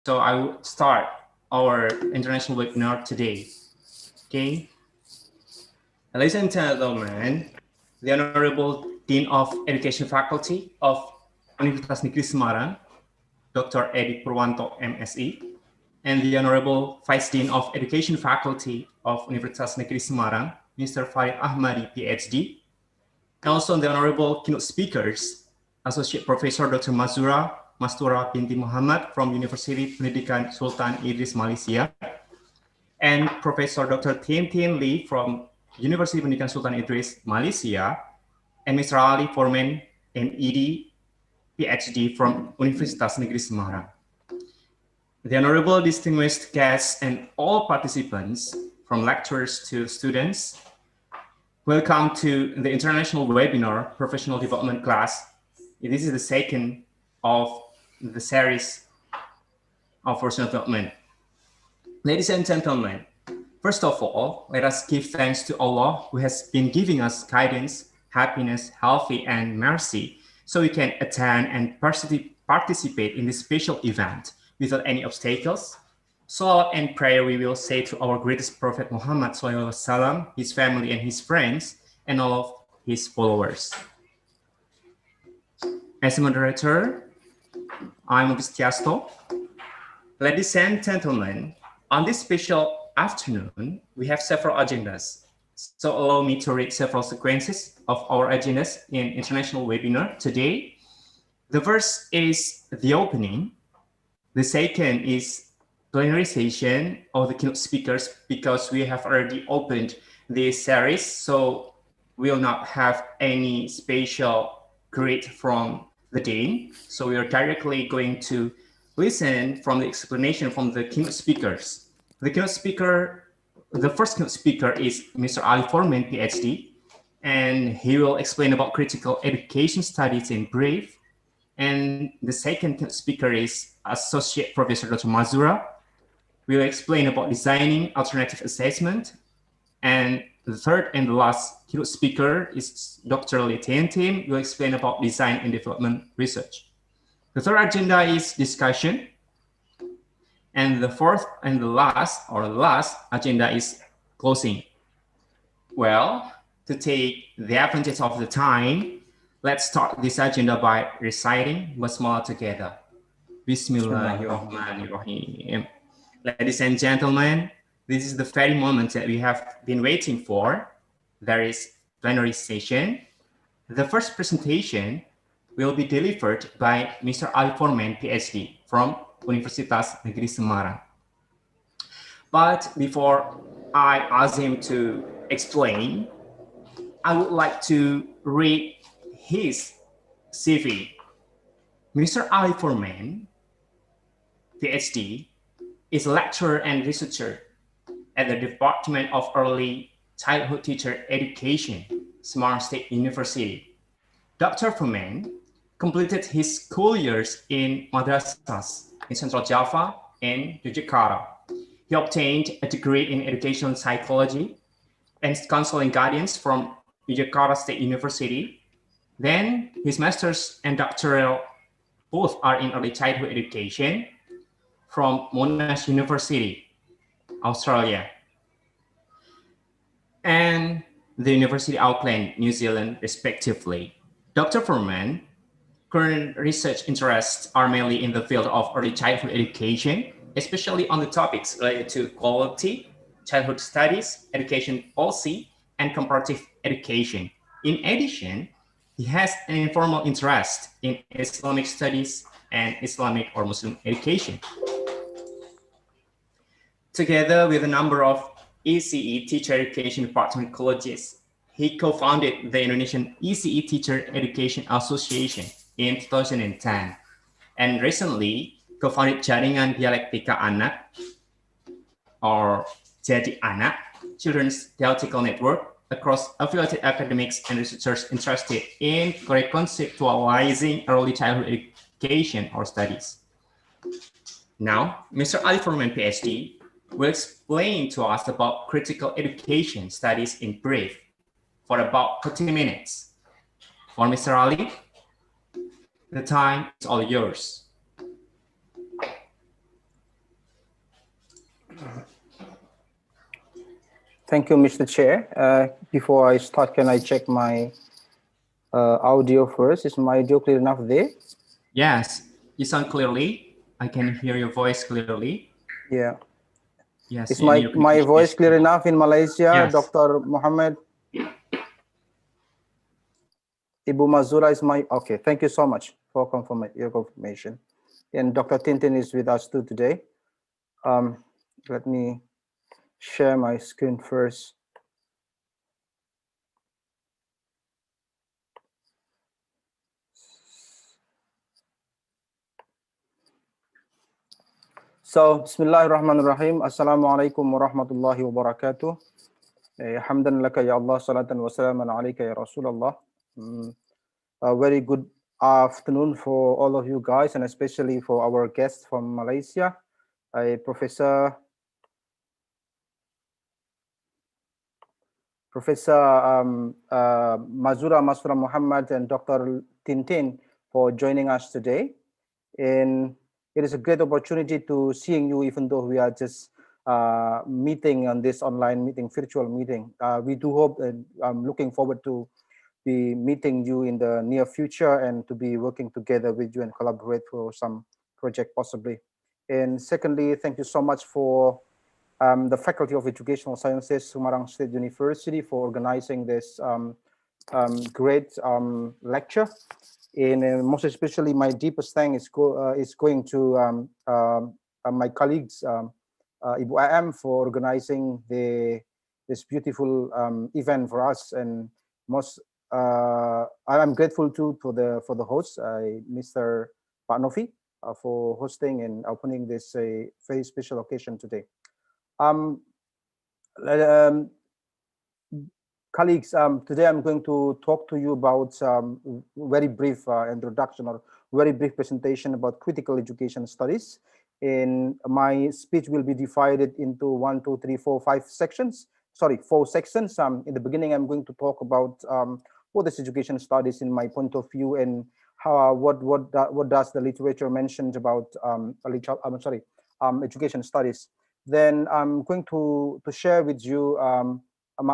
So I will start our international webinar today. Okay, ladies and gentlemen, the Honorable Dean of Education Faculty of Universitas Negeri Semarang, Dr. Edi Purwanto, MSI, and the Honorable Vice Dean of Education Faculty of Universitas Negeri Semarang, Mr. Farid Ahmadi, PhD, and also the Honorable keynote speakers, Associate Professor Dr. Mastura binti Muhammad from University Pendidikan Sultan Idris, Malaysia, and Professor Dr. Tien Tien Lee from University Pendidikan Sultan Idris, Malaysia, and Mr. Ali Forman, MED, PhD from Universitas Negeri Semarang. The Honorable distinguished guests and all participants, from lecturers to students, welcome to the international webinar, Professional Development Class. This is the second of the series of professional development. Ladies and gentlemen, first of all, let us give thanks to Allah who has been giving us guidance, happiness, health, and mercy, so we can attend and participate in this special event without any obstacles. Salawat and prayer we will say to our greatest Prophet Muhammad SAW, his family and his friends, and all of his followers. As a moderator, I'm Augustiasto. Ladies and gentlemen, on this special afternoon, we have several agendas. So allow me to read several sequences of our agendas in international webinar today. The first is the opening. The second is plenary session of the keynote speakers, because we have already opened this series, so we will not have any special greet from the Dean. So we are directly going to listen from the explanation from the keynote speakers. The first keynote speaker is Mr. Ali Forman, PhD, and he will explain about critical education studies in brief. And the second keynote speaker is Associate Professor Dr. Mazura. We will explain about designing alternative assessment. And the third and the last keynote speaker is Dr. Lee Tien Tien. Will explain about design and development research. The third agenda is discussion. And the fourth and the last agenda is closing. Well, to take the advantage of the time, let's start this agenda by reciting Basmalah together. Bismillahirrahmanirrahim. Ladies and gentlemen, this is the very moment that we have been waiting for. There is plenary session. The first presentation will be delivered by Mr. Ali Forman, PhD, from Universitas Negeri Semarang. But before I ask him to explain, I would like to read his CV. Mr. Ali Forman, PhD, is a lecturer and researcher at the Department of Early Childhood Teacher Education, Semarang State University. Dr. Forman completed his school years in madrasahs in Central Java and Yogyakarta. He obtained a degree in educational psychology and counseling guidance from Yogyakarta State University. Then his master's and doctoral both are in early childhood education from Monash University, Australia, and the University of Auckland, New Zealand, respectively. Dr. Forman current research interests are mainly in the field of early childhood education, especially on the topics related to quality, childhood studies, education policy, and comparative education. In addition, he has an informal interest in Islamic studies and Islamic or Muslim education. Together with a number of ECE Teacher Education Department colleges, he co-founded the Indonesian ECE Teacher Education Association in 2010, and recently co-founded Jaringan Dialektika Anak, or Jadi Anak, Children's Dialectical Network, across affiliated academics and researchers interested in reconceptualizing early childhood education or studies. Now, Mr. Ali Forman, PhD, will explain to us about critical education studies in brief for about 30 minutes. For Mr. Ali, the time is all yours. Thank you, Mr. Chair. Before I start, can I check my audio first? Is my audio clear enough there? Yes, you sound clearly. I can hear your voice clearly. Yeah. Yes. Is my voice clear enough in Malaysia, Yes. Dr. Muhammad? Ibu Mazura is my, okay, thank you so much for your confirmation. And Dr. Tintin is with us too today. Let me share my screen first. So, Bismillahirrahmanirrahim. Assalamualaikum warahmatullahi wabarakatuh. Hamdan laka ya Allah, salatan wa salaman alayka ya Rasulullah. A very good afternoon for all of you guys, and especially for our guest from Malaysia, Professor Mazura Masura Muhammad and Dr. Tintin for joining us today. And it is a great opportunity to seeing you, even though we are just meeting on this online meeting, virtual meeting. We do hope, and I'm looking forward to be meeting you in the near future and to be working together with you and collaborate for some project possibly. And secondly, thank you so much for the Faculty of Educational Sciences, Semarang State University, for organizing this great lecture. And most especially, my deepest thanks is going to my colleagues, Ibu AM, for organizing this beautiful event for us. And most I'm grateful too for the host, Mr. Pak Novi, for hosting and opening this very special occasion today. Colleagues, today I'm going to talk to you about very brief introduction or very brief presentation about critical education studies. And my speech will be divided into 1, 2, 3, 4, 5 sections. Sorry, 4 sections. In the beginning, I'm going to talk about what is education studies in my point of view, and how what does the literature mentioned about education studies. Then I'm going to share with you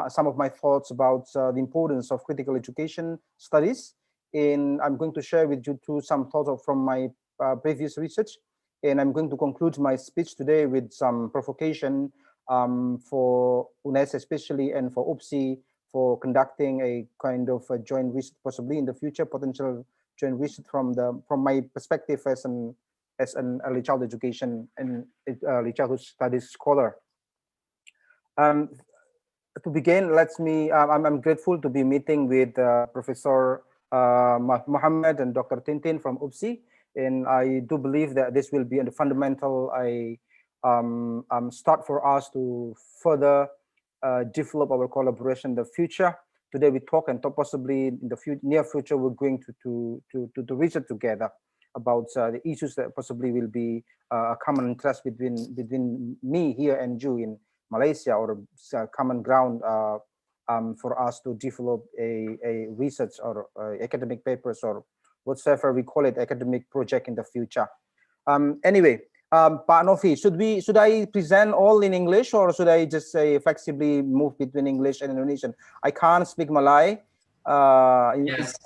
some of my thoughts about the importance of critical education studies. And I'm going to share with you too some thoughts from my previous research. And I'm going to conclude my speech today with some provocation for UNES especially, and for UPSI, for conducting a kind of a joint research, possibly in the future, potential joint research from my perspective as an early child education and early childhood studies scholar. To begin, I'm grateful to be meeting with Professor Muhammad and Dr. Tintin from UPSI, and I do believe that this will be a fundamental start for us to further develop our collaboration in the future. Today we talk, and possibly in the near future we're going to research together about the issues that possibly will be a common interest between me here and you in Malaysia, or common ground for us to develop a research or academic papers, or whatsoever we call it, academic project in the future. Anyway, Pak Novi, should I present all in English, or should I just say flexibly move between English and Indonesian? I can't speak Malay. Yes.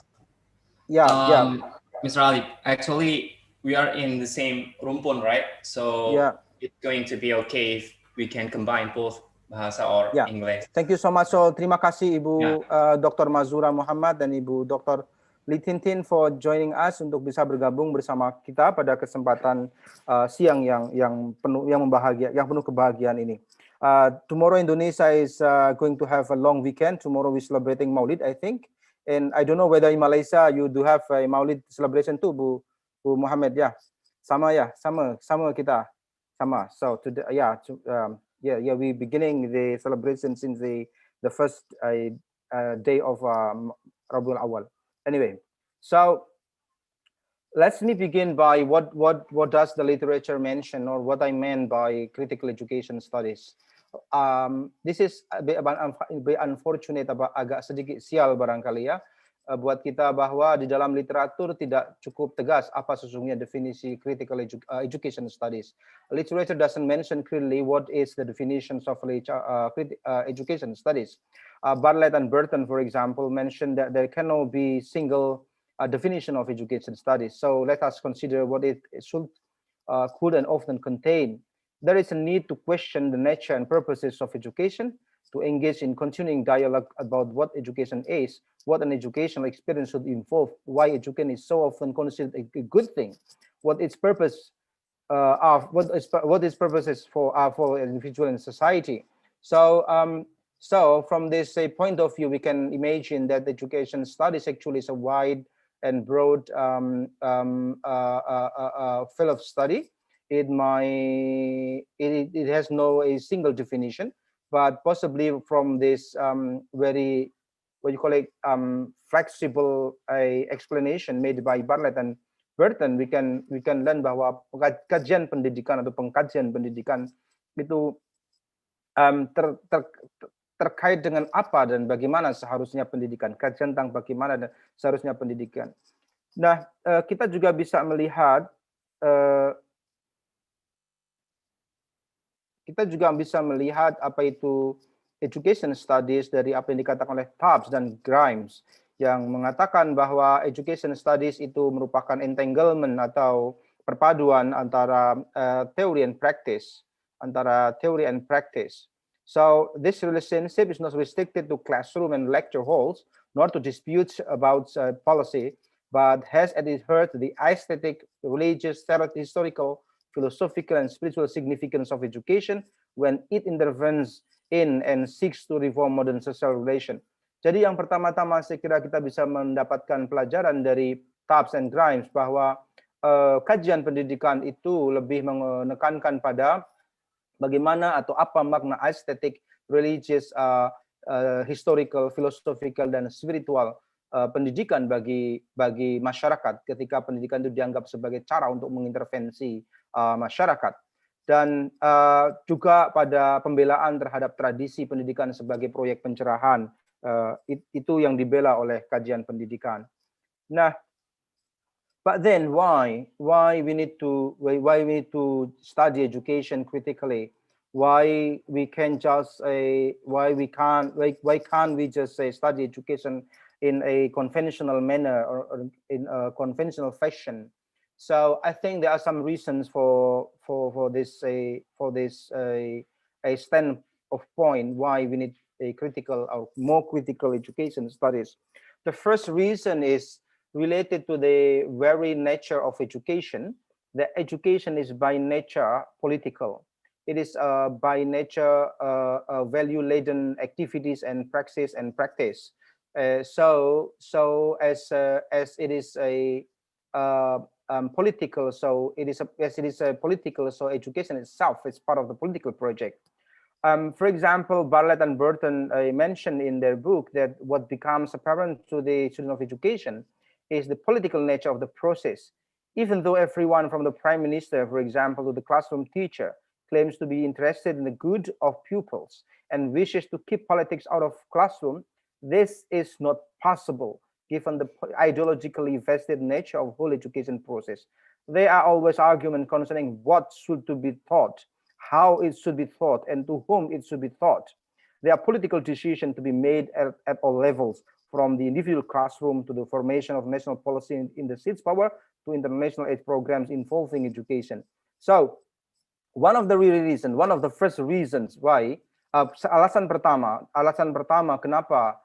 Yeah. Mr. Ali, actually, we are in the same rumpun, right? So yeah, it's going to be okay if we can combine both bahasa or yeah. English. Thank you so much. So terima kasih Ibu Dr. Mazura Muhammad dan Ibu Dr. Lee Tintin for joining us untuk bisa bergabung bersama kita pada kesempatan siang yang penuh kebahagiaan ini. Tomorrow Indonesia is going to have a long weekend. Tomorrow we're celebrating Maulid, I think. And I don't know whether in Malaysia you do have a Maulid celebration too, Bu Muhammad. Ya, sama kita, sama. So today, we beginning the celebration since the first day of Rabiul Awal. Anyway, so let me begin by what does the literature mention, or what I meant by critical education studies. This is a bit unfortunate, agak sedikit sial barangkali ya. buat kita bahwa di dalam literatur tidak cukup tegas apa sesungguhnya definisi critical education studies. Literature doesn't mention clearly what is the definitions of education studies. Bartlett and Burton, for example, mentioned that there cannot be single definition of education studies. So let us consider what it should, could, and often contain. There is a need to question the nature and purposes of education, to engage in continuing dialogue about what education is, what an educational experience should involve, why education is so often considered a good thing, what its purpose what its purposes for an individual and society. So so from this point of view, we can imagine that education studies actually is a wide and broad field of study. It has no a single definition, but possibly from this very, what you call it, flexible explanation made by Bartlett and Burton, we can learn bahwa kajian pendidikan atau pengkajian pendidikan itu terkait dengan apa dan bagaimana seharusnya pendidikan, kajian tentang bagaimana dan seharusnya pendidikan. Nah, kita juga bisa melihat apa itu education studies dari apa yang dikatakan oleh Tubbs dan Grimes, yang mengatakan bahwa education studies itu merupakan entanglement atau perpaduan antara theory and practice, So this relationship is not restricted to classroom and lecture halls, nor to disputes about policy, but has at its heart the aesthetic, religious, historical, philosophical, and spiritual significance of education when it intervenes in and seeks to reform modern social relation. Jadi yang pertama-tama saya kira kita bisa mendapatkan pelajaran dari Tubbs and Grimes bahwa kajian pendidikan itu lebih menekankan pada bagaimana atau apa makna estetik, religious, historical, philosophical, dan spiritual pendidikan bagi masyarakat ketika pendidikan itu dianggap sebagai cara untuk mengintervensi masyarakat. Dan juga pada pembelaan terhadap tradisi pendidikan sebagai proyek pencerahan, itu yang dibela oleh kajian pendidikan. Nah, but then why we need to study education critically? Why can't we just study education in a conventional manner or in a conventional fashion? So I think there are some reasons for this stand of point why we need a critical or more critical education studies. The first reason is related to the very nature of education. The education is by nature political. It is by nature value-laden activities and practice. So as it is a political, so education itself is part of the political project. For example, Bartlett and Burton mentioned in their book that what becomes apparent to the student of education is the political nature of the process. Even though everyone from the prime minister, for example, to the classroom teacher, claims to be interested in the good of pupils and wishes to keep politics out of classroom, this is not possible given the ideologically vested nature of whole education process. There are always arguments concerning what should to be taught, how it should be taught, and to whom it should be taught. There are political decisions to be made at all levels, from the individual classroom to the formation of national policy in the seats power to international aid programs involving education. So one of the first reasons why, alasan pertama kenapa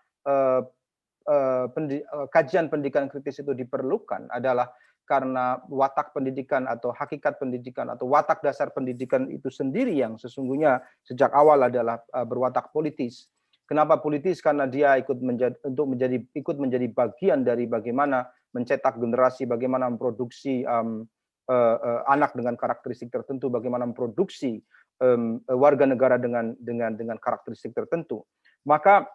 kajian pendidikan kritis itu diperlukan adalah karena watak pendidikan atau hakikat pendidikan atau watak dasar pendidikan itu sendiri yang sesungguhnya sejak awal adalah berwatak politis. Kenapa politis? Karena dia ikut menjadi bagian dari bagaimana mencetak generasi, bagaimana memproduksi anak dengan karakteristik tertentu, bagaimana memproduksi warga negara dengan karakteristik tertentu. Maka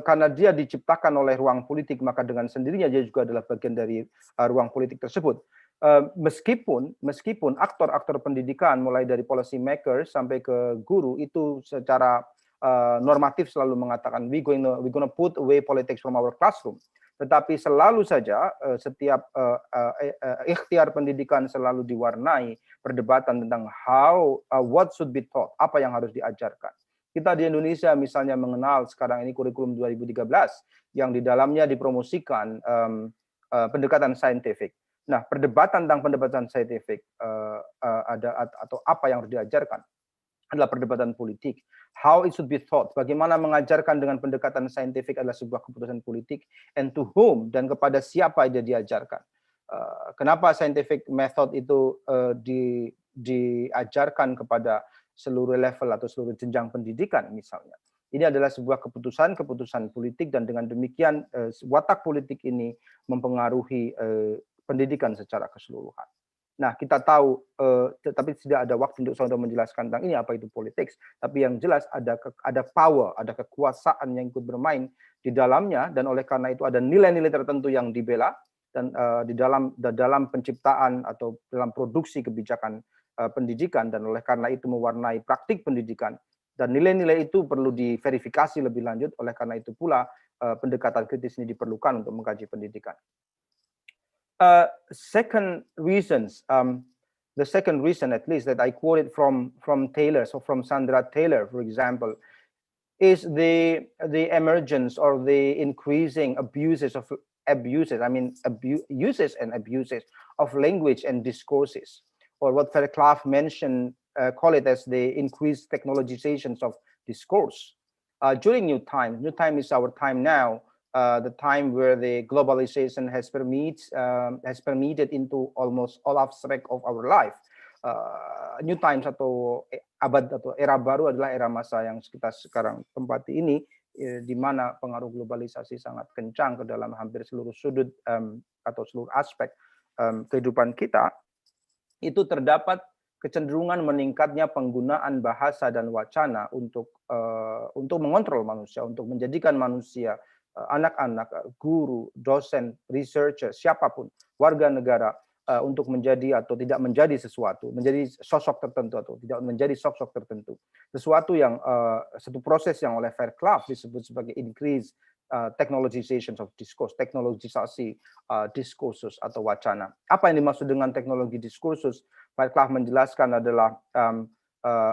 karena dia diciptakan oleh ruang politik, maka dengan sendirinya dia juga adalah bagian dari ruang politik tersebut. Meskipun aktor-aktor pendidikan mulai dari policy makers sampai ke guru itu secara normatif selalu mengatakan we gonna put away politics from our classroom. Tetapi selalu saja setiap ikhtiar pendidikan selalu diwarnai perdebatan tentang what should be taught, apa yang harus diajarkan. Kita di Indonesia misalnya mengenal sekarang ini kurikulum 2013 yang di dalamnya dipromosikan pendekatan saintifik. Nah, perdebatan tentang pendekatan saintifik atau apa yang harus diajarkan adalah perdebatan politik. How it should be taught, bagaimana mengajarkan dengan pendekatan saintifik adalah sebuah keputusan politik, and to whom, dan kepada siapa dia diajarkan. Kenapa scientific method itu diajarkan kepada seluruh level atau seluruh jenjang pendidikan misalnya. Ini adalah sebuah keputusan politik, dan dengan demikian watak politik ini mempengaruhi pendidikan secara keseluruhan. Nah, kita tahu, tetapi tidak ada waktu untuk saya menjelaskan tentang ini apa itu politics. Tapi yang jelas ada power, ada kekuasaan yang ikut bermain di dalamnya, dan oleh karena itu ada nilai-nilai tertentu yang dibela, dan di dalam penciptaan atau dalam produksi kebijakan pendidikan, dan oleh karena itu mewarnai praktik pendidikan. Dan nilai-nilai itu perlu diverifikasi lebih lanjut, oleh karena itu pula pendekatan kritis ini diperlukan untuk mengkaji pendidikan. Second reasons, the second reason at least that I quoted from Taylor, so from Sandra Taylor, for example, is the emergence or the increasing uses and abuses of language and discourses, or what Fairclough mentioned, call it as the increased technologizations of discourse. During New Time is our time now, the time where the globalization has permeated into almost all aspect of our life. New Times atau abad atau era baru adalah era masa yang kita sekarang tempati ini, di mana pengaruh globalisasi sangat kencang ke dalam hampir seluruh sudut atau seluruh aspek kehidupan kita. Itu terdapat kecenderungan meningkatnya penggunaan bahasa dan wacana untuk mengontrol manusia, untuk menjadikan manusia, anak-anak, guru, dosen, researcher, siapapun, warga negara, untuk menjadi atau tidak menjadi sesuatu, menjadi sosok tertentu atau tidak menjadi sosok tertentu. Sesuatu yang satu proses yang oleh Fairclough disebut sebagai increase technologization of discourse, teknologisasi diskursus atau wacana. Apa yang dimaksud dengan teknologi diskursus? Fairclough menjelaskan adalah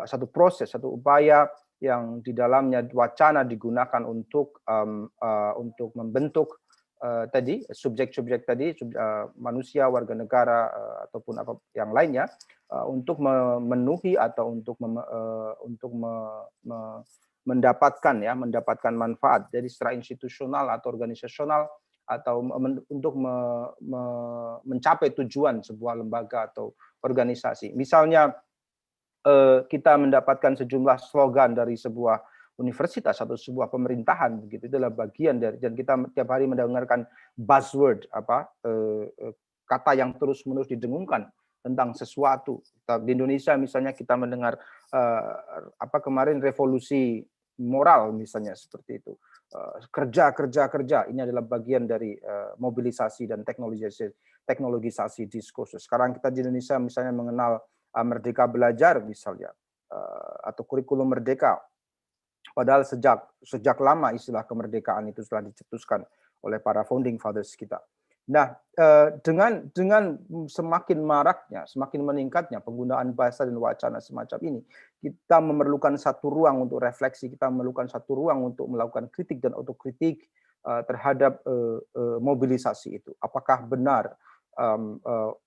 satu proses, satu upaya yang di dalamnya wacana digunakan untuk membentuk tadi subjek-subjek tadi, manusia, warga negara ataupun apa yang lainnya, untuk memenuhi atau untuk mendapatkan manfaat dari secara institusional atau organisasional, atau untuk mencapai tujuan sebuah lembaga atau organisasi. Misalnya kita mendapatkan sejumlah slogan dari sebuah universitas atau sebuah pemerintahan, begitu, itulah bagian dari, dan kita tiap hari mendengarkan buzzword, kata yang terus-menerus didengungkan tentang sesuatu. Di Indonesia misalnya kita mendengar kemarin revolusi moral misalnya, seperti itu. Kerja, ini adalah bagian dari mobilisasi dan teknologisasi diskursus. Sekarang kita di Indonesia misalnya mengenal Merdeka Belajar misalnya, atau kurikulum merdeka. Padahal sejak lama istilah kemerdekaan itu telah dicetuskan oleh para founding fathers kita. Nah, dengan semakin maraknya, semakin meningkatnya penggunaan bahasa dan wacana semacam ini, kita memerlukan satu ruang untuk refleksi, kita memerlukan satu ruang untuk melakukan kritik dan otokritik terhadap mobilisasi itu. Apakah benar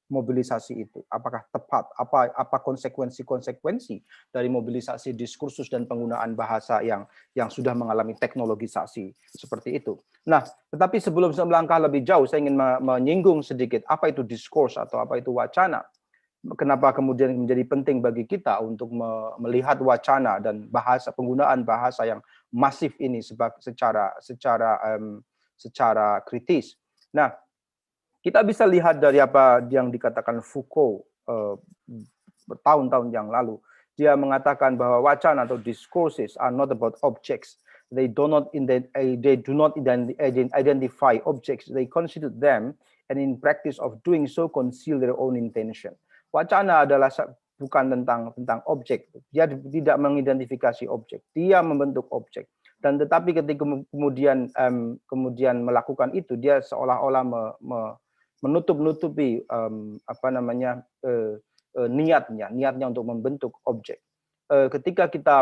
mobilisasi itu, apakah tepat, apa konsekuensi dari mobilisasi diskursus dan penggunaan bahasa yang sudah mengalami teknologisasi seperti itu. Nah, tetapi sebelum saya melangkah lebih jauh, saya ingin menyinggung sedikit apa itu diskurs atau apa itu wacana. Kenapa kemudian menjadi penting bagi kita untuk melihat wacana dan penggunaan bahasa yang masif ini secara kritis. Nah, kita bisa lihat dari apa yang dikatakan Foucault bertahun-tahun yang lalu. Dia mengatakan bahwa wacana atau discourses are not about objects. They do not identify objects. They constitute them, and in practice of doing so conceal their own intention. Wacana adalah bukan tentang objek. Dia tidak mengidentifikasi objek. Dia membentuk objek. Dan tetapi ketika kemudian melakukan itu, dia seolah-olah menutup-nutupi niatnya untuk membentuk objek. Ketika kita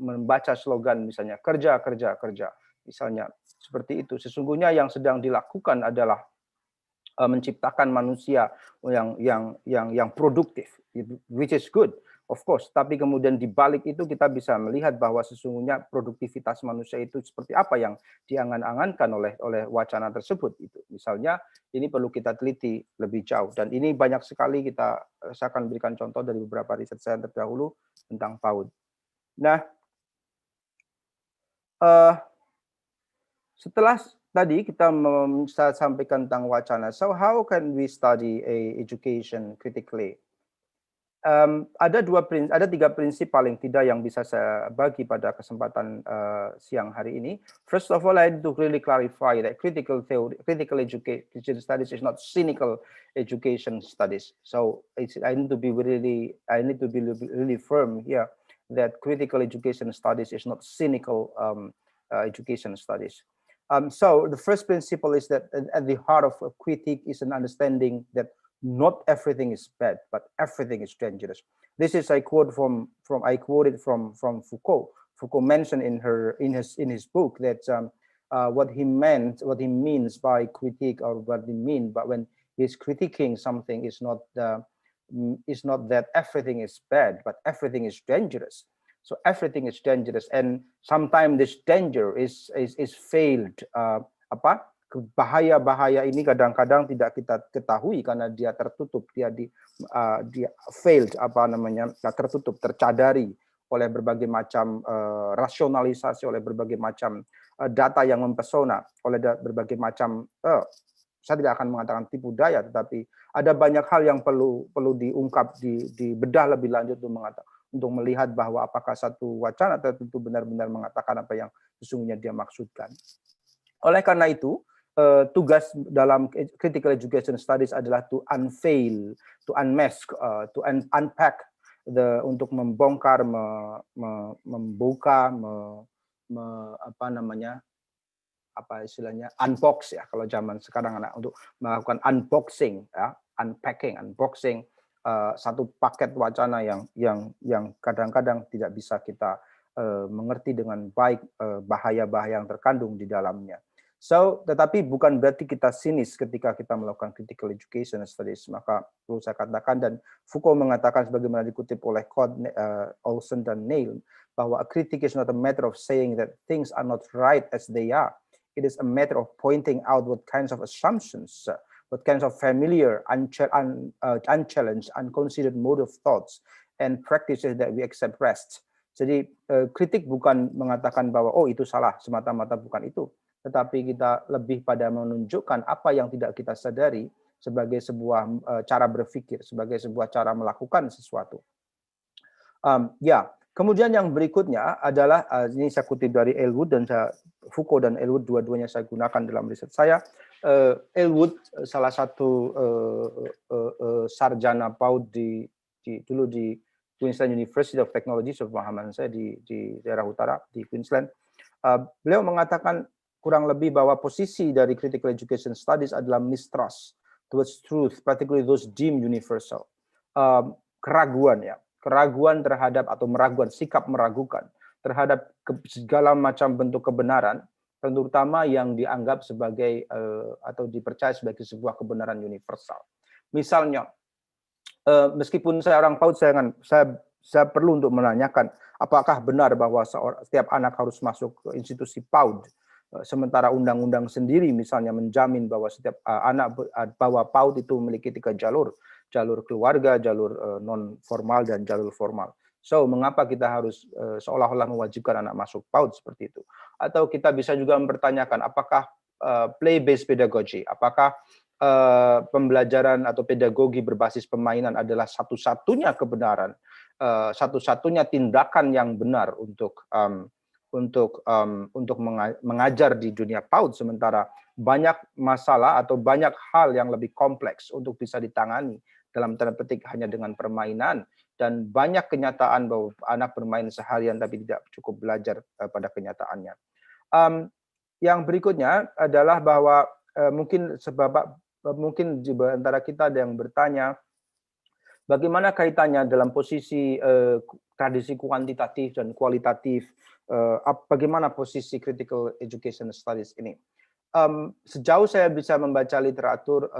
membaca slogan misalnya kerja kerja kerja, misalnya seperti itu, sesungguhnya yang sedang dilakukan adalah menciptakan manusia yang produktif, which is good, of course. Tapi kemudian di balik itu kita bisa melihat bahwa sesungguhnya produktivitas manusia itu seperti apa yang diangan-angankan oleh wacana tersebut. Itu misalnya ini perlu kita teliti lebih jauh, dan ini banyak sekali saya akan berikan contoh dari beberapa riset saya terdahulu tentang PAUD. Nah, setelah tadi kita sampaikan tentang wacana, so how can we study education critically? Ada tiga prinsip paling tidak yang bisa saya bagi pada kesempatan siang hari ini. First of all, I need to really clarify that critical education studies is not cynical education studies. So I need to be really firm here that critical education studies is not cynical education studies. So the first principle is that at the heart of a critique is an understanding that not everything is bad, but everything is dangerous. This is I quoted from Foucault. Foucault mentioned in his book that what he means by critique, or what he means, but when he's critiquing something, is not that everything is bad, but everything is dangerous. So everything is dangerous, and sometimes this danger is veiled. Bahaya-bahaya ini kadang-kadang tidak kita ketahui karena dia tertutup, dia veiled, tertutup, tercadari oleh berbagai macam rasionalisasi, oleh berbagai macam data yang mempesona, oleh berbagai macam saya tidak akan mengatakan tipu daya, tetapi ada banyak hal yang perlu diungkap, dibedah lebih lanjut untuk melihat bahwa apakah satu wacana tertentu benar-benar mengatakan apa yang sesungguhnya dia maksudkan. Oleh karena itu, tugas dalam critical education studies adalah to unveil, to unmask, to unpack, untuk membongkar, membuka, unbox ya kalau zaman sekarang, untuk melakukan unboxing, ya, unboxing satu paket wacana yang kadang-kadang tidak bisa kita mengerti dengan baik bahaya-bahaya yang terkandung di dalamnya. So, tetapi bukan berarti kita sinis ketika kita melakukan critical education studies. Maka perlu saya katakan, dan Foucault mengatakan sebagaimana dikutip oleh Olson dan Neil, bahwa a critic is not a matter of saying that things are not right as they are. It is a matter of pointing out what kinds of assumptions, what kinds of familiar, unchallenged, unconsidered mode of thoughts and practices that we accept rest. Jadi kritik bukan mengatakan bahwa oh itu salah, semata-mata bukan itu, tetapi kita lebih pada menunjukkan apa yang tidak kita sadari sebagai sebuah cara berpikir, sebagai sebuah cara melakukan sesuatu. Kemudian yang berikutnya adalah, ini saya kutip dari Ellwood, dan Foucault dan Ellwood dua-duanya saya gunakan dalam riset saya. Ellwood salah satu sarjana PAUD dulu di Queensland University of Technology, sepemahaman saya di daerah utara di Queensland. Beliau mengatakan kurang lebih bahwa posisi dari critical education studies adalah mistrust towards truth, particularly those deemed universal. Keraguan terhadap, atau sikap meragukan terhadap segala macam bentuk kebenaran, terutama yang dianggap sebagai atau dipercaya sebagai sebuah kebenaran universal. Misalnya, meskipun saya orang PAUD, saya perlu untuk menanyakan apakah benar bahwa setiap anak harus masuk ke institusi PAUD, sementara undang-undang sendiri misalnya menjamin bahwa setiap anak, bahwa PAUD itu memiliki 3 jalur keluarga, jalur non formal, dan jalur formal. So, mengapa kita harus seolah-olah mewajibkan anak masuk PAUD seperti itu? Atau kita bisa juga mempertanyakan apakah play-based pedagogy, apakah pembelajaran atau pedagogi berbasis permainan adalah satu-satunya kebenaran, satu-satunya tindakan yang benar untuk mengajar di dunia PAUD, sementara banyak masalah atau banyak hal yang lebih kompleks untuk bisa ditangani dalam tanda petik hanya dengan permainan, dan banyak kenyataan bahwa anak bermain seharian tapi tidak cukup belajar pada kenyataannya. Yang berikutnya adalah bahwa mungkin di antara kita ada yang bertanya bagaimana kaitannya dalam posisi tradisi kuantitatif dan kualitatif, bagaimana posisi critical education studies ini. Sejauh saya bisa membaca literatur,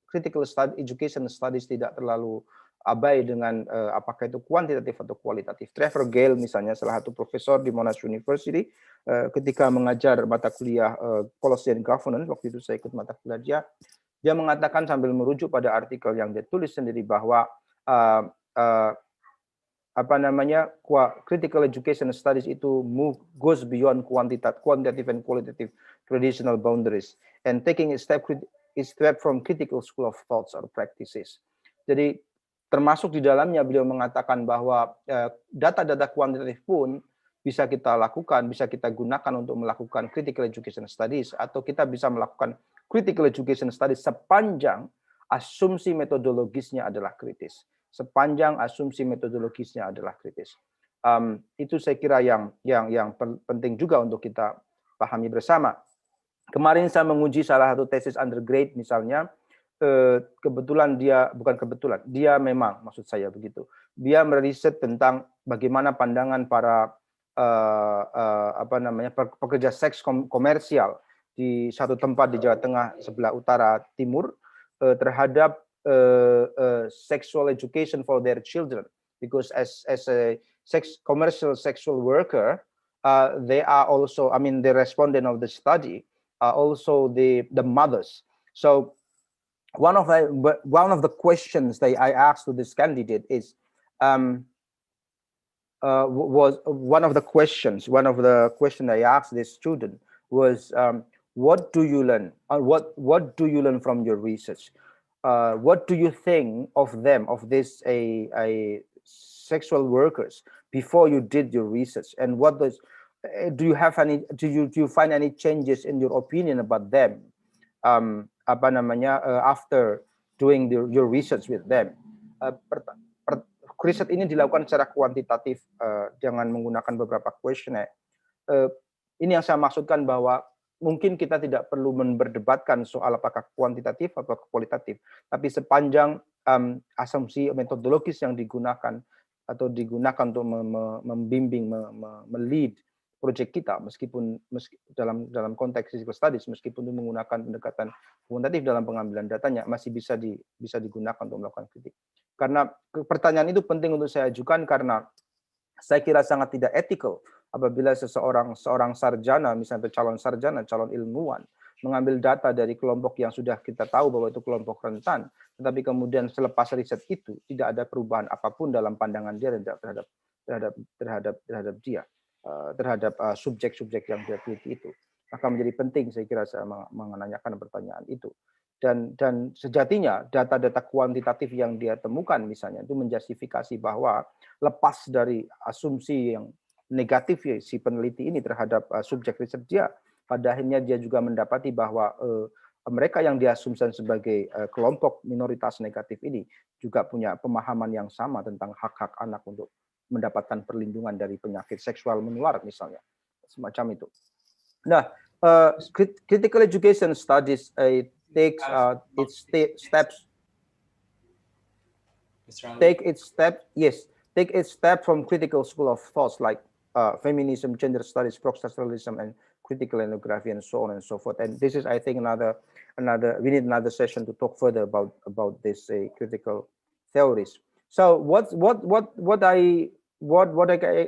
critical education studies tidak terlalu abai dengan apakah itu kuantitatif atau kualitatif. Trevor Gale misalnya, salah satu profesor di Monash University, ketika mengajar mata kuliah Policy and Governance, waktu itu saya ikut mata kuliah dia mengatakan sambil merujuk pada artikel yang dia tulis sendiri bahwa critical education studies itu goes beyond quantitative and qualitative traditional boundaries and taking a step from critical school of thoughts or practices. Jadi termasuk di dalamnya beliau mengatakan bahwa data-data kuantitatif pun bisa kita lakukan, bisa kita gunakan untuk melakukan critical education studies, atau kita bisa melakukan critical education studies sepanjang asumsi metodologisnya adalah kritis. Sepanjang asumsi metodologisnya adalah kritis. Itu saya kira yang penting juga untuk kita pahami bersama. Kemarin saya menguji salah satu tesis undergrad misalnya, dia memang, maksud saya begitu, dia meriset tentang bagaimana pandangan para pekerja seks komersial di satu tempat di Jawa Tengah sebelah utara timur terhadap sexual education for their children, because as a commercial sexual worker, they are also, the respondent of the study are also the mothers. So one of the questions that I asked to this candidate is one of the questions I asked this student was, what do you learn? What do you learn from your research? What do you think of them, of this sexual workers before you did your research? And what do you find any changes in your opinion about them after doing your research with them? Riset ini dilakukan secara kuantitatif, jangan menggunakan beberapa questionnaire. Ini yang saya maksudkan bahwa mungkin kita tidak perlu berdebatkan soal apakah kuantitatif atau kualitatif, tapi sepanjang asumsi metodologis yang digunakan untuk membimbing, melead proyek kita, meskipun dalam konteks physical studies, meskipun menggunakan pendekatan kuantitatif dalam pengambilan datanya, masih bisa digunakan untuk melakukan kritik. Karena pertanyaan itu penting untuk saya ajukan karena saya kira sangat tidak etikal apabila seorang sarjana, misalnya calon sarjana, calon ilmuwan, mengambil data dari kelompok yang sudah kita tahu bahwa itu kelompok rentan, tetapi kemudian selepas riset itu tidak ada perubahan apapun dalam pandangan dia terhadap subjek-subjek yang dia teliti itu. Maka menjadi penting saya kira saya menanyakan pertanyaan itu. Dan sejatinya data-data kuantitatif yang dia temukan misalnya itu menjustifikasi bahwa lepas dari asumsi yang negatif ya, si peneliti ini terhadap subjek riset dia, pada akhirnya dia juga mendapati bahwa mereka yang diasumsikan sebagai kelompok minoritas negatif ini juga punya pemahaman yang sama tentang hak-hak anak untuk mendapatkan perlindungan dari penyakit seksual menular misalnya, semacam itu. Nah, critical education studies take its step from critical school of thoughts like feminism, gender studies, structuralism, and critical ethnography, and so on and so forth. And this is, I think, we need another session to talk further about this critical theories. So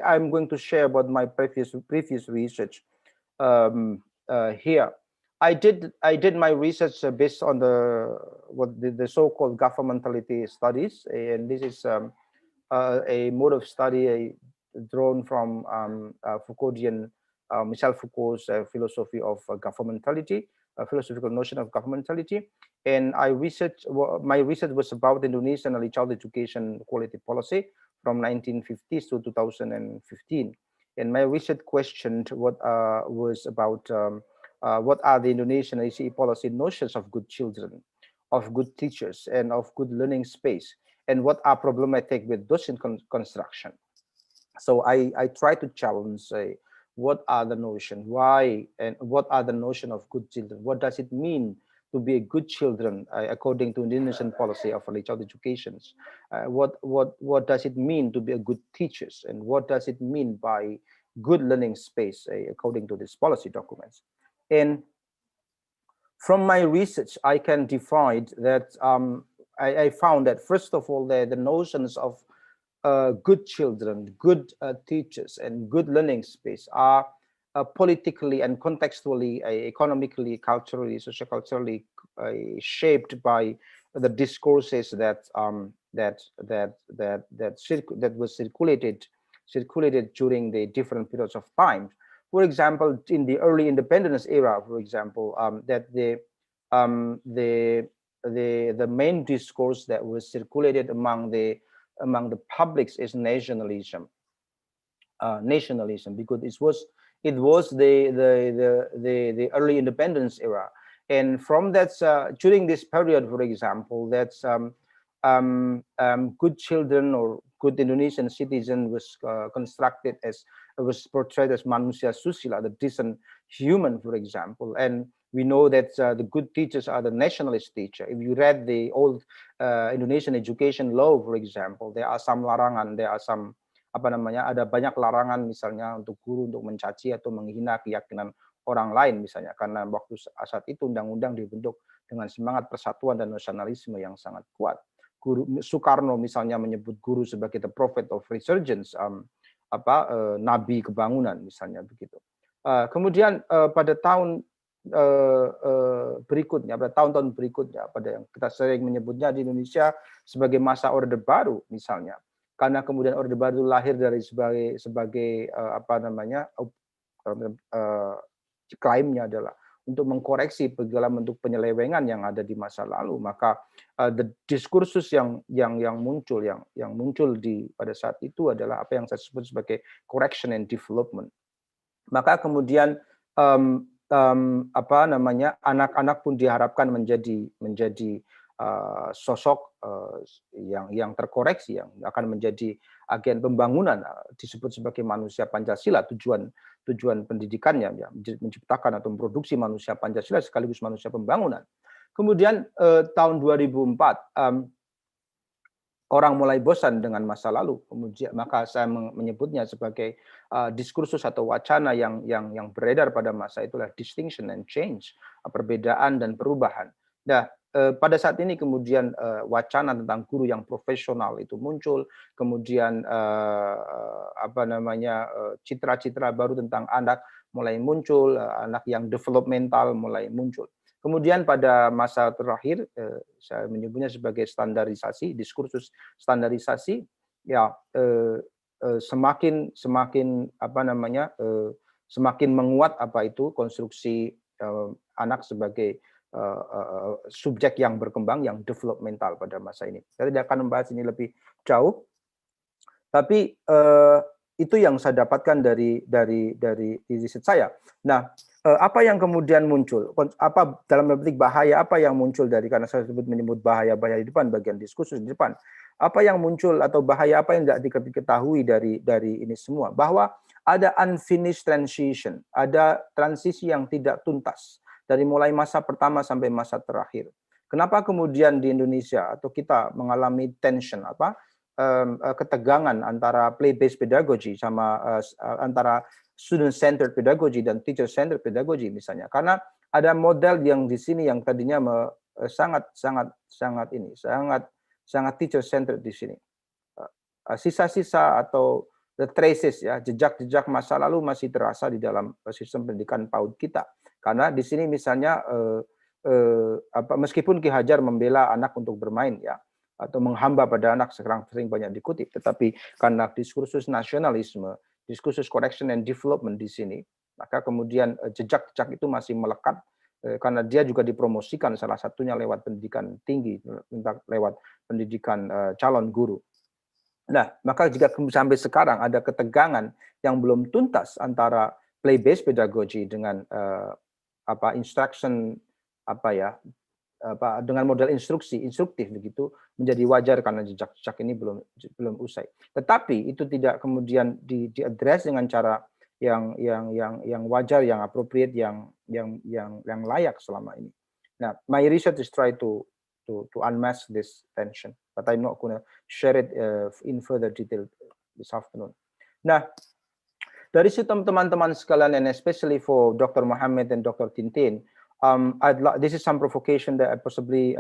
I'm going to share about my previous research here. I did my research based on the so-called governmentality studies, and this is a mode of study drawn from Foucauldian, Michel Foucault's philosophy of governmentality, philosophical notion of governmentality. And my research was about Indonesian early child education quality policy from 1950s to 2015. And my research questioned was about what are the Indonesian ICE policy notions of good children, of good teachers, and of good learning space. and what are problematic with those in construction. So I try to challenge, what are the notion, why, and what are the notion of good children? What does it mean to be a good children according to Indonesian policy of early child education? What does it mean to be a good teachers, and what does it mean by good learning space according to these policy documents? And from my research, I can divide that. I found that first of all, the notions of good children, good teachers, and good learning space are politically and contextually, economically, culturally, socioculturally shaped by the discourses that was circulated during the different periods of time. For example, in the early independence era, for example, that the main discourse that was circulated among the publics is nationalism, because it was the early independence era, and from that during this period, for example, that's good children or good Indonesian citizen was constructed as, was portrayed as manusia susila, the decent human, for example. And we know that the good teachers are the nationalist teacher. If you read the old Indonesian education law, for example, there are some larangan, there are some ada banyak larangan, misalnya untuk guru untuk mencaci atau menghina keyakinan orang lain, misalnya, karena waktu saat itu undang-undang dibentuk dengan semangat persatuan dan nasionalisme yang sangat kuat. Guru Soekarno misalnya menyebut guru sebagai the prophet of resurgence, nabi kebangunan, misalnya begitu. Kemudian pada tahun berikutnya, pada tahun-tahun berikutnya, pada yang kita sering menyebutnya di Indonesia sebagai masa Orde Baru, misalnya, karena kemudian Orde Baru lahir dari sebagai klaimnya adalah untuk mengkoreksi segala bentuk penyelewengan yang ada di masa lalu, maka the diskursus yang muncul di pada saat itu adalah apa yang saya sebut sebagai correction and development. Maka kemudian anak-anak pun diharapkan menjadi sosok yang terkoreksi, yang akan menjadi agen pembangunan, disebut sebagai manusia Pancasila. Tujuan pendidikannya ya, menciptakan atau memproduksi manusia Pancasila sekaligus manusia pembangunan. Kemudian tahun 2004 orang mulai bosan dengan masa lalu, kemudian maka saya menyebutnya sebagai diskursus atau wacana yang beredar pada masa itulah distinction and change, perbedaan dan perubahan. Nah, pada saat ini kemudian wacana tentang guru yang profesional itu muncul, kemudian citra-citra baru tentang anak mulai muncul, anak yang developmental mulai muncul. Kemudian pada masa terakhir, saya menyebutnya sebagai standarisasi, diskursus standarisasi, ya semakin menguat konstruksi anak sebagai subjek yang berkembang, yang developmental pada masa ini. Saya tidak akan membahas ini lebih jauh, tapi itu yang saya dapatkan dari riset saya. Nah, apa yang kemudian muncul? Apa dalam petik bahaya apa yang muncul dari, karena saya menyebut bahaya di depan, bagian diskursus di depan. Apa yang muncul atau bahaya apa yang tidak diketahui dari ini semua? Bahwa ada unfinished transition, ada transisi yang tidak tuntas dari mulai masa pertama sampai masa terakhir. Kenapa kemudian di Indonesia atau kita mengalami tension, ketegangan antara play-based pedagogy sama antara student-centered pedagogy dan teacher-centered pedagogy misalnya? Karena ada model yang di sini yang tadinya sangat teacher-centered di sini. Sisa-sisa atau the traces, ya, jejak-jejak masa lalu masih terasa di dalam sistem pendidikan PAUD kita. Karena di sini misalnya meskipun Ki Hajar membela anak untuk bermain, ya, atau menghamba pada anak, sekarang sering banyak dikutip, tetapi karena diskursus nasionalisme, diskursus correction and development di sini, maka kemudian jejak-jejak itu masih melekat, karena dia juga dipromosikan salah satunya lewat pendidikan tinggi, lewat pendidikan calon guru. Nah, maka jika sampai sekarang ada ketegangan yang belum tuntas antara play-based pedagogy dengan instruction dengan model instruktif begitu menjadi wajar karena jejak-jejak ini belum usai. Tetapi itu tidak kemudian diadres dengan cara yang wajar, yang appropriate, yang layak selama ini. Nah, my research is try to unmask this tension, but I'm not going to share it in further detail this afternoon. Nah, dari situ teman-teman sekalian, and especially for Dr. Mohammed and Dr. Tintin, this is some provocation that are possibly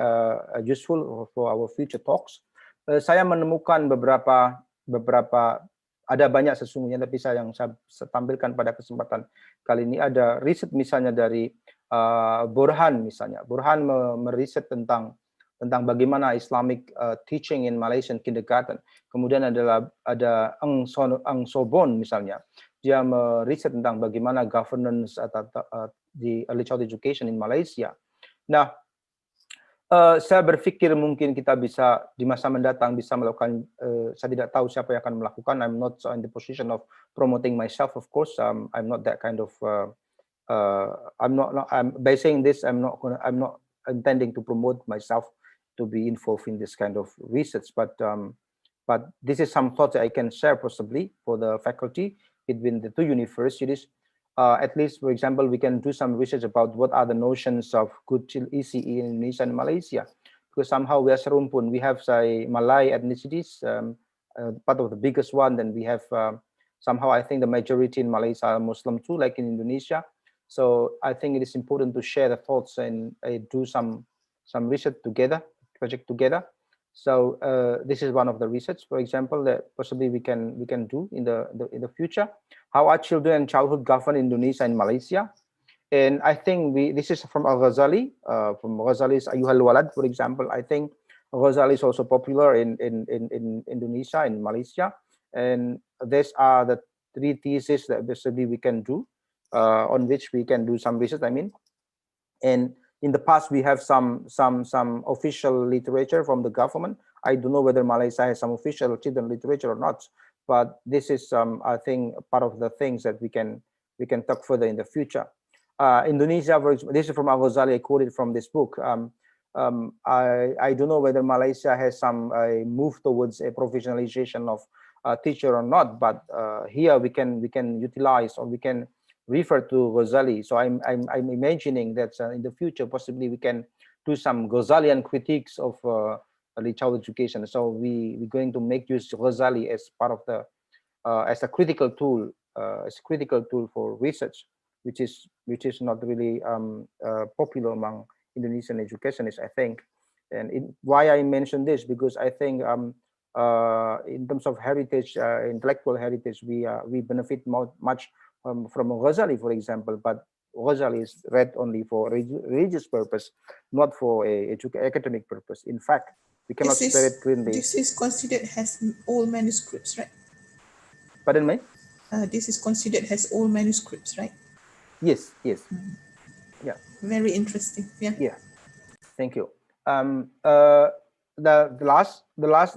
useful for our future talks. Saya menemukan beberapa ada banyak sesungguhnya, tapi saya tampilkan pada kesempatan kali ini ada riset misalnya dari Burhan misalnya. Burhan meriset tentang bagaimana Islamic teaching in Malaysian kindergarten. Kemudian ada Eng Sobon misalnya. Dia meriset tentang bagaimana governance di early childhood education in Malaysia. Nah, saya berpikir mungkin kita bisa di masa mendatang bisa melakukan. Saya tidak tahu siapa yang akan melakukan. I'm not in the position of promoting myself, of course. I'm not that kind of. By saying this, I'm not intending to promote myself to be involved in this kind of research, but this is some thoughts that I can share possibly for the faculty between the two universities. At least, for example, we can do some research about what are the notions of good ECE in Indonesia and Malaysia, because somehow we are serumpun. We have, say, Malay ethnicities, part of the biggest one. Then we have somehow, I think, the majority in Malaysia are Muslim too, like in Indonesia. So I think it is important to share the thoughts and do some research together, project together. So this is one of the research, for example, that possibly we can do in the future. How are children and childhood governed in Indonesia and Malaysia? And I think this is from Al-Ghazali, from Ghazali's Ayuhal Walad, for example. I think Ghazali is also popular in Indonesia and Malaysia. And these are the three theses that basically we can do, on which we can do some research, I mean. And in the past, we have some official literature from the government. I don't know whether Malaysia has some official children literature or not, but this is I think part of the things that we can talk further in the future. Indonesia, for example, this is from Al-Ghazali. I quoted from this book. I don't know whether Malaysia has some move towards a professionalization of teacher or not, but here we can utilize, or we can refer to Ghazali. So I'm imagining that in the future possibly we can do some Ghazalian critiques of early childhood education. So we're going to make use of Ghazali as part of the as a critical tool for research, which is not really popular among Indonesian educationists, I think. And why I mention this, because I think in terms of heritage, intellectual heritage, we benefit much from Ghazali, for example, but Ghazali is read only for religious purpose, not for academic purpose. In fact, we cannot spell it cleanly. This is considered as all manuscripts, right? Pardon me? This is considered as all manuscripts, right? Yes. Yeah. Very interesting. Yeah. Thank you. The last.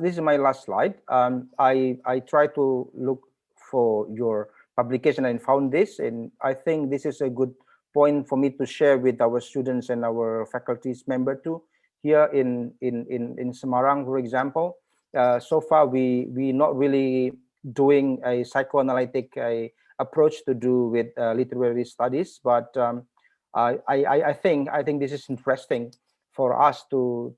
This is my last slide. I try to look for your publication and found this, and I think this is a good point for me to share with our students and our faculty's member too. Here in Semarang, for example, so far we not really doing a psychoanalytic approach to do with literary studies, but I think this is interesting for us to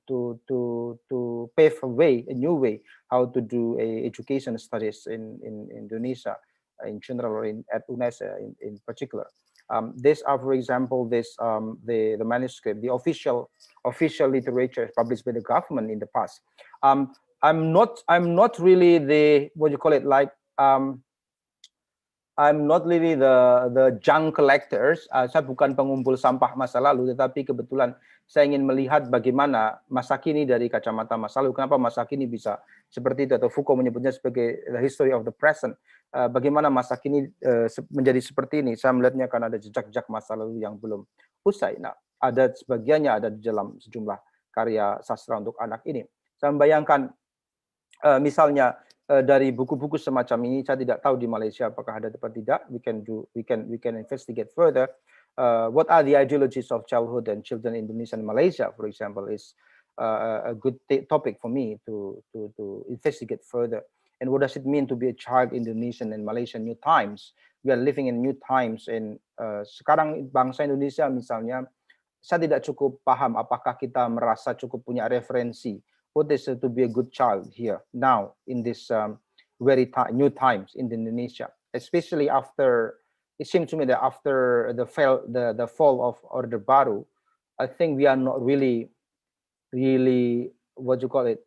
pave a way, a new way, how to do education studies in Indonesia in general, or at UNES in particular. These are, for example, the manuscript, the official literature published by the government in the past. I'm not really the, what you call it, like I'm not really the junk collectors. Saya bukan pengumpul sampah masa lalu, tetapi kebetulan saya ingin melihat bagaimana masa kini dari kacamata masa lalu. Kenapa masa kini bisa seperti itu, atau Foucault menyebutnya sebagai the history of the present. Bagaimana masa kini menjadi seperti ini? Saya melihatnya karena ada jejak-jejak masa lalu yang belum usai. Nah, ada sebagiannya ada di dalam sejumlah karya sastra untuk anak ini. Saya membayangkan misalnya dari buku-buku semacam ini, saya tidak tahu di Malaysia apakah ada atau tidak. We can investigate further. what are the ideologies of childhood and children in Indonesia and Malaysia, for example, is a good topic for me to investigate further. And what does it mean to be a child Indonesian and Malaysian new times? We are living in new times, and sekarang bangsa Indonesia misalnya, saya tidak cukup paham apakah kita merasa cukup punya referensi what is to be a good child here now in this very new times in Indonesia, especially after, it seems to me that after the fall of Orde Baru, I think we are not really what you call it,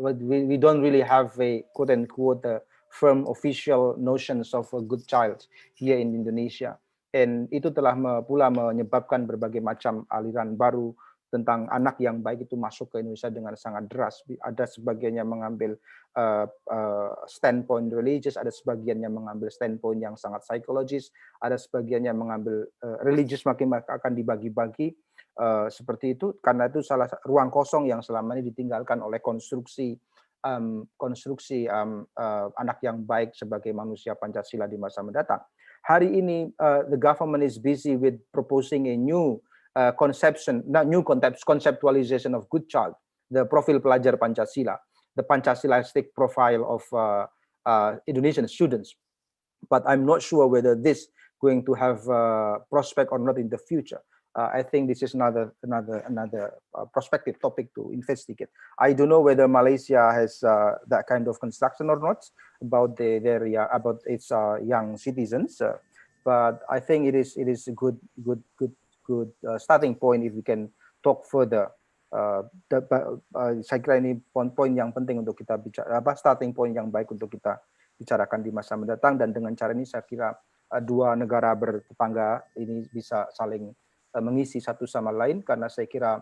we don't really have a quote unquote firm official notions of a good child here in Indonesia. And itu telah pula menyebabkan berbagai macam aliran baru tentang anak yang baik itu masuk ke Indonesia dengan sangat deras. Ada sebagian yang mengambil standpoint religious, ada sebagian yang mengambil standpoint yang sangat psikologis, ada sebagian yang mengambil religious, makin akan dibagi-bagi seperti itu, karena itu salah ruang kosong yang selama ini ditinggalkan oleh konstruksi anak yang baik sebagai manusia Pancasila di masa mendatang. Hari ini the government is busy with proposing a new conceptualization of good child, the profil pelajar Pancasila, the Pancasilistic profile of Indonesian students. But I'm not sure whether this going to have prospect or not in the future. I think this is another prospective topic to investigate. I don't know whether Malaysia has that kind of construction or not about about its young citizens, but I think it is a good starting point if we can talk further. Saya kira ini poin yang penting untuk kita bicara, starting point yang baik untuk kita bicarakan di masa mendatang, dan dengan cara ini saya kira dua negara bertetangga ini bisa saling mengisi satu sama lain, karena saya kira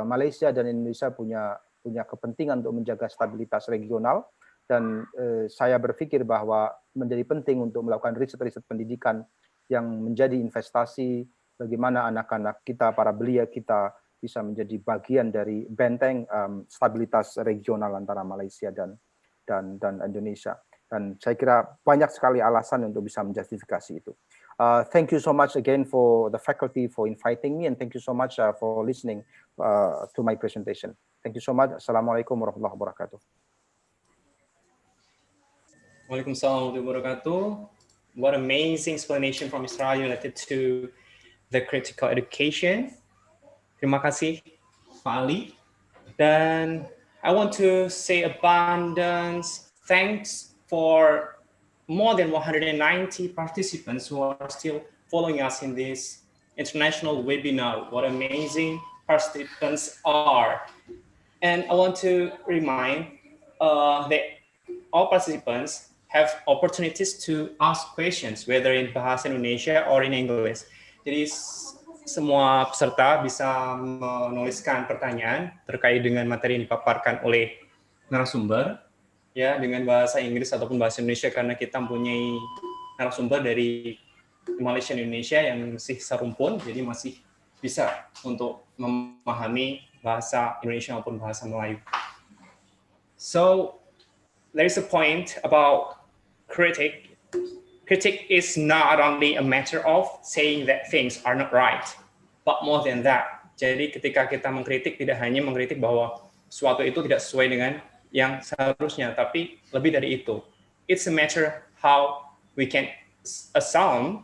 Malaysia dan Indonesia punya kepentingan untuk menjaga stabilitas regional, dan saya berpikir bahwa menjadi penting untuk melakukan riset pendidikan yang menjadi investasi bagaimana anak-anak kita, para belia kita bisa menjadi bagian dari benteng stabilitas regional antara Malaysia dan Indonesia. Dan saya kira banyak sekali alasan untuk bisa menjustifikasi itu. Thank you so much again for the faculty for inviting me, and thank you so much for listening to my presentation. Thank you so much. Assalamualaikum warahmatullahi wabarakatuh. Waalaikumsalam warahmatullahi wabarakatuh. What amazing explanation from Mr. Ali related to the critical education. Terima kasih, Pak Ali. Dan I want to say abundance thanks for more than 190 participants who are still following us in this international webinar. What amazing participants are. And I want to remind that all participants have opportunities to ask questions, whether in Bahasa Indonesia or in English. Jadi semua peserta bisa menuliskan pertanyaan terkait dengan materi yang dipaparkan oleh narasumber, ya, dengan bahasa Inggris ataupun bahasa Indonesia, karena kita mempunyai narasumber dari Malaysia Indonesia yang masih serumpun, jadi masih bisa untuk memahami bahasa Indonesia maupun bahasa Melayu. So there is a point about critic. Critic is not only a matter of saying that things are not right, but more than that. Jadi ketika kita mengkritik, tidak hanya mengkritik bahwa sesuatu itu tidak sesuai dengan yang seharusnya, tapi lebih dari itu. It's a matter how we can assume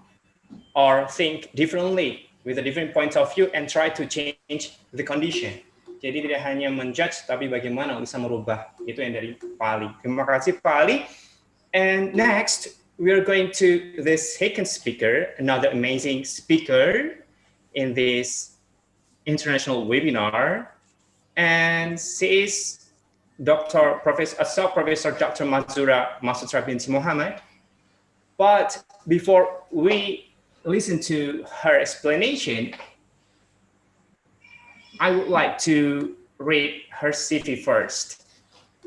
or think differently with a different point of view and try to change the condition. Jadi tidak hanya menjudge, tapi bagaimana bisa merubah. Itu yang dari Pak Ali. Terima kasih Pak Ali. And next, we are going to the second speaker, another amazing speaker in this international webinar. And she is Professor Dr. Mazura Masutra binti Muhammad. But before we listen to her explanation, I would like to read her CV first.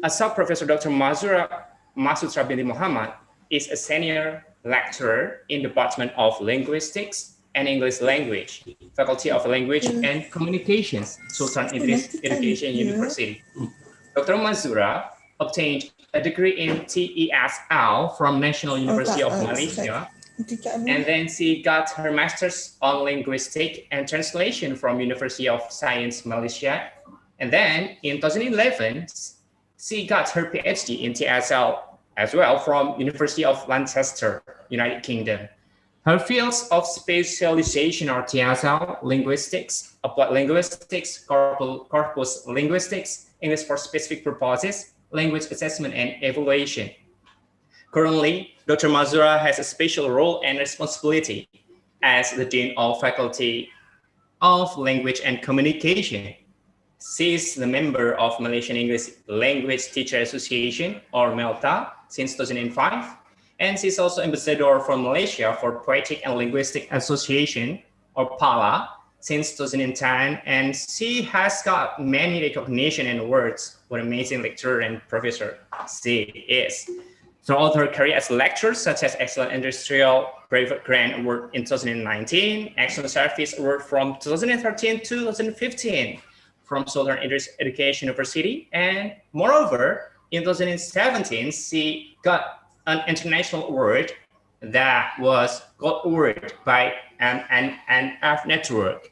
Professor Dr. Mazura Masutra binti Muhammad is a senior lecturer in the Department of Linguistics and English Language, Faculty of Language and Communications, Sultan Idris Education University. Dr. Mazura obtained a degree in TESL from National University of Malaysia Teacher Anu. And then she got her master's on linguistics and translation from University of Science Malaysia. And then in 2011, she got her PhD in TSL as well from University of Lancaster, United Kingdom. Her fields of specialization are TSL, linguistics, applied linguistics, corpus linguistics, English for specific purposes, language assessment and evaluation. Currently, Dr. Mazura has a special role and responsibility as the Dean of Faculty of Language and Communication. She is the member of Malaysian English Language Teacher Association, or MELTA, since 2005. And she's also ambassador for Malaysia for Poetic and Linguistic Association, or PALA, since 2010. And she has got many recognition and awards. What an amazing lecturer and professor she is. Throughout her career as a lecturer, such as Excellent Industrial Private Grant Award in 2019, Excellent Service Award from 2013 to 2015 from Southern Education University. And moreover, in 2017, she got an international award that was Gold Award by MNF Network.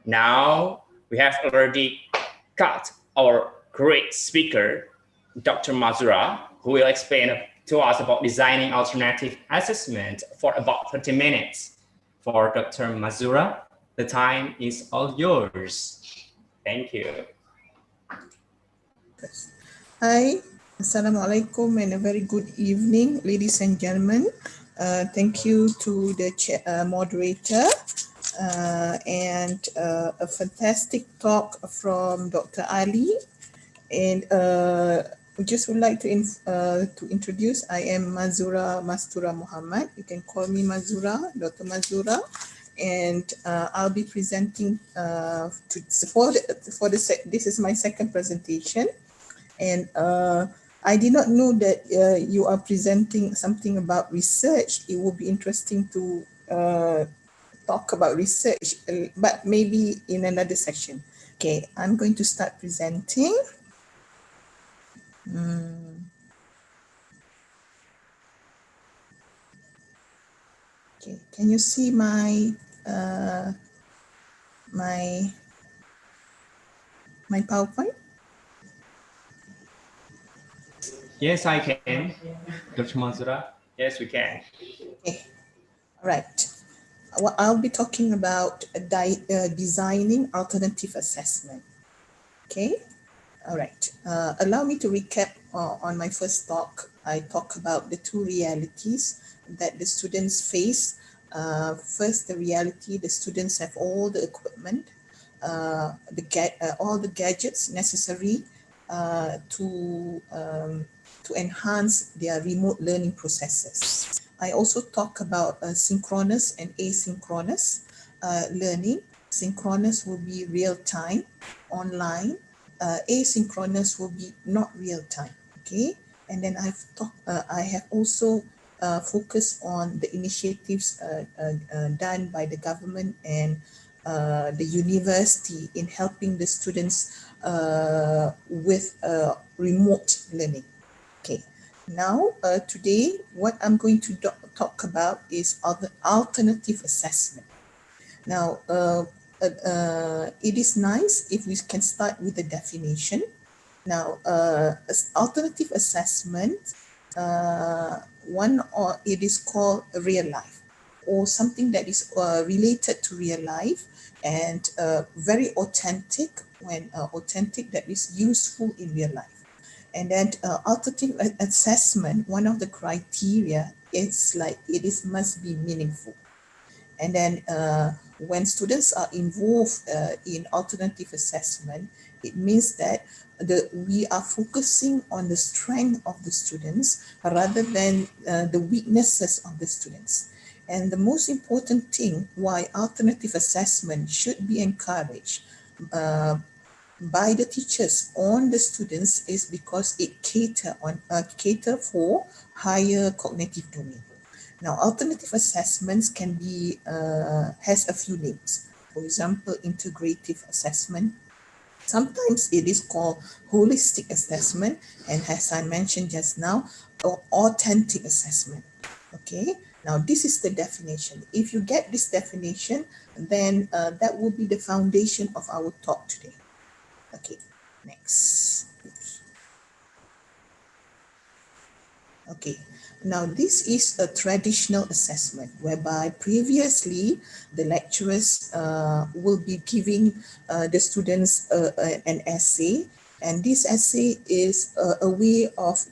Now we have already got our great speaker, Dr. Mazura, who will explain to us about designing alternative assessment for about 30 minutes. For Dr. Mazura, the time is all yours. Thank you. Hi, Assalamualaikum, and a very good evening, ladies and gentlemen. Thank you to the moderator and a fantastic talk from Dr. Ali. And we just would like to introduce, I am Mazura Mastura Muhammad. You can call me Mazura, Dr. Mazura. And I'll be presenting this is my second presentation. And I did not know that you are presenting something about research. It will be interesting to talk about research, but maybe in another section. Okay, I'm going to start presenting. Okay, can you see my my PowerPoint? Yes, I can. Dr. Mazura. Yes, we can. Okay, all right. Well, I'll be talking about designing alternative assessment. Okay, all right. Allow me to recap on my first talk. I talk about the two realities that the students face. First, the reality, the students have all the equipment, all the gadgets necessary to enhance their remote learning processes. I also talk about synchronous and asynchronous learning. Synchronous will be real time, online. Asynchronous will be not real time. Okay, and then I have also focused on the initiatives done by the government and the university in helping the students with remote learning. Okay, now today what I'm going to talk about is alternative assessment. Now, it is nice if we can start with the definition. Now, alternative assessment, it is called real life, or something that is related to real life and very authentic, authentic, that is useful in real life. And then alternative assessment, one of the criteria is like must be meaningful. And then when students are involved in alternative assessment, it means that we are focusing on the strength of the students rather than the weaknesses of the students. And the most important thing why alternative assessment should be encouraged by the teachers on the students is because it cater for higher cognitive domain. Now, alternative assessments can be has a few names. For example, integrative assessment. Sometimes it is called holistic assessment, and as I mentioned just now, authentic assessment. Okay, Now, this is the definition. If you get this definition, then that will be the foundation of our talk today. Okay, next. Okay, now this is a traditional assessment whereby previously the lecturers will be giving the students an essay, and this essay is a way of,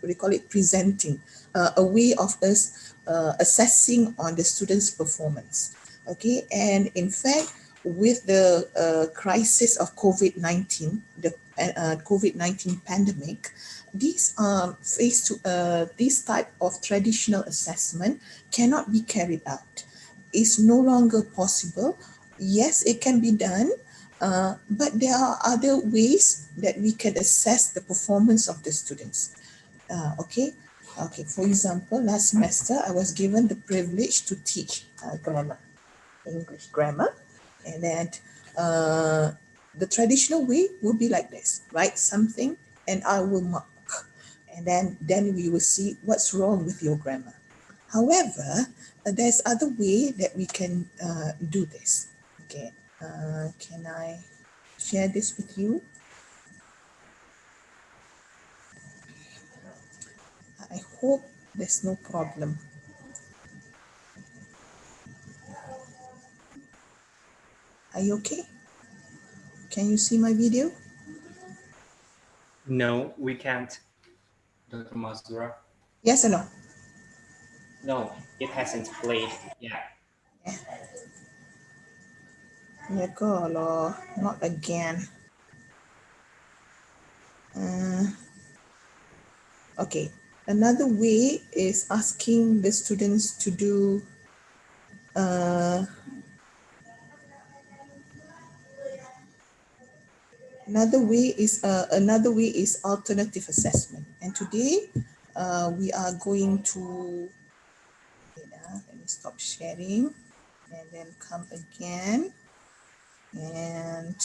we call it presenting, a way of us assessing on the students' performance. Okay, and in fact, with the crisis of COVID-19, the COVID-19 pandemic, this this type of traditional assessment cannot be carried out. It's no longer possible. Yes, it can be done, but there are other ways that we can assess the performance of the students. Okay, for example, last semester I was given the privilege to teach grammar, English grammar, and then the traditional way will be like this: write something and I will mark, and then we will see what's wrong with your grammar. However, there's other way that we can do this. Okay, can I share this with you? I hope there's no problem. Are you okay? Can you see my video? No, we can't, Dr. Mazura. Yes or no? No, it hasn't played yet. Ya kalau not again. Okay, another way is asking the students to do another way is alternative assessment. And today we are going to, let me stop sharing and then come again. And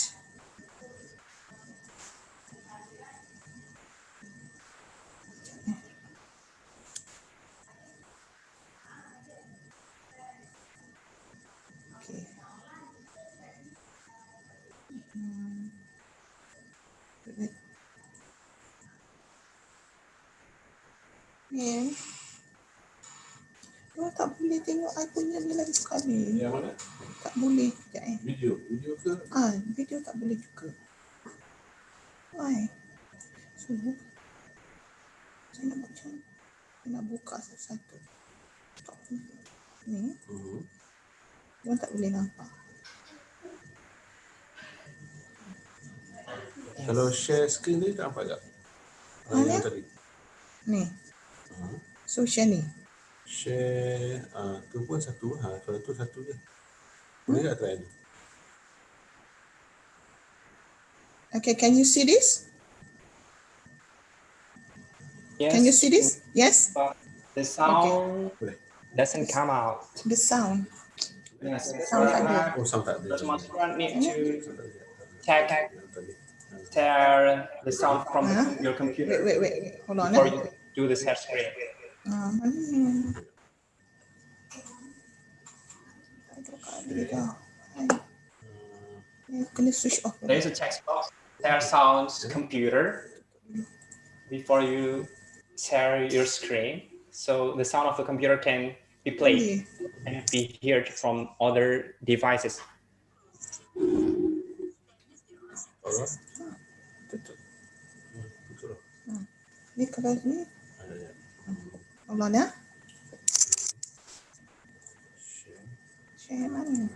okay. Yeah. Oh, tak boleh tengok I punya ni lagi sekali. Yang mana? Tak boleh. Sekejap, Video ke? Video tak boleh juga. Why? So, saya nak macam, saya nak buka satu-satu. Stop. Ni, orang tak boleh nampak. Kalau share screen tadi tak nampak tak? Mana? Yang tadi. Ni. So, share ni. Share tu pun satu. Kalau tu satu je. Boleh tak try ni? Okay, can you see this? Yes, Can you see this? Yes? but the sound doesn't come out. The sound. Yes, Sound tak ada. Oh, sound tak ada. Dr. Mazura need to Yang check tadi. tear the sound from Huh? your computer Wait. Hold on. before you do the share screen. Mana ni? Aduh, kali dah. Kena switch off. There is a text box, share sounds computer before you share your screen. So the sound of the computer can be played and be heard from other devices. Alright. Tutup. Betul lah. Ni kalau ni. Ada ya. Hold on ya. Share. Share mana?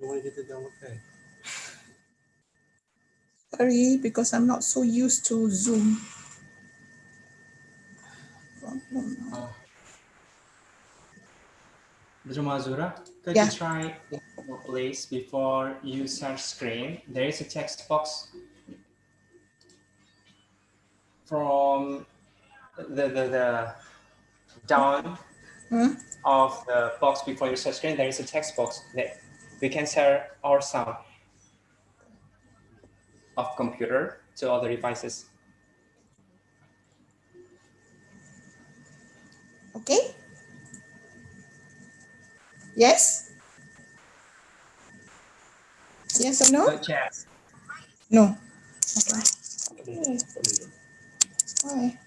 Zoom kita jangan pakai. Sorry, because I'm not so used to Zoom. Dr. Mazura, could Yeah. you try please before you share screen? There is a text box from the down of the box before your search screen, there is a text box that we can share our sound of computer to other devices. Okay? Yes? Yes or no? No chat. No. Okay. Why?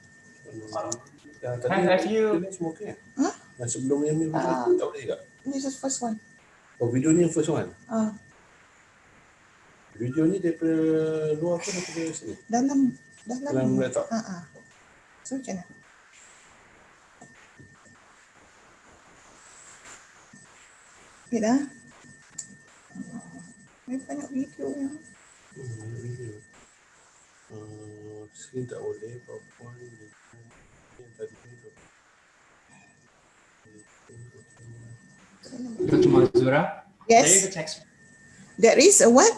Have you- Video ni semua okey. Huh? Yang sebelum yang ni video tu tak boleh tak? This is first one. Oh, video ni yang first one. Ah, Video ni daripada luar ke daripada sini? dalam Dalam laptop. So macam mana? Wait ah. Banyak video yang Video. Screen tak boleh, PowerPoint yang tadi tu. Dr. Mazura, there is Yes. a text There is a what?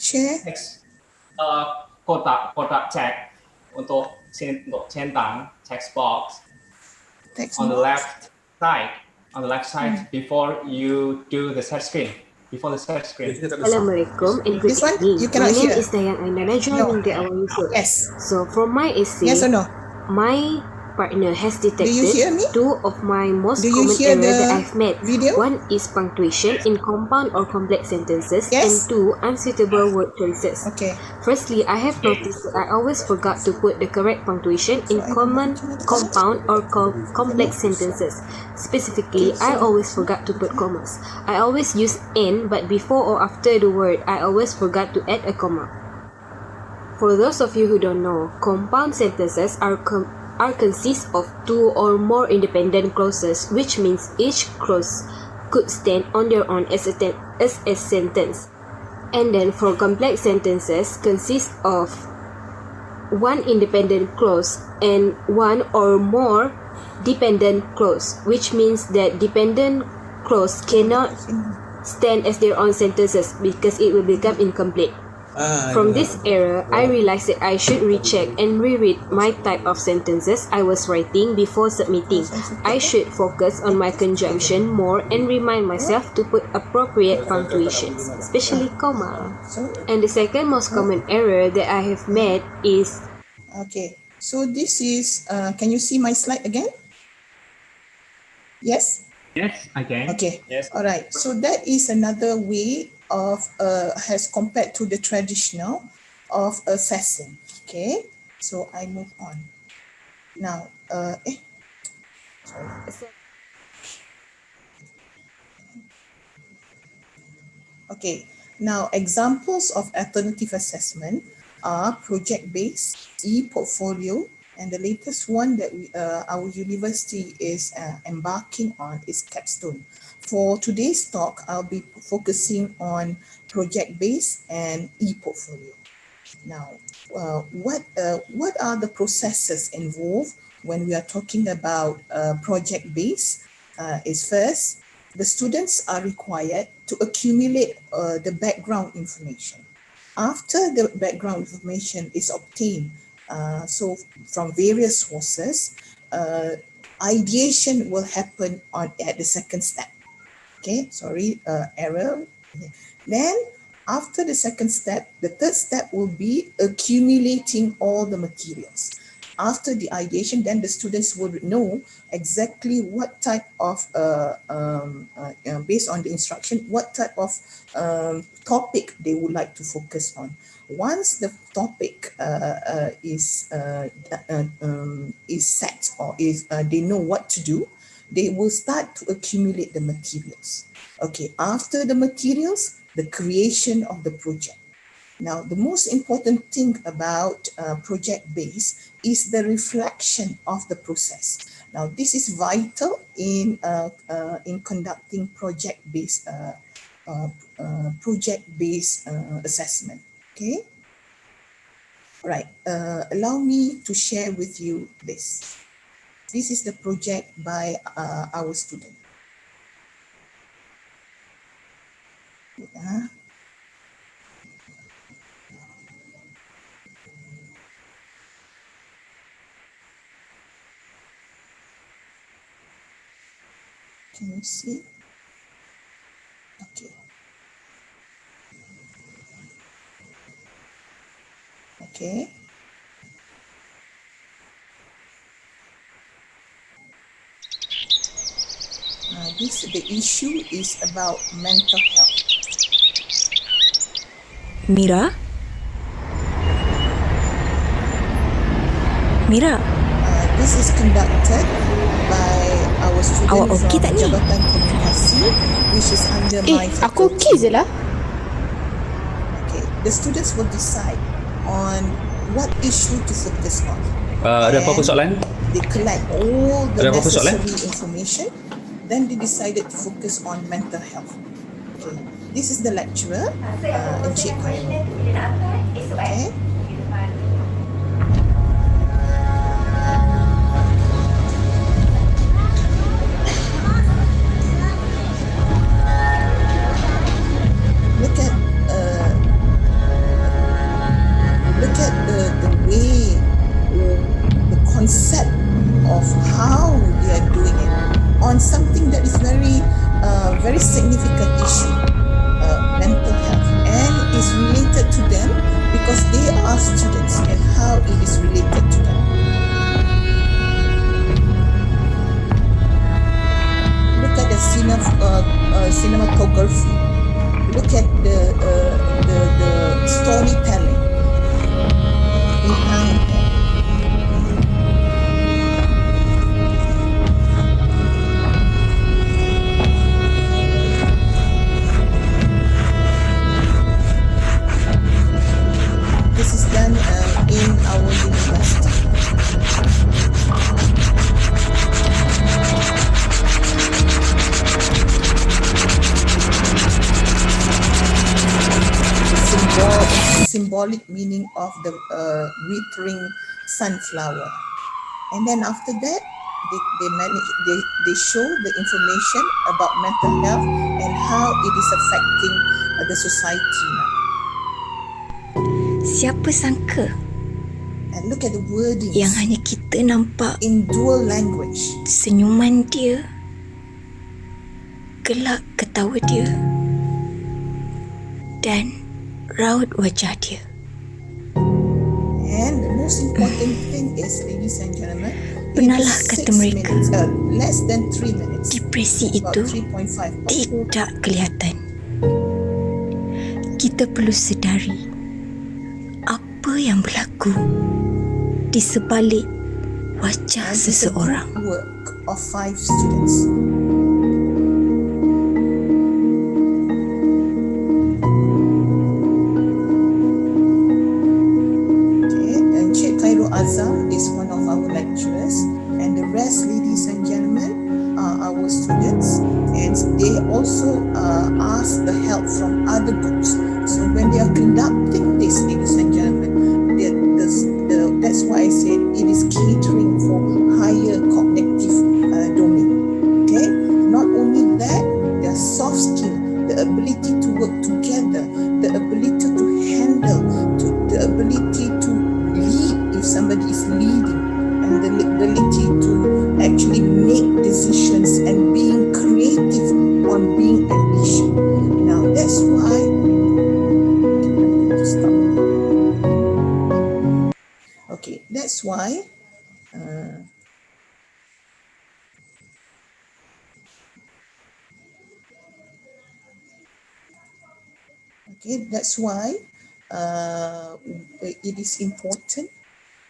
Share. kotak tag untuk centang text box Text on the box. left side before you do the search screen. Before the search screen. Kita tak ada sound. Assalamualaikum and good This one, evening. you cannot My name hear. is Dayang Ainara, joining the our user. Yes. So from my essay, Yes or no? my partner has detected Do you hear me? two of my most Do you common hear errors the that I've made. video? One is punctuation in compound or complex sentences, Yes. and two, unsuitable word choices. Okay. Firstly, I have noticed that I always forgot to put the correct punctuation in common, compound or complex sentences. Specifically, I always forgot to put commas. I always use "and", but before or after the word, I always forgot to add a comma. For those of you who don't know, compound sentences are consist of two or more independent clauses, which means each clause could stand on their own as a sentence. And then for complex sentences consist of one independent clause and one or more dependent clause, which means that dependent clause cannot stand as their own sentences because it will become incomplete. From this error, I realized that I should recheck and reread my type of sentences I was writing before submitting. I should focus on my conjunction more and remind myself to put appropriate punctuations, especially comma. So And the second most common error that I have made is okay. So this is. Can you see my slide again? Yes. Yes, I can. Okay. Yes. All right. So that is another way of as compared to the traditional of assessing. Okay. So I move on. Now, okay. Now, examples of alternative assessment are project-based, e-portfolio, and the latest one that our university is embarking on is Capstone. For today's talk, I'll be focusing on project-based and e-portfolio. Now, what are the processes involved when we are talking about project-based? Is first, the students are required to accumulate the background information. After the background information is obtained, so from various sources, ideation will happen at the second step. Okay, sorry, error. Then after the second step, the third step will be accumulating all the materials. After the ideation, then the students will know exactly what type of, based on the instruction, what type of topic they would like to focus on. Once the topic is set, or is they know what to do, they will start to accumulate the materials. Okay, after the materials, the creation of the project. Now, the most important thing about project-based is the reflection of the process. Now, this is vital in conducting project-based assessment. Okay. Right. Allow me to share with you this. This is the project by our student. Can you see? Okay. Okay. The issue is about mental health. Mira? Mira? This is conducted by our student Awak okey from tak ni? Jabatan Komunikasi, which is under my Aku faculty. okey je lah. Okay. The students will decide on what issue to focus on. Ada apa-apa And soalan? They collect all the Ada apa-apa soalan? necessary information. Then they decided to focus on mental health. Okay. This is the lecturer, Encik Khairul. Okay. Look at the way, the concept of how they are doing it on something that is very significant issue, mental health, and is related to them because they are students and how it is related to them. Look at the cinematography. Look at the storytelling behind that. This is done in our university. Symbolic meaning of the withering sunflower, and then after that they show the information about mental health and how it is affecting the society now. Siapa sangka And look at the wordings yang hanya kita nampak in dual language. senyuman dia, gelak ketawa dia, dan raut wajah dia. And the most important thing is, ladies and gentlemen, Benarlah kata mereka, less than 3 minutes. Depresi About itu 3.5. tidak kelihatan. Kita perlu sedari apa yang berlaku di sebalik wajah And it's a seseorang. group work of 5 students. Encik Khairul Azam is one of our lecturers, and the rest, ladies and gentlemen, are our students, and they also ask the help from other groups. So when they are conducting this, ladies and gentlemen, that's why I said it is catering for higher cognitive domain. Okay, not only that, their soft skill, the ability to work together, the ability to handle, the ability to lead if somebody is leading, and the ability to actually make decisions and being creative on being an issue. Now that's why that's why it is important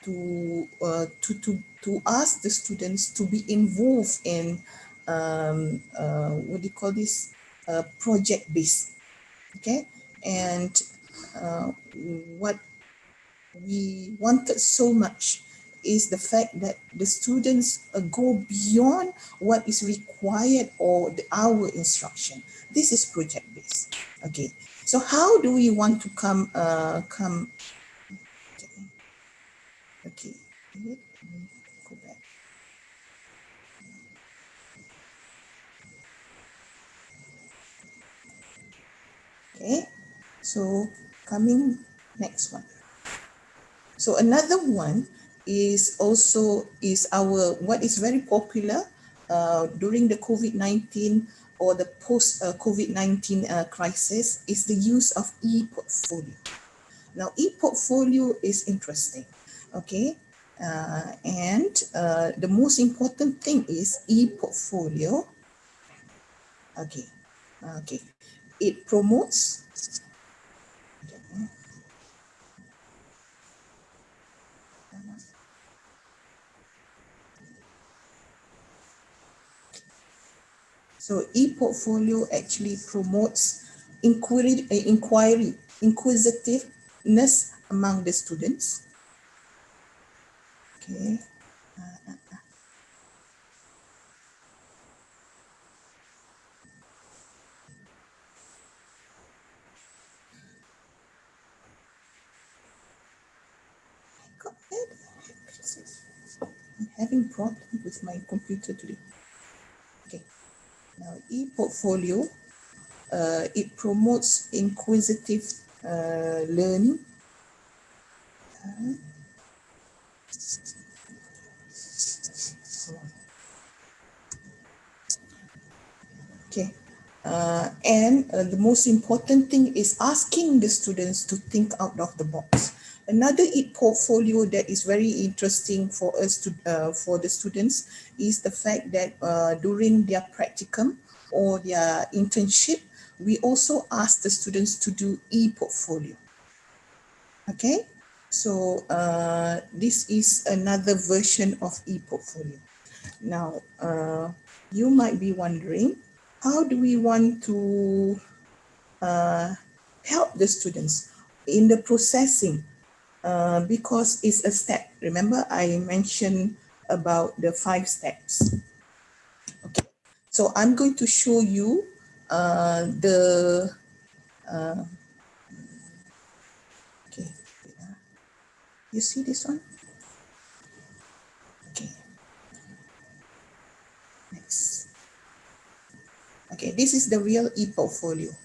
to ask the students to be involved in what do you call this, project based. Okay, and what we wanted so much is the fact that the students go beyond what is required or our instruction. This is project based. Okay, so how do we want to come? Okay, go back. Okay, so coming next one. So another one is our what is very popular during the COVID-19 or the post-COVID-19 crisis is the use of e-portfolio. Now, e-portfolio is interesting, okay? And the most important thing is e-portfolio, okay, it promotes, so e-portfolio actually promotes inquisitiveness among the students. Okay. I'm having problem with my computer today. Okay. Now, e-portfolio, it promotes inquisitive learning. Okay. And the most important thing is asking the students to think out of the box. Another portfolio that is very interesting for us to for the students is the fact that during their practicum or their internship, we also ask the students to do e-portfolio. Okay, so this is another version of e-portfolio. Now, you might be wondering, how do we want to help the students in the processing? Because it's a step. Remember, I mentioned about the 5 steps. Okay, so I'm going to show you okay, you see this one? Okay, next. Okay, this is the real e-portfolio.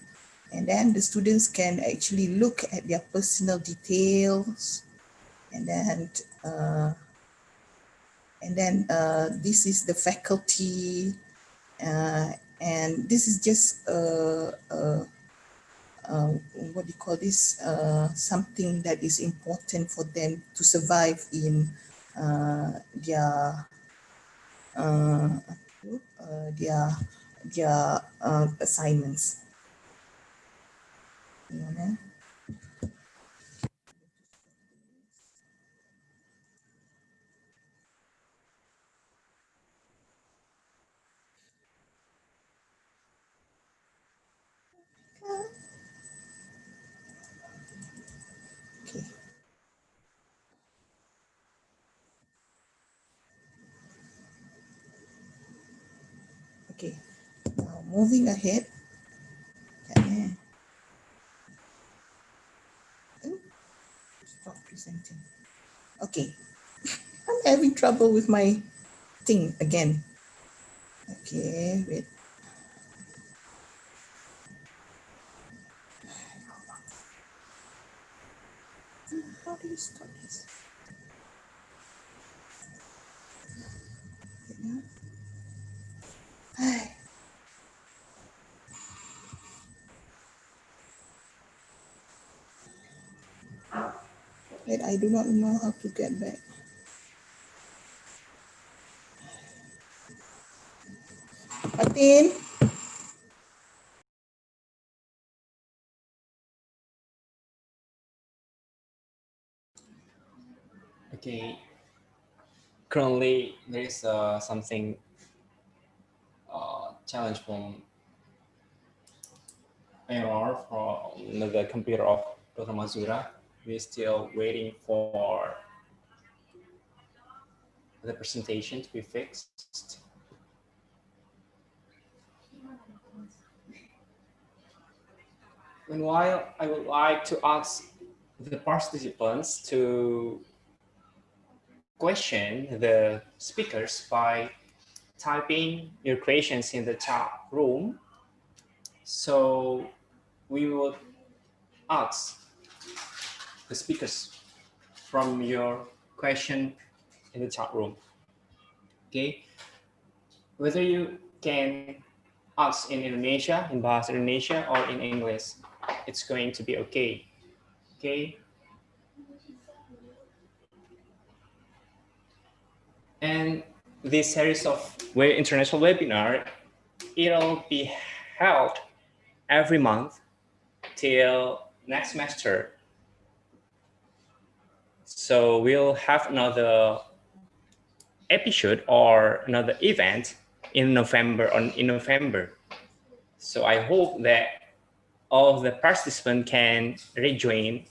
And then the students can actually look at their personal details, and then this is the faculty, and this is just what do you call this? Something that is important for them to survive in their assignments. Okay. Okay. Now moving ahead. Okay. Stop presenting. Okay. I'm having trouble with my thing again. Okay, wait. How do you stop this? Wait, I do not know how to get back. Martin. Okay. Currently, there is something challenge from error from the computer of Dr. Mazura. We're still waiting for the presentation to be fixed. Meanwhile, I would like to ask the participants to question the speakers by typing your questions in the chat room. So we will ask the speakers from your question in the chat room. Okay. whether you can ask in Indonesia, in Bahasa Indonesia, or in English, it's going to be okay. Okay. And this series of international webinar, it'll be held every month till next semester. So we'll have another episode or another event in November. So I hope that all of the participants can rejoin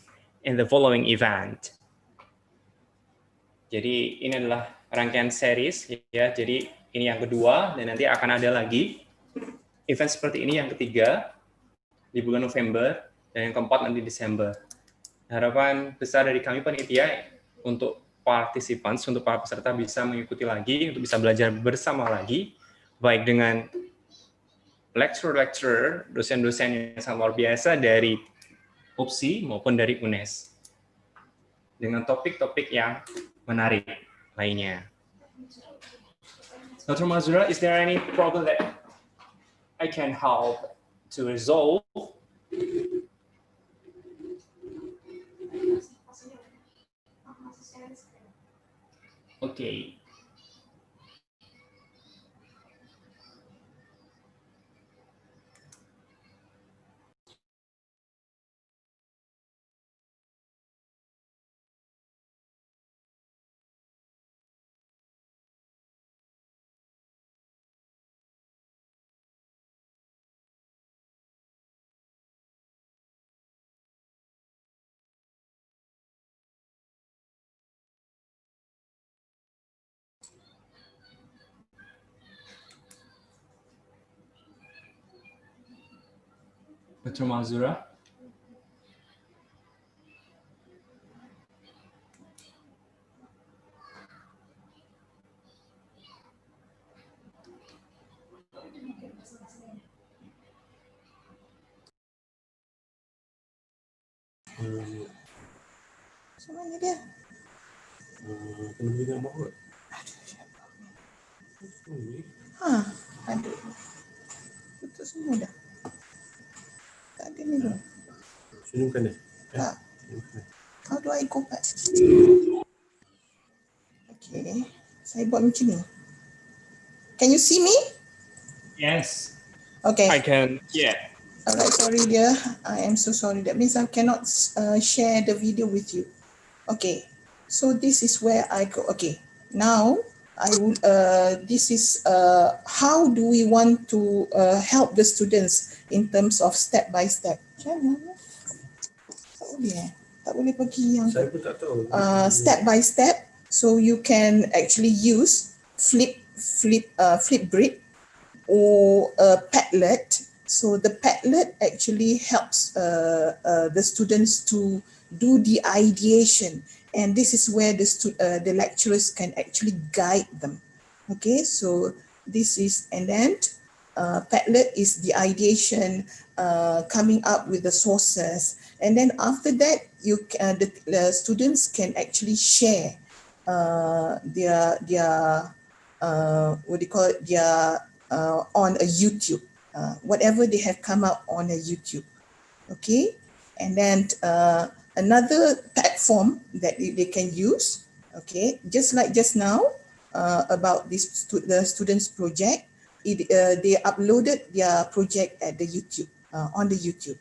in the following event. Jadi ini adalah rangkaian series ya. Jadi ini yang kedua dan nanti akan ada lagi event seperti ini yang ketiga di bulan November dan yang keempat nanti Desember. Harapan besar dari kami panitia untuk partisipan, untuk para peserta bisa mengikuti lagi, untuk bisa belajar bersama lagi, baik dengan lecturer, dosen-dosen yang sangat luar biasa dari UPSI maupun dari UNES, dengan topik-topik yang menarik lainnya. Dr. Mazura, is there any problem that I can help to resolve? Okay. Dr. Mazura? Mana dia? Kena beli gambar kot. Ada. Betul semua dah. Tak ada ni dulu. Senyumkan dia. Tak. How do I go back? Okay. Saya buat macam ni. Can you see me? Yes. Okay. I can, yeah. Alright, sorry dear. I am so sorry. That means I cannot share the video with you. Okay. So this is where I go. Okay. Now, I would. This is how do we want to help the students in terms of step by step. Tak boleh. Tak boleh pergi yang. Saya pun tak tahu. Step by step. So you can actually use Flipgrid or Padlet. So the Padlet actually helps the students to do the ideation, and this is where the lecturers can actually guide them. Okay, so this is, and then Padlet is the ideation, coming up with the sources, and then after that the students can actually share their what do you call it, their on a YouTube, whatever they have come out on a YouTube. Okay, and then another platform that they can use, okay, just like just now about this the students project, they uploaded their project at the YouTube, on the YouTube.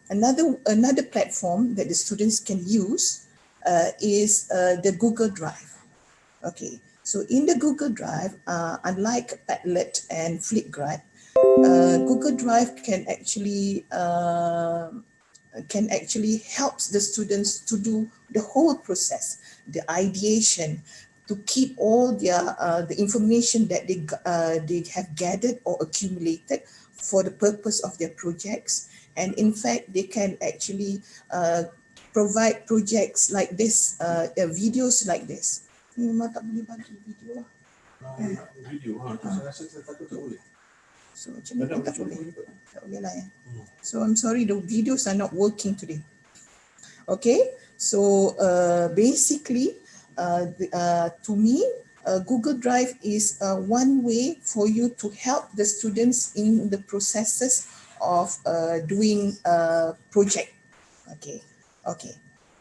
Another platform that the students can use is the Google Drive. Okay, so in the Google Drive, unlike Padlet and Flipgrid, Google Drive can actually helps the students to do the whole process, the ideation, to keep all their the information that they have gathered or accumulated for the purpose of their projects. And in fact, they can actually provide projects like this, videos like this. Memang tak boleh bantu video lah. Video, saya rasa saya takut tak boleh. So macam ni pun tak boleh. Tak boleh lah ya. So I'm sorry, the videos are not working today. Okay, so basically to me, Google Drive is one way for you to help the students in the processes of doing a project. Okay.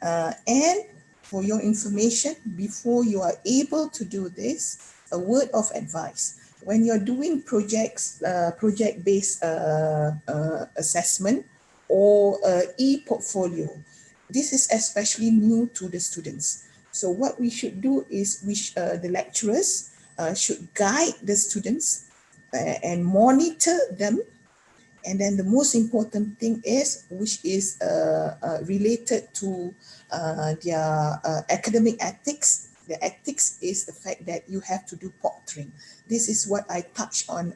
And for your information, before you are able to do this, a word of advice. When you're doing projects, project-based assessment or e-portfolio, this is especially new to the students. So what we should do is the lecturers should guide the students and monitor them. And then the most important thing is, which is related to their academic ethics. The ethics is the fact that you have to do proctoring. This is what I touched on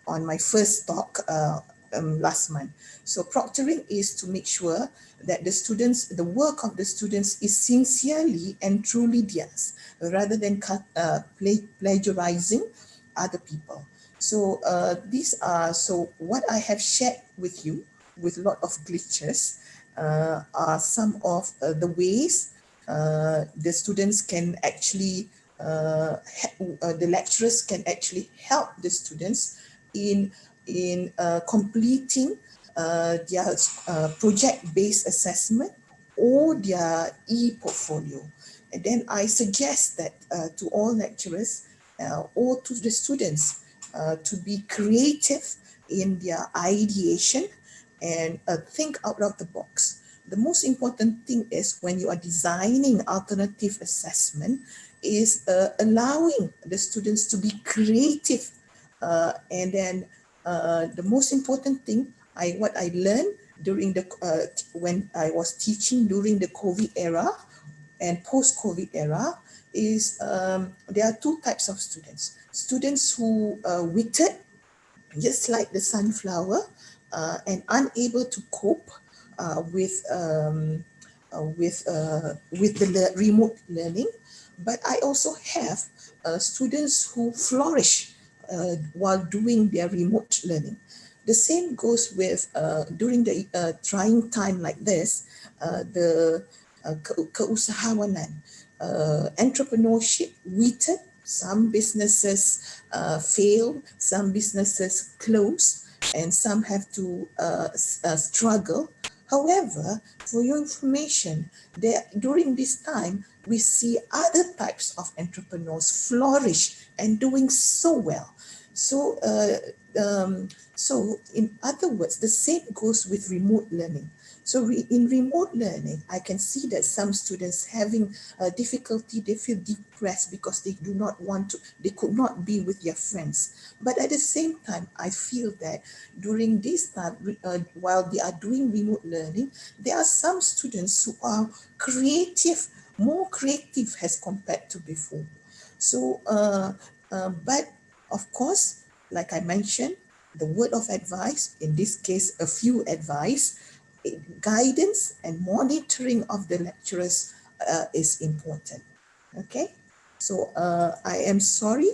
my first talk last month. So proctoring is to make sure that the work of the students is sincerely and truly theirs, rather than plagiarizing other people. So so what I have shared with you, with a lot of glitches, are some of the ways the students can actually, the lecturers can actually help the students in completing their project-based assessment or their e-portfolio. And then I suggest that to all lecturers or to the students to be creative in their ideation and think out of the box. The most important thing is, when you are designing alternative assessment, is allowing the students to be creative. And then the most important thing, what I learned during when I was teaching during the COVID era and post-COVID era, is there are two types of students. Students who withered, just like the sunflower, and unable to cope with the remote learning. But I also have students who flourish while doing their remote learning. The same goes with during the trying time like this, the keusahawanan, entrepreneurship withered. Some businesses fail, some businesses close, and some have to struggle. However, for your information, during this time, we see other types of entrepreneurs flourish and doing so well. So, so in other words, the same goes with remote learning. So in remote learning, I can see that some students having difficulty, they feel depressed because they could not be with their friends. But at the same time, I feel that during this time, while they are doing remote learning, there are some students who are creative, more creative as compared to before. So, but of course, like I mentioned, the word of advice, in this case, a few advice, guidance and monitoring of the lecturers is important. Okay, so I am sorry,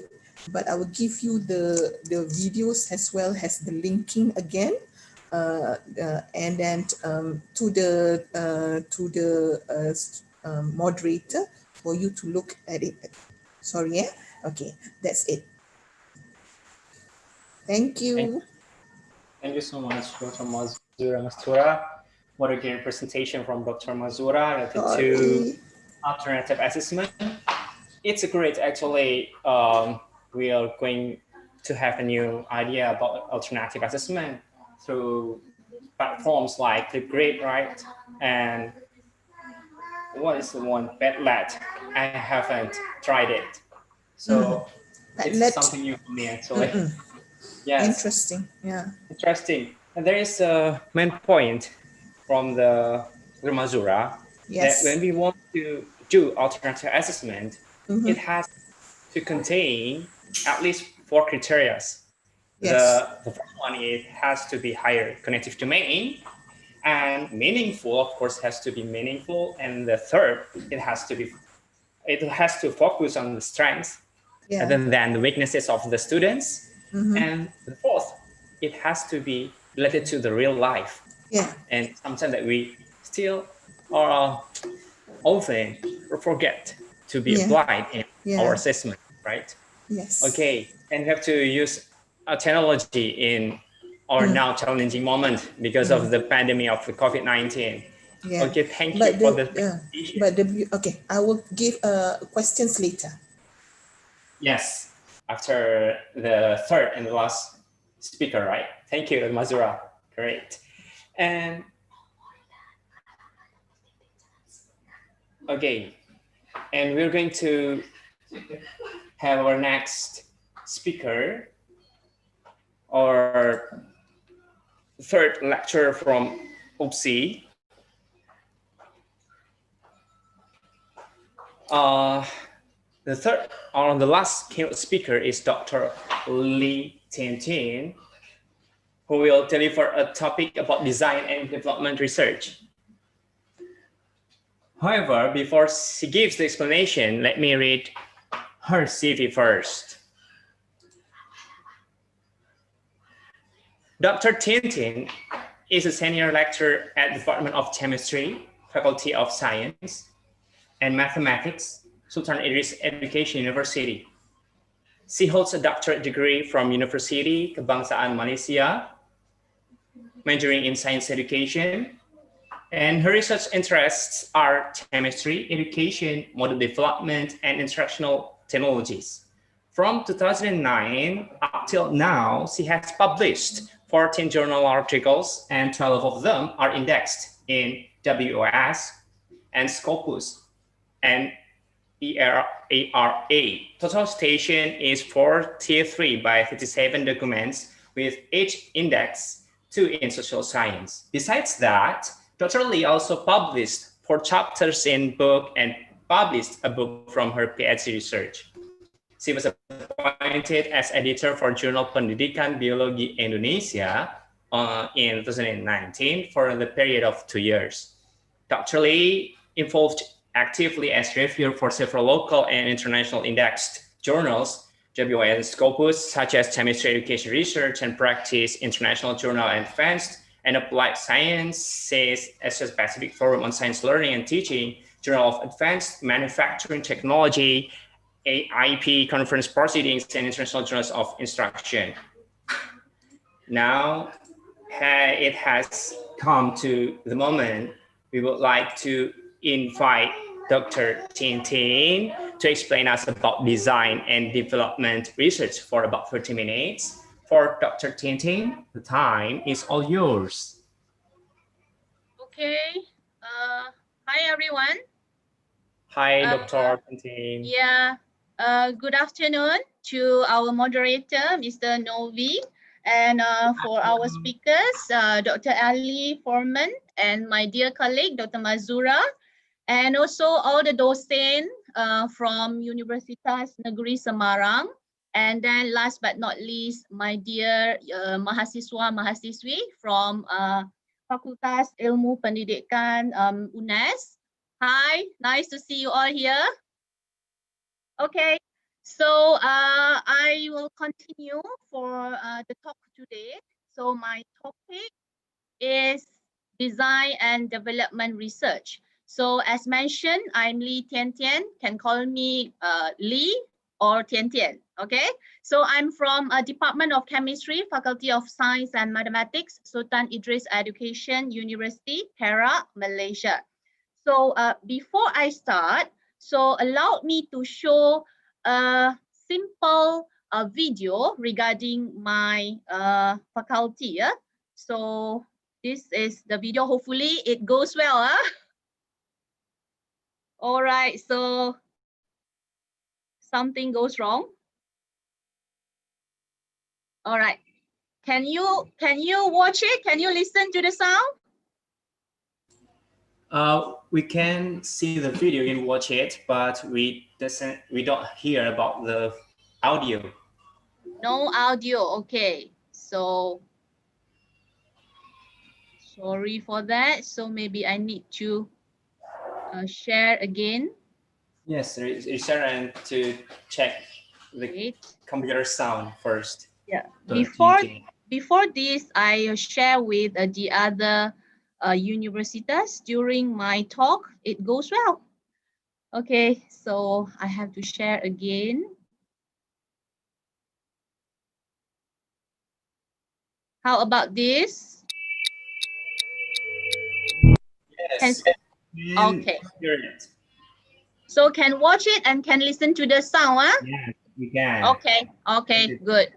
but I will give you the videos as well as the linking again, and then to the moderator for you to look at it. Sorry, yeah. Okay, that's it. Thank you. Thank you so much, Dr. Mazura Mastura. What a great presentation from Dr. Mazura related to alternative assessment. It's a great, actually, we are going to have a new idea about alternative assessment through platforms like Flipgrid, right? And what is the one? Padlet. I haven't tried it. So it's something new for me, actually. Yes. Interesting. Yeah. Interesting. And there is a main point from the Mazura that when we want to do alternative assessment, it has to contain at least 4 criteria. The first one, it has to be higher cognitive domain, and meaningful, of course, has to be meaningful. And the third, it has to focus on the strengths and then the weaknesses of the students. And the fourth, it has to be related to the real life. And something that we still often forget to be applied in our assessment, right? Yes. Okay, and we have to use technology in our now challenging moment because of the pandemic of the COVID-19. Yeah. Okay, thank you for the presentation. Okay, I will give questions later. Yes, after the third and the last speaker, right? Thank you, Mazura. Great. And okay, and we're going to have our next speaker, our third lecturer from UPSI. The third, or the last keynote speaker is Dr. Lee Tian, who will deliver a topic about design and development research. However, before she gives the explanation, let me read her CV first. Dr. Tian is a senior lecturer at the Department of Chemistry, Faculty of Science and Mathematics, Sultan Idris Education University. She holds a doctorate degree from University Kebangsaan Malaysia, majoring in science education, and her research interests are chemistry, education, model development, and instructional technologies. From 2009 up till now, she has published 14 journal articles, and 12 of them are indexed in WOS and Scopus and ERA. Total citation is 43 by 57 documents, with each index 2 in social science. Besides that, Dr. Lee also published 4 chapters in book and published a book from her PhD research. She was appointed as editor for Journal Pendidikan Biologi Indonesia in 2019 for the period of 2 years. Dr. Lee involved actively as reviewer for several local and international indexed journals, WOS and Scopus, such as Chemistry Education Research and Practice, International Journal of Advanced and Applied Sciences, Asia Pacific Forum on Science Learning and Teaching, Journal of Advanced Manufacturing Technology, AIP Conference Proceedings, and International Journals of Instruction. Now, it has come to the moment we would like to invite Dr. Tian to explain us about design and development research for about 30 minutes. For Dr. Tian, the time is all yours. Okay. Hi, everyone. Hi, Dr. Tian. Yeah. Good afternoon to our moderator, Mr. Novi, and for our speakers, Dr. Ali Foreman, and my dear colleague, Dr. Mazura, and also all the docents from Universitas Negeri Semarang. And then last but not least, my dear mahasiswa-mahasiswi from Fakultas Ilmu Pendidikan UNES. Hi, nice to see you all here. Okay, so I will continue for the talk today. So my topic is design and development research. So as mentioned, I'm Lee Tian, can call me Lee or Tian. Okay, so I'm from a Department of Chemistry, Faculty of Science and Mathematics, Sultan Idris Education University, Perak, Malaysia. So before I start, so allow me to show a simple video regarding my faculty. So this is the video. Hopefully it goes well. All right, so something goes wrong. All right, can you watch it? Can you listen to the sound? We can see the video and watch it, but we don't hear about the audio. No audio. Okay, so sorry for that. So maybe I need to share again. Yes, share and to check the computer sound first. Yeah. Before this, I share with the other universities during my talk. It goes well. Okay, so I have to share again. How about this? Yes. Okay. Hear it. So can watch it and can listen to the sound, huh? Yes, you can. Okay, okay, good.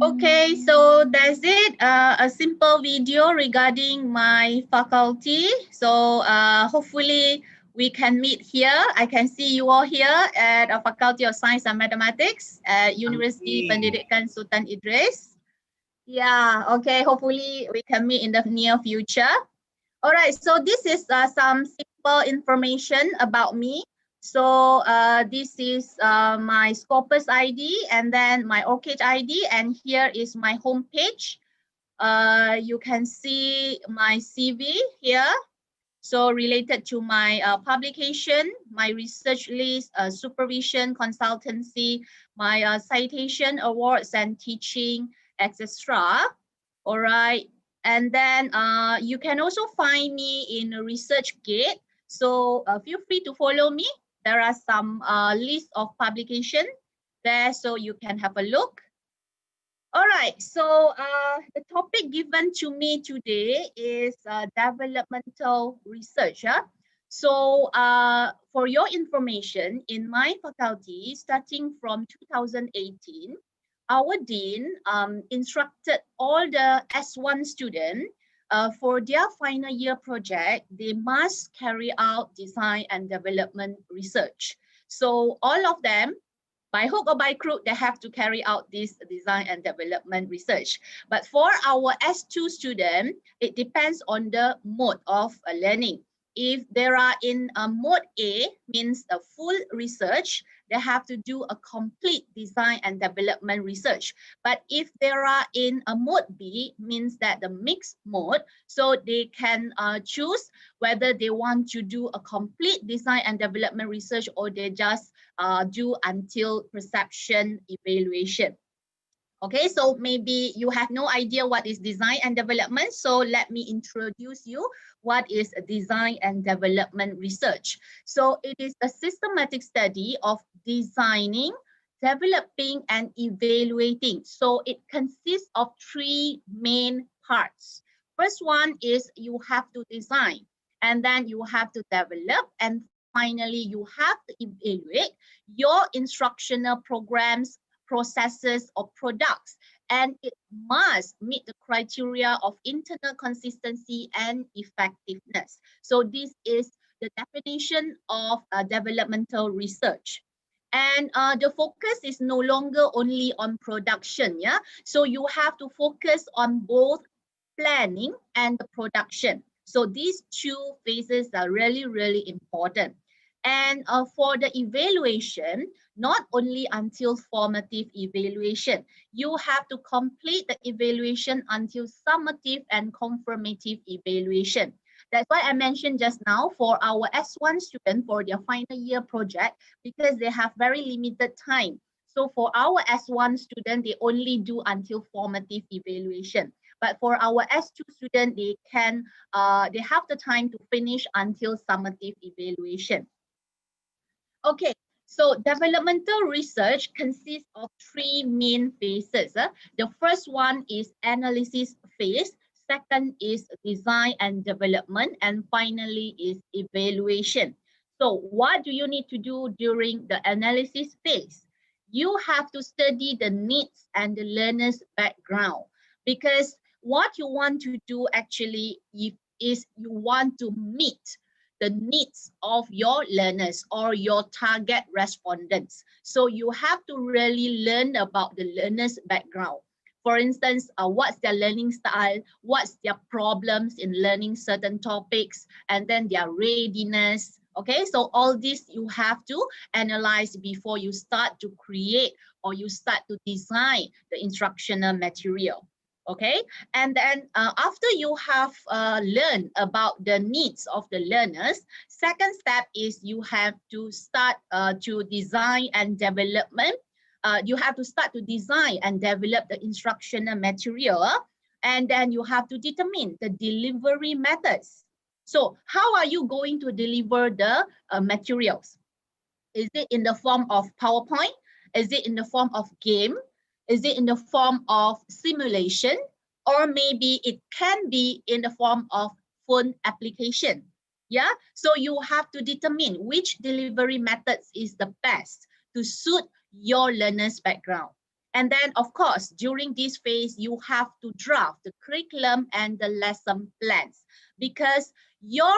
Okay, so that's it. A simple video regarding my faculty. So hopefully we can meet here. I can see you all here at a Faculty of Science and Mathematics at University Pendidikan Sultan Idris. Yeah, okay, hopefully we can meet in the near future. All right, so this is some simple information about me. So this is my Scopus ID and then my ORCID ID, and here is my homepage. You can see my CV here. So related to my publication, my research list, supervision, consultancy, my citation, awards, and teaching, etc. All right. And then you can also find me in ResearchGate. So feel free to follow me. There are some list of publication there, so you can have a look. All right, so the topic given to me today is developmental research. So for your information, in my faculty, starting from 2018, our dean instructed all the S1 students for their final year project, they must carry out design and development research. So all of them, by hook or by crook, they have to carry out this design and development research. But for our S2 student, it depends on the mode of learning. If they are in mode A, means a full research, they have to do a complete design and development research. But if they are in a mode B, means that the mixed mode, so they can choose whether they want to do a complete design and development research or they just do until perception evaluation. Okay, so maybe you have no idea what is design and development. So let me introduce you what is design and development research. So it is a systematic study of designing, developing, and evaluating. So it consists of three main parts. First one is you have to design, and then you have to develop, and finally you have to evaluate your instructional programs, processes, or products, and it must meet the criteria of internal consistency and effectiveness. So this is the definition of developmental research. And the focus is no longer only on production, yeah? So you have to focus on both planning and the production. So these two phases are really, really important. And for the evaluation, not only until formative evaluation, you have to complete the evaluation until summative and confirmative evaluation. That's why I mentioned just now for our S1 student for their final year project, because they have very limited time. So for our S1 student, they only do until formative evaluation. But for our S2 student, they have the time to finish until summative evaluation. Okay, so developmental research consists of three main phases. The first one is analysis phase, second is design and development, and finally is evaluation. So what do you need to do during the analysis phase? You have to study the needs and the learner's background, because what you want to do actually is you want to meet the needs of your learners or your target respondents. So you have to really learn about the learner's background. For instance, what's their learning style, what's their problems in learning certain topics, and then their readiness. Okay, so all this you have to analyze before you start to create or you start to design the instructional material. Okay, and then after you have learned about the needs of the learners, second step is you have to start to design and development. You have to start to design and develop the instructional material, and then you have to determine the delivery methods. So how are you going to deliver the materials? Is it in the form of PowerPoint? Is it in the form of game? Is it in the form of simulation? Or maybe it can be in the form of phone application. Yeah, so you have to determine which delivery methods is the best to suit your learner's background. And then, of course, during this phase, you have to draft the curriculum and the lesson plans, because your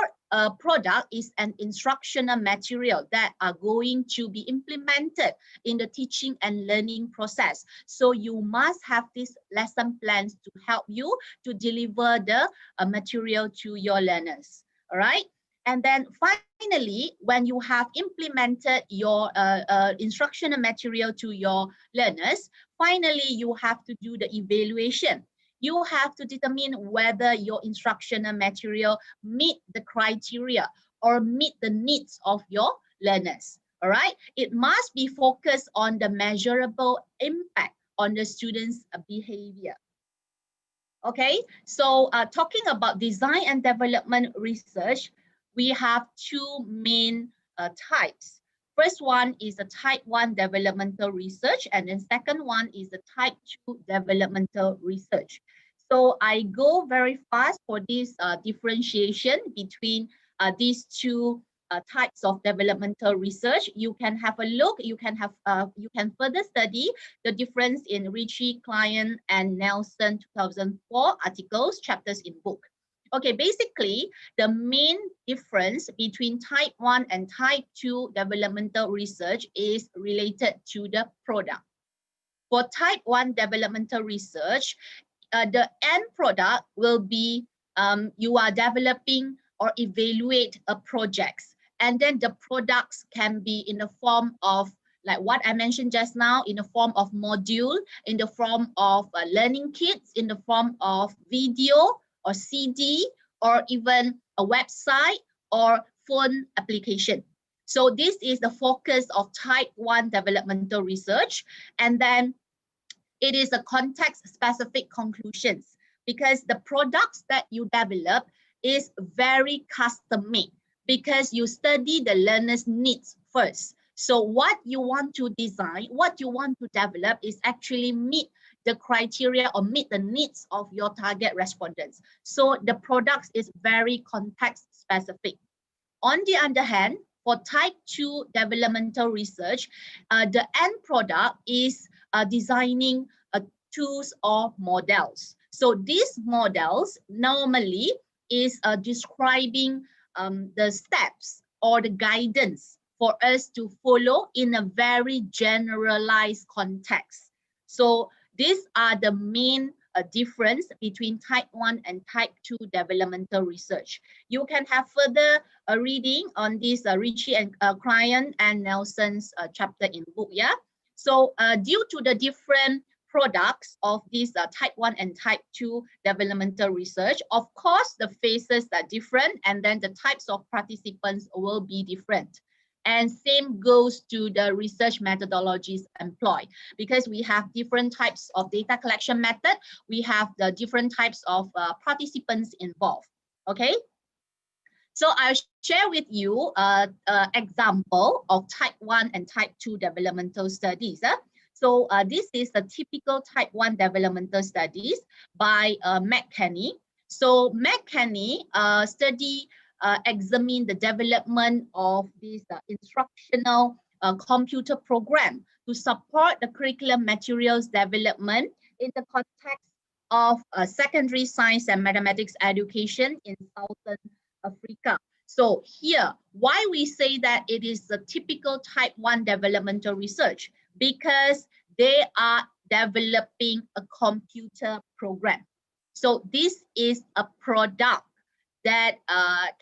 product is an instructional material that are going to be implemented in the teaching and learning process. So you must have these lesson plans to help you to deliver the material to your learners. All right. And then finally, when you have implemented your instructional material to your learners, finally, you have to do the evaluation. You have to determine whether your instructional material meet the criteria or meet the needs of your learners. All right. It must be focused on the measurable impact on the students' behavior. Okay. So talking about design and development research, we have two main types. First one is the type 1 developmental research, and then second one is the type 2 developmental research. So I go very fast for this differentiation between these two types of developmental research. You can have a look. You can further study the difference in Ritchie, Klein, and Nelson 2004 articles, chapters in book. Okay, basically, the main difference between type 1 and type 2 developmental research is related to the product. For type 1 developmental research, the end product will be you are developing or evaluate a projects, and then the products can be in the form of, like what I mentioned just now, in the form of module, in the form of learning kits, in the form of video or CD, or even a website or phone application. So this is the focus of type 1 developmental research. And then it is a context-specific conclusions because the products that you develop is very custom-made because you study the learner's needs first. So what you want to design, what you want to develop is actually meet the criteria or meet the needs of your target respondents. So the products is very context-specific. On the other hand, for type 2 developmental research, the end product is designing tools or models. So these models normally is describing the steps or the guidance for us to follow in a very generalized context. So these are the main difference between type 1 and type 2 developmental research. You can have further reading on this Ritchie and Cryan and Nelson's chapter in book. Yeah. So due to the different products of this type 1 and type 2 developmental research, of course, the phases are different and then the types of participants will be different. And same goes to the research methodologies employed because we have different types of data collection method. We have the different types of participants involved. Okay. So I'll share with you an example of type 1 and type 2 developmental studies. So this is the typical type 1 developmental studies by McKenney. So McKenney examine the development of this instructional computer program to support the curriculum materials development in the context of secondary science and mathematics education in Southern Africa. So here, why we say that it is a typical type 1 developmental research? Because they are developing a computer program. So this is a product that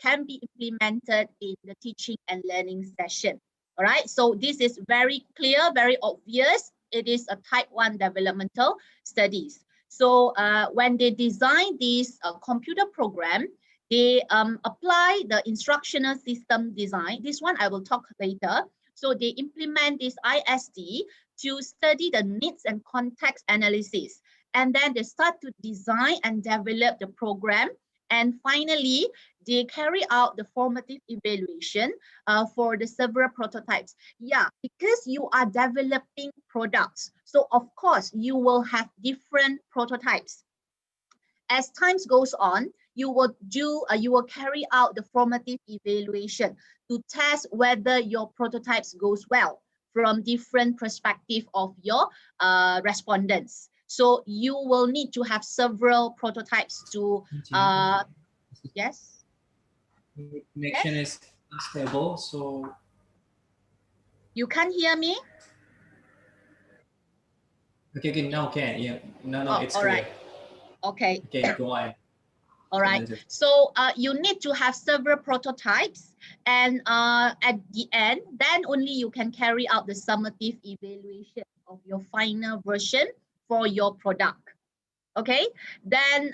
can be implemented in the teaching and learning session. All right, so this is very clear, very obvious. It is a type 1 developmental studies. So when they design this computer program, they apply the instructional system design. This one I will talk later. So they implement this ISD to study the needs and context analysis. And then they start to design and develop the program. And finally, they carry out the formative evaluation for the several prototypes. Yeah, because you are developing products. So of course, you will have different prototypes. As time goes on, you will carry out the formative evaluation to test whether your prototypes goes well from different perspective of your respondents. So you will need to have several prototypes to, yes? Connection is unstable, so. You can't hear me? Okay, now can, yeah. No, it's all clear. right. Okay. Okay, go on. All right. So you need to have several prototypes, and at the end, then only you can carry out the summative evaluation of your final version for your product. Okay. Then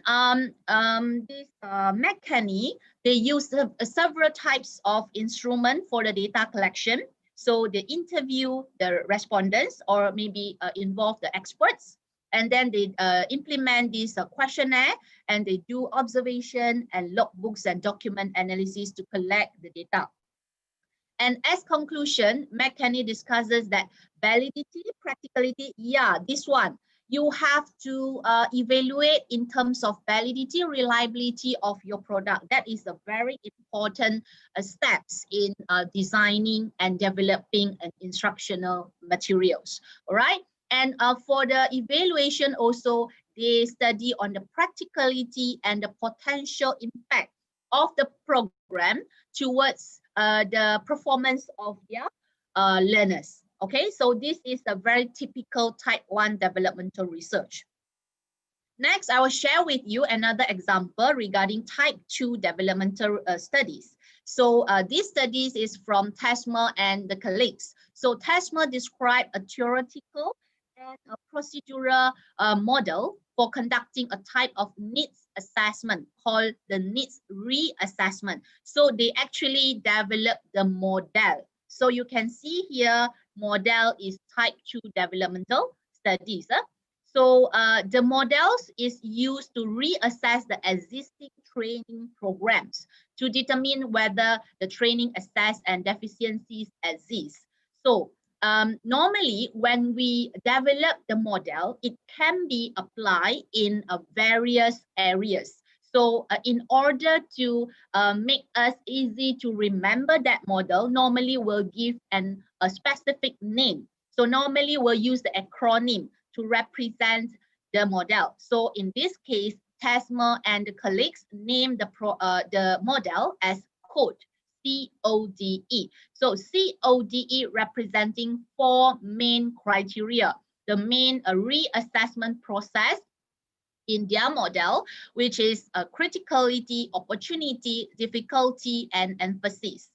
this McKenney, they use several types of instrument for the data collection. So they interview the respondents or maybe involve the experts. And then they implement this questionnaire and they do observation and logbooks and document analysis to collect the data. And as conclusion, McKenney discusses that validity, practicality, yeah, this one, you have to evaluate in terms of validity, reliability of your product. That is a very important steps in designing and developing an instructional materials, all right? And for the evaluation also, they study on the practicality and the potential impact of the program towards the performance of their learners. Okay, so this is a very typical type 1 developmental research. Next, I will share with you another example regarding type 2 developmental studies. So this studies is from Tesmer and the colleagues. So Tesmer described a theoretical and a procedural model for conducting a type of needs assessment called the needs reassessment. So they actually developed the model. So you can see here, model is type 2 developmental studies. So the models is used to reassess the existing training programs to determine whether the training assess and deficiencies exist. So normally when we develop the model, it can be applied in various areas. So in order to make us easy to remember that model, normally we'll give a specific name. So normally we'll use the acronym to represent the model. So in this case, Tesmer and the colleagues named the model as CODE, C-O-D-E. So C-O-D-E representing 4 main criteria. The main reassessment process in their model, which is criticality, opportunity, difficulty, and emphasis.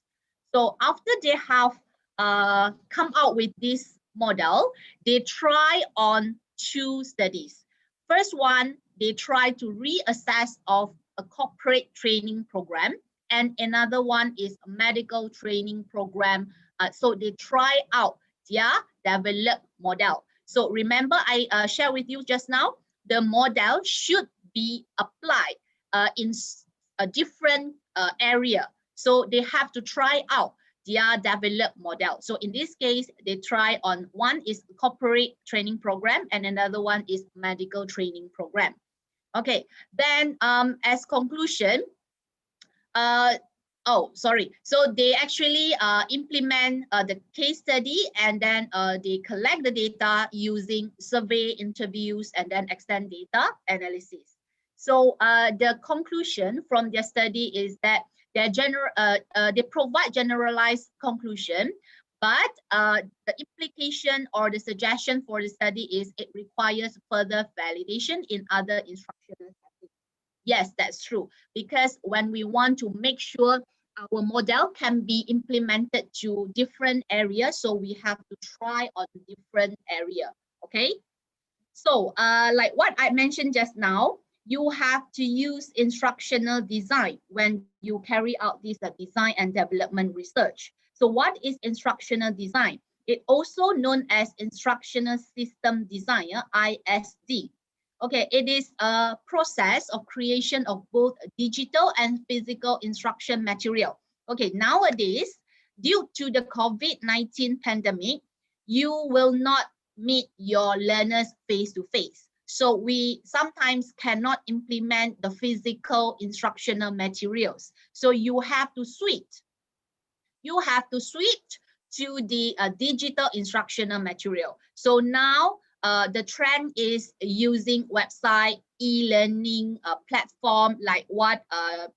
So after they have come out with this model, they try on 2 studies. First one, they try to reassess of a corporate training program, and another one is a medical training program. So they try out their developed model. So remember I shared with you just now, the model should be applied in a different area. So they have to try out their developed model. So in this case, they try on one is corporate training program and another one is medical training program. Okay, then as conclusion, so they actually implement the case study, and then they collect the data using survey, interviews, and then extend data analysis. So the conclusion from their study is that they provide generalized conclusion, but the implication or the suggestion for the study is it requires further validation in other instructional settings. Yes, that's true, because when we want to make sure our model can be implemented to different areas, so we have to try on different area. Okay, so like what I mentioned just now, you have to use instructional design when you carry out this design and development research. So what is instructional design? It also known as instructional system design, ISD. Okay, it is a process of creation of both digital and physical instruction material. Okay, nowadays, due to the COVID-19 pandemic, you will not meet your learners face to face. So we sometimes cannot implement the physical instructional materials. So you have to switch. You have to switch to the digital instructional material. So now the trend is using website, e-learning platform like what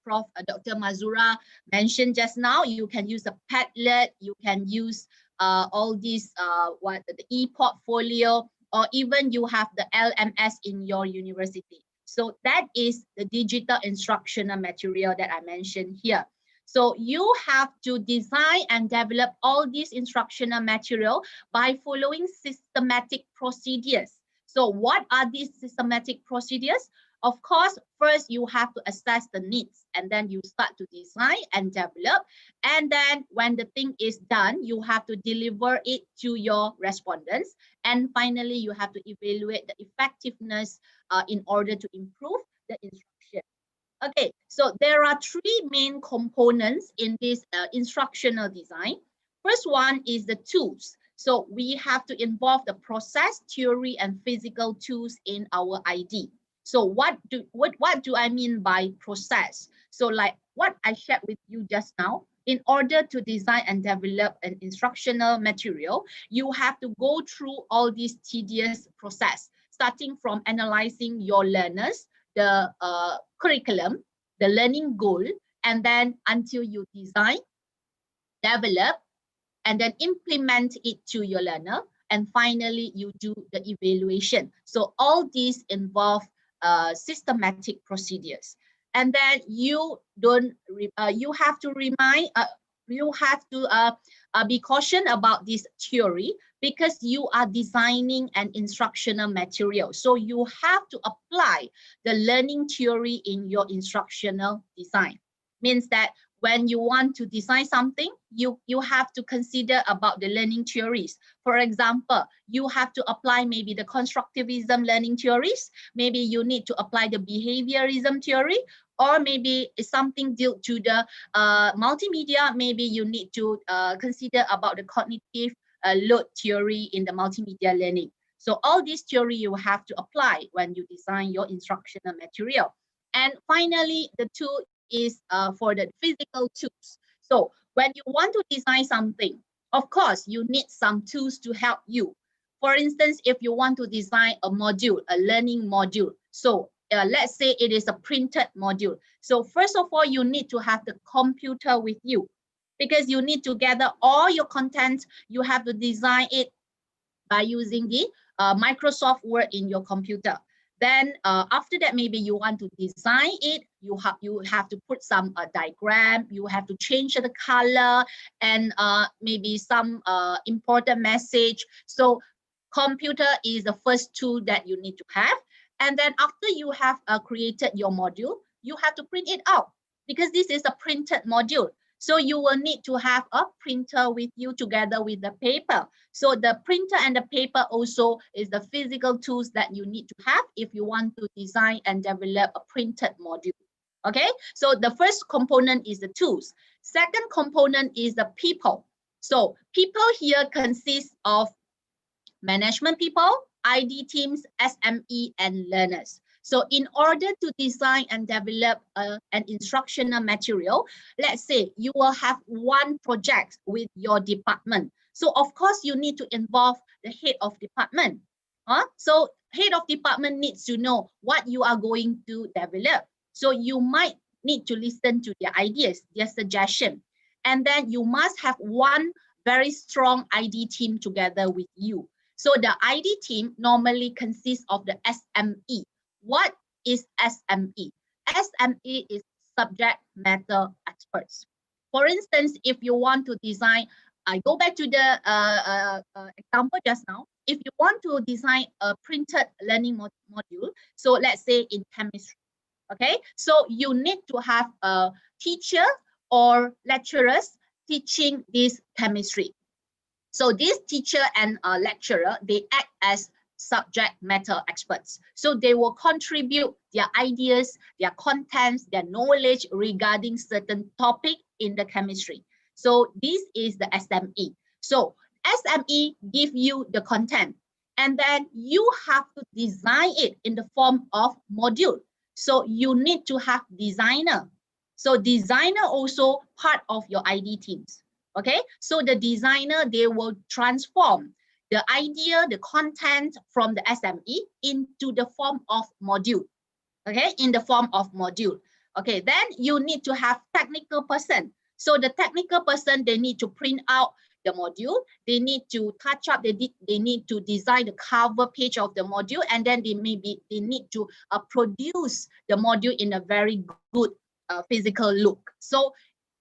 Prof. Dr. Mazura mentioned just now. You can use a Padlet, you can use all these the e-portfolio, or even you have the LMS in your university. So that is the digital instructional material that I mentioned here. So you have to design and develop all these instructional material by following systematic procedures. So what are these systematic procedures? Of course, first you have to assess the needs, and then you start to design and develop. And then when the thing is done, you have to deliver it to your respondents. And finally, you have to evaluate the effectiveness in order to improve the instruction. Okay, so there are 3 main components in this instructional design. First one is the tools. So we have to involve the process, theory, and physical tools in our ID. So what do I mean by process? So like what I shared with you just now, in order to design and develop an instructional material, you have to go through all these tedious process, starting from analyzing your learners, the curriculum, the learning goal, and then until you design, develop, and then implement it to your learner, and finally you do the evaluation. So all these involve systematic procedures. And then you have to be cautious about this theory, because you are designing an instructional material. So you have to apply the learning theory in your instructional design. Means that when you want to design something, you have to consider about the learning theories. For example, you have to apply maybe the constructivism learning theories. Maybe you need to apply the behaviorism theory, or maybe it's something due to the multimedia. Maybe you need to consider about the cognitive load theory in the multimedia learning. So all this theory you have to apply when you design your instructional material. And finally, the tool is for the physical tools. So when you want to design something, of course, you need some tools to help you. For instance, if you want to design a module, a learning module, so let's say it is a printed module. So first of all, you need to have the computer with you, because you need to gather all your content. You have to design it by using the Microsoft Word in your computer. Then after that, maybe you want to design it. You have to put some diagram. You have to change the color and maybe some important message. So computer is the first tool that you need to have. And then after you have created your module, you have to print it out, because this is a printed module. So you will need to have a printer with you together with the paper. So the printer and the paper also is the physical tools that you need to have if you want to design and develop a printed module. Okay, so the first component is the tools. Second component is the people. So people here consist of management people, ID teams, SME, and learners. So in order to design and develop an instructional material, let's say you will have one project with your department. So of course you need to involve the head of department. So head of department needs to know what you are going to develop. So you might need to listen to their ideas, their suggestion. And then you must have one very strong ID team together with you. So the ID team normally consists of the SME. What is SME? SME is subject matter experts. For instance, if you want to design, I go back to the example just now. If you want to design a printed learning module, so let's say in chemistry, okay? So you need to have a teacher or lecturers teaching this chemistry. So this teacher and lecturer, they act as subject matter experts. So they will contribute their ideas, their contents, their knowledge regarding certain topic in the chemistry. So this is the SME. So SME give you the content, and then you have to design it in the form of module. So you need to have designer. So designer also part of your ID teams. Okay, so the designer, they will transform the idea, the content from the SME into the form of module. Okay, in the form of module. Okay, then you need to have technical person. So the technical person, they need to print out the module. They need to touch up, they need to design the cover page of the module, and then they need to produce the module in a very good physical look. So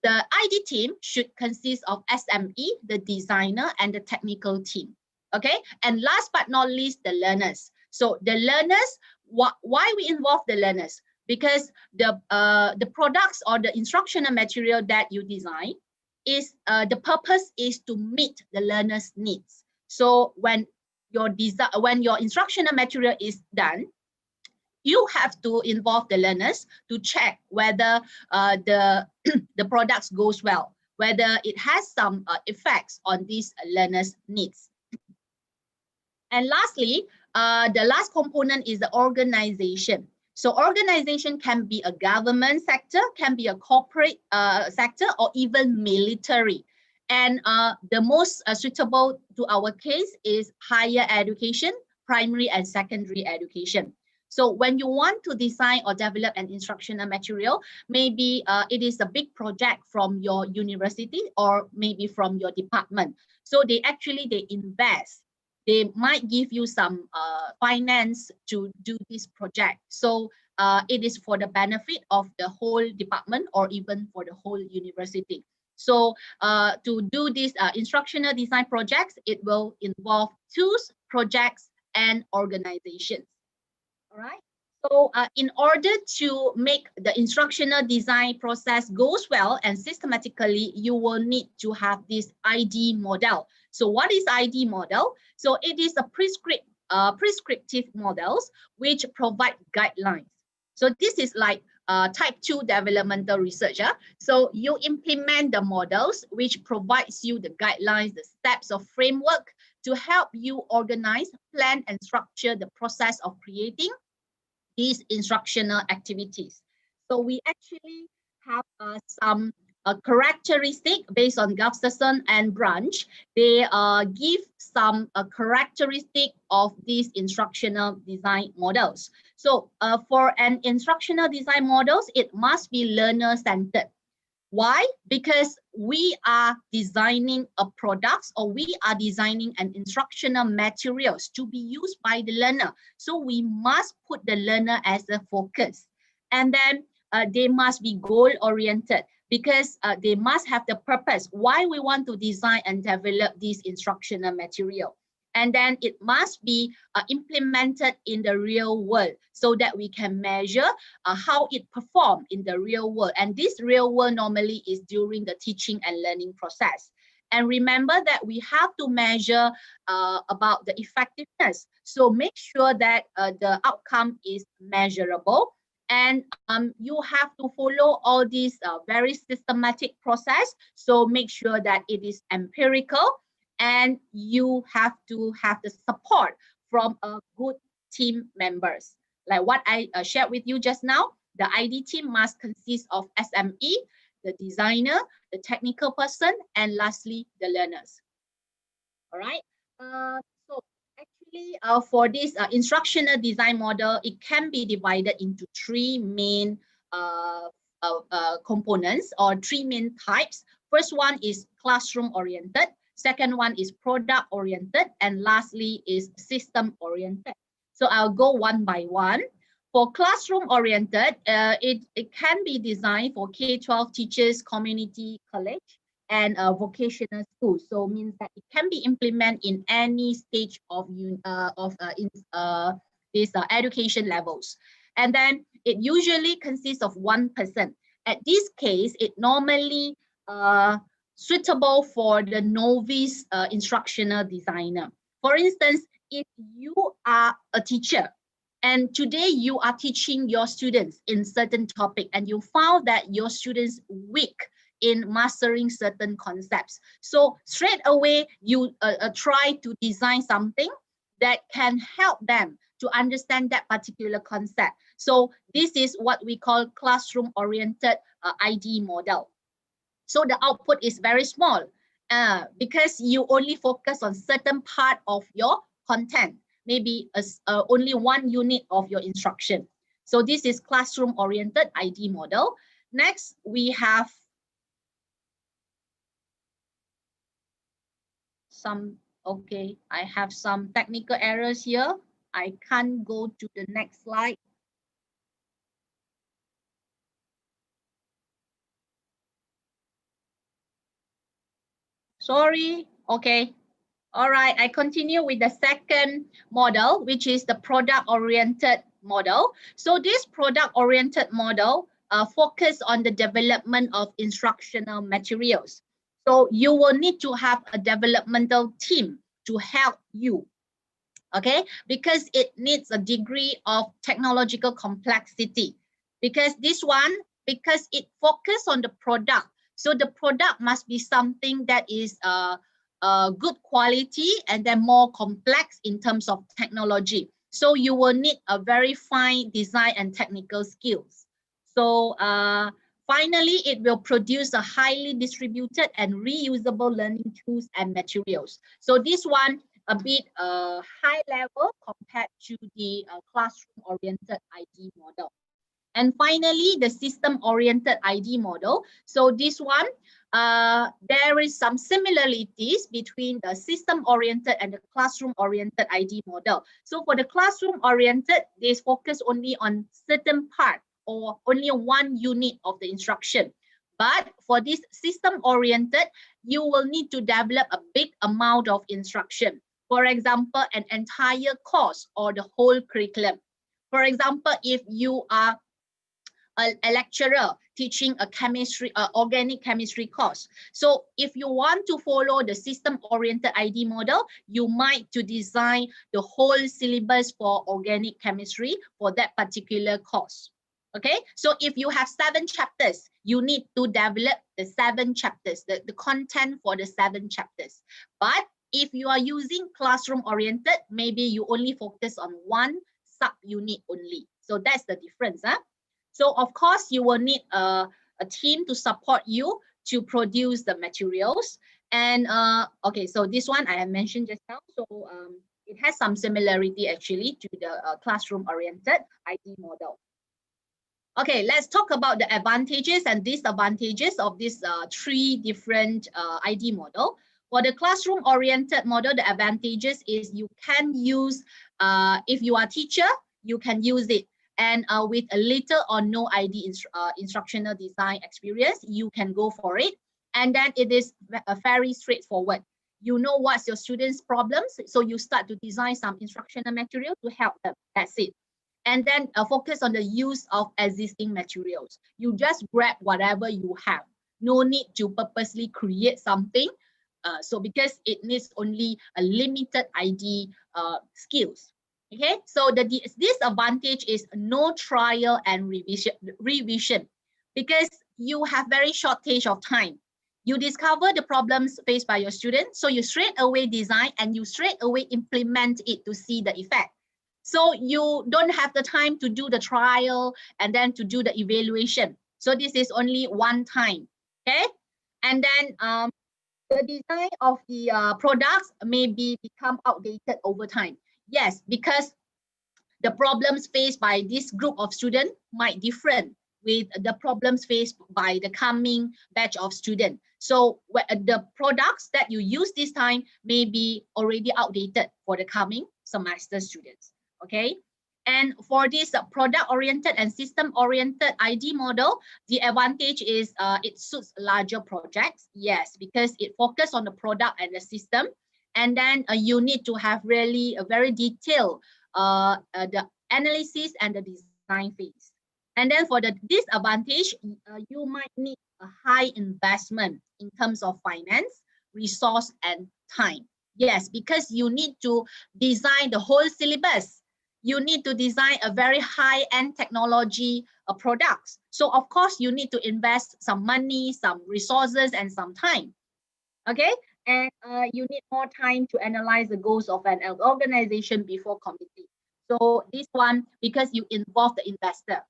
the ID team should consist of SME, the designer, and the technical team. Okay, and last but not least, the learners. So the learners, why we involve the learners? Because the products or the instructional material that you design is the purpose is to meet the learners' needs. So when your instructional material is done, you have to involve the learners to check whether the products goes well, whether it has some effects on these learners' needs. And lastly, the last component is the organization. So organization can be a government sector, can be a corporate sector, or even military. And the most suitable to our case is higher education, primary and secondary education. So when you want to design or develop an instructional material, maybe it is a big project from your university or maybe from your department. So they invest. They might give you some finance to do this project. So it is for the benefit of the whole department or even for the whole university. So to do these instructional design projects, it will involve tools, projects, and organizations. All right. So in order to make the instructional design process goes well and systematically, you will need to have this ID model. So what is ID model? So it is a prescriptive models which provide guidelines. So this is like type 2 developmental research. So you implement the models which provides you the guidelines, the steps of framework to help you organize, plan, and structure the process of creating these instructional activities. So we actually have some characteristic based on Gustafson and Branch. They give some characteristic of these instructional design models. So for an instructional design models, it must be learner-centered. Why? Because we are designing a product or we are designing an instructional materials to be used by the learner. So we must put the learner as a focus. And then they must be goal-oriented because they must have the purpose why we want to design and develop this instructional material. And then it must be implemented in the real world so that we can measure how it performed in the real world. And this real world normally is during the teaching and learning process. And remember that we have to measure about the effectiveness. So make sure that the outcome is measurable. And you have to follow all these very systematic process. So make sure that it is empirical. And you have to have the support from a good team members. Like what I shared with you just now, the ID team must consist of SME, the designer, the technical person, and lastly, the learners. All right. So actually, for this instructional design model, it can be divided into three main components or three main types. First one is classroom oriented. Second one is product oriented, and lastly is system oriented. So I'll go one by one. For classroom oriented, it can be designed for K-12 teachers, community college, and vocational schools. So means that it can be implemented in any stage of these education levels. And then it usually consists of one person. At this case, it normally suitable for the novice instructional designer. For instance, if you are a teacher and today you are teaching your students in certain topic and you found that your students weak in mastering certain concepts. So straight away, you try to design something that can help them to understand that particular concept. So this is what we call classroom-oriented ID model. So the output is very small because you only focus on certain part of your content, maybe only one unit of your instruction. So this is classroom-oriented ID model. Next, we have I have some technical errors here. I can't go to the next slide. Sorry, okay. All right, I continue with the second model, which is the product-oriented model. So this product-oriented model focus on the development of instructional materials. So you will need to have a developmental team to help you, okay? Because it needs a degree of technological complexity. Because it focuses on the product. So the product must be something that is good quality and then more complex in terms of technology. So you will need a very fine design and technical skills. So finally, it will produce a highly distributed and reusable learning tools and materials. So this one a bit high level compared to the classroom-oriented ID model. And finally, the system-oriented ID model. So this one, there is some similarities between the system-oriented and the classroom-oriented ID model. So for the classroom-oriented, they focus only on certain part or only one unit of the instruction. But for this system-oriented, you will need to develop a big amount of instruction. For example, an entire course or the whole curriculum. For example, if you are a lecturer teaching a chemistry, organic chemistry course. So if you want to follow the system-oriented ID model, you might to design the whole syllabus for organic chemistry for that particular course. Okay, so if you have 7 chapters, you need to develop the 7 chapters, the content for the 7 chapters. But if you are using classroom-oriented, maybe you only focus on 1 sub-unit only. So that's the difference. So of course, you will need a team to support you to produce the materials. And okay, so this one I have mentioned just now. So it has some similarity actually to the classroom-oriented ID model. Okay, let's talk about the advantages and disadvantages of this 3 different ID model. For the classroom-oriented model, the advantages is you can use, if you are a teacher, you can use it. And with a little or no ID instructional design experience, you can go for it. And then it is very straightforward. You know what's your students' problems, so you start to design some instructional material to help them. That's it. And then focus on the use of existing materials. You just grab whatever you have. No need to purposely create something. So because it needs only a limited ID skills. Okay, so the disadvantage is no trial and revision because you have very shortage of time. You discover the problems faced by your students, so you straight away design and you straight away implement it to see the effect. So you don't have the time to do the trial and then to do the evaluation. So this is only one time, okay? And then the design of the products may become outdated over time. Yes, because the problems faced by this group of students might different with the problems faced by the coming batch of students. So the products that you use this time may be already outdated for the coming semester students. Okay, and for this product-oriented and system-oriented ID model, the advantage is it suits larger projects. Yes, because it focuses on the product and the system, and then you need to have really a very detailed the analysis and the design phase. And then for the disadvantage, you might need a high investment in terms of finance, resource, and time. Yes, because you need to design the whole syllabus. You need to design a very high-end technology products. So of course, you need to invest some money, some resources, and some time. Okay, and you need more time to analyze the goals of an organization before committing. So this one, because you involve the investor,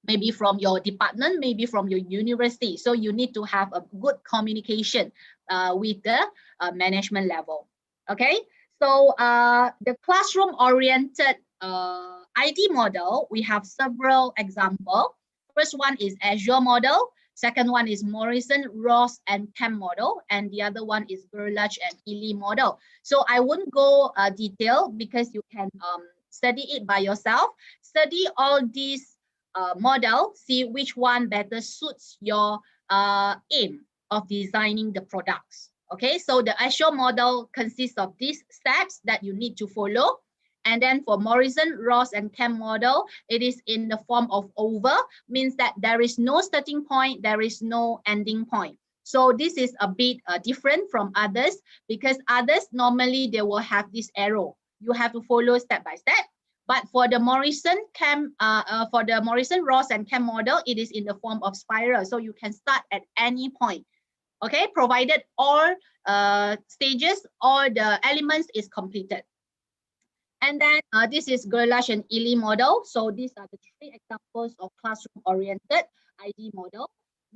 maybe from your department, maybe from your university. So you need to have a good communication with the management level. Okay, so the classroom-oriented ID model, we have several examples. First one is Azure model. Second one is Morrison, Ross, and Kemp model. And the other one is Gerlach and Ely model. So I won't go detail because you can study it by yourself. Study all these models, see which one better suits your aim of designing the products. Okay, so the Azure model consists of these steps that you need to follow. And then for Morrison, Ross, and Kemp model, it is in the form of oval, means that there is no starting point, there is no ending point. So this is a bit different from others because others, normally they will have this arrow. You have to follow step by step. But for the Morrison, Ross, and Kemp model, it is in the form of spiral. So you can start at any point. Okay, provided all stages, all the elements is completed. And then this is Gerlach and Ely model. So these are the 3 examples of classroom-oriented ID model.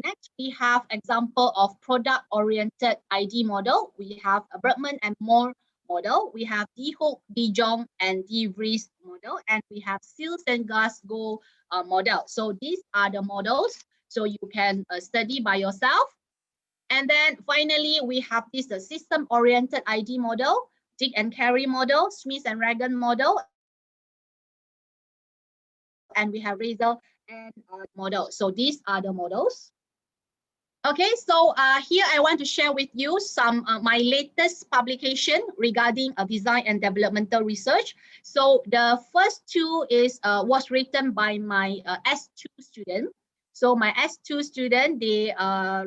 Next, we have example of product-oriented ID model. We have a Bergman and Moore model. We have De Hoek, De Jong, and De Vries model. And we have Seals and Glasgow model. So these are the models. So you can study by yourself. And then finally, we have this system-oriented ID model, Dick and Carey model, Smith and Regan model, and we have Razel and model. So these are the models. Okay, so here I want to share with you some my latest publication regarding design and developmental research. So the first two is was written by my S2 student. So my S2 student, they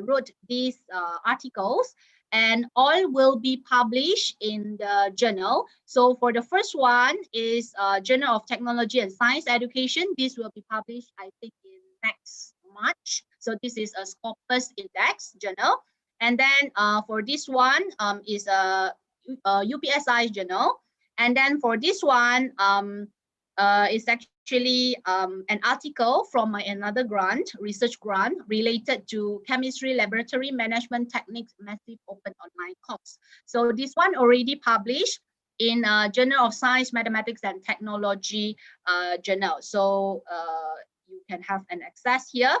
wrote these articles, and all will be published in the journal. So for the first one is Journal of Technology and Science Education. This will be published, I think, in next March. So this is a Scopus Index journal. And then for this one is a UPSI journal. And then for this one is actually an article from my another grant, research grant, related to chemistry laboratory management techniques, massive open online course. So this one already published in Journal of Science, Mathematics and Technology journal. So you can have an access here.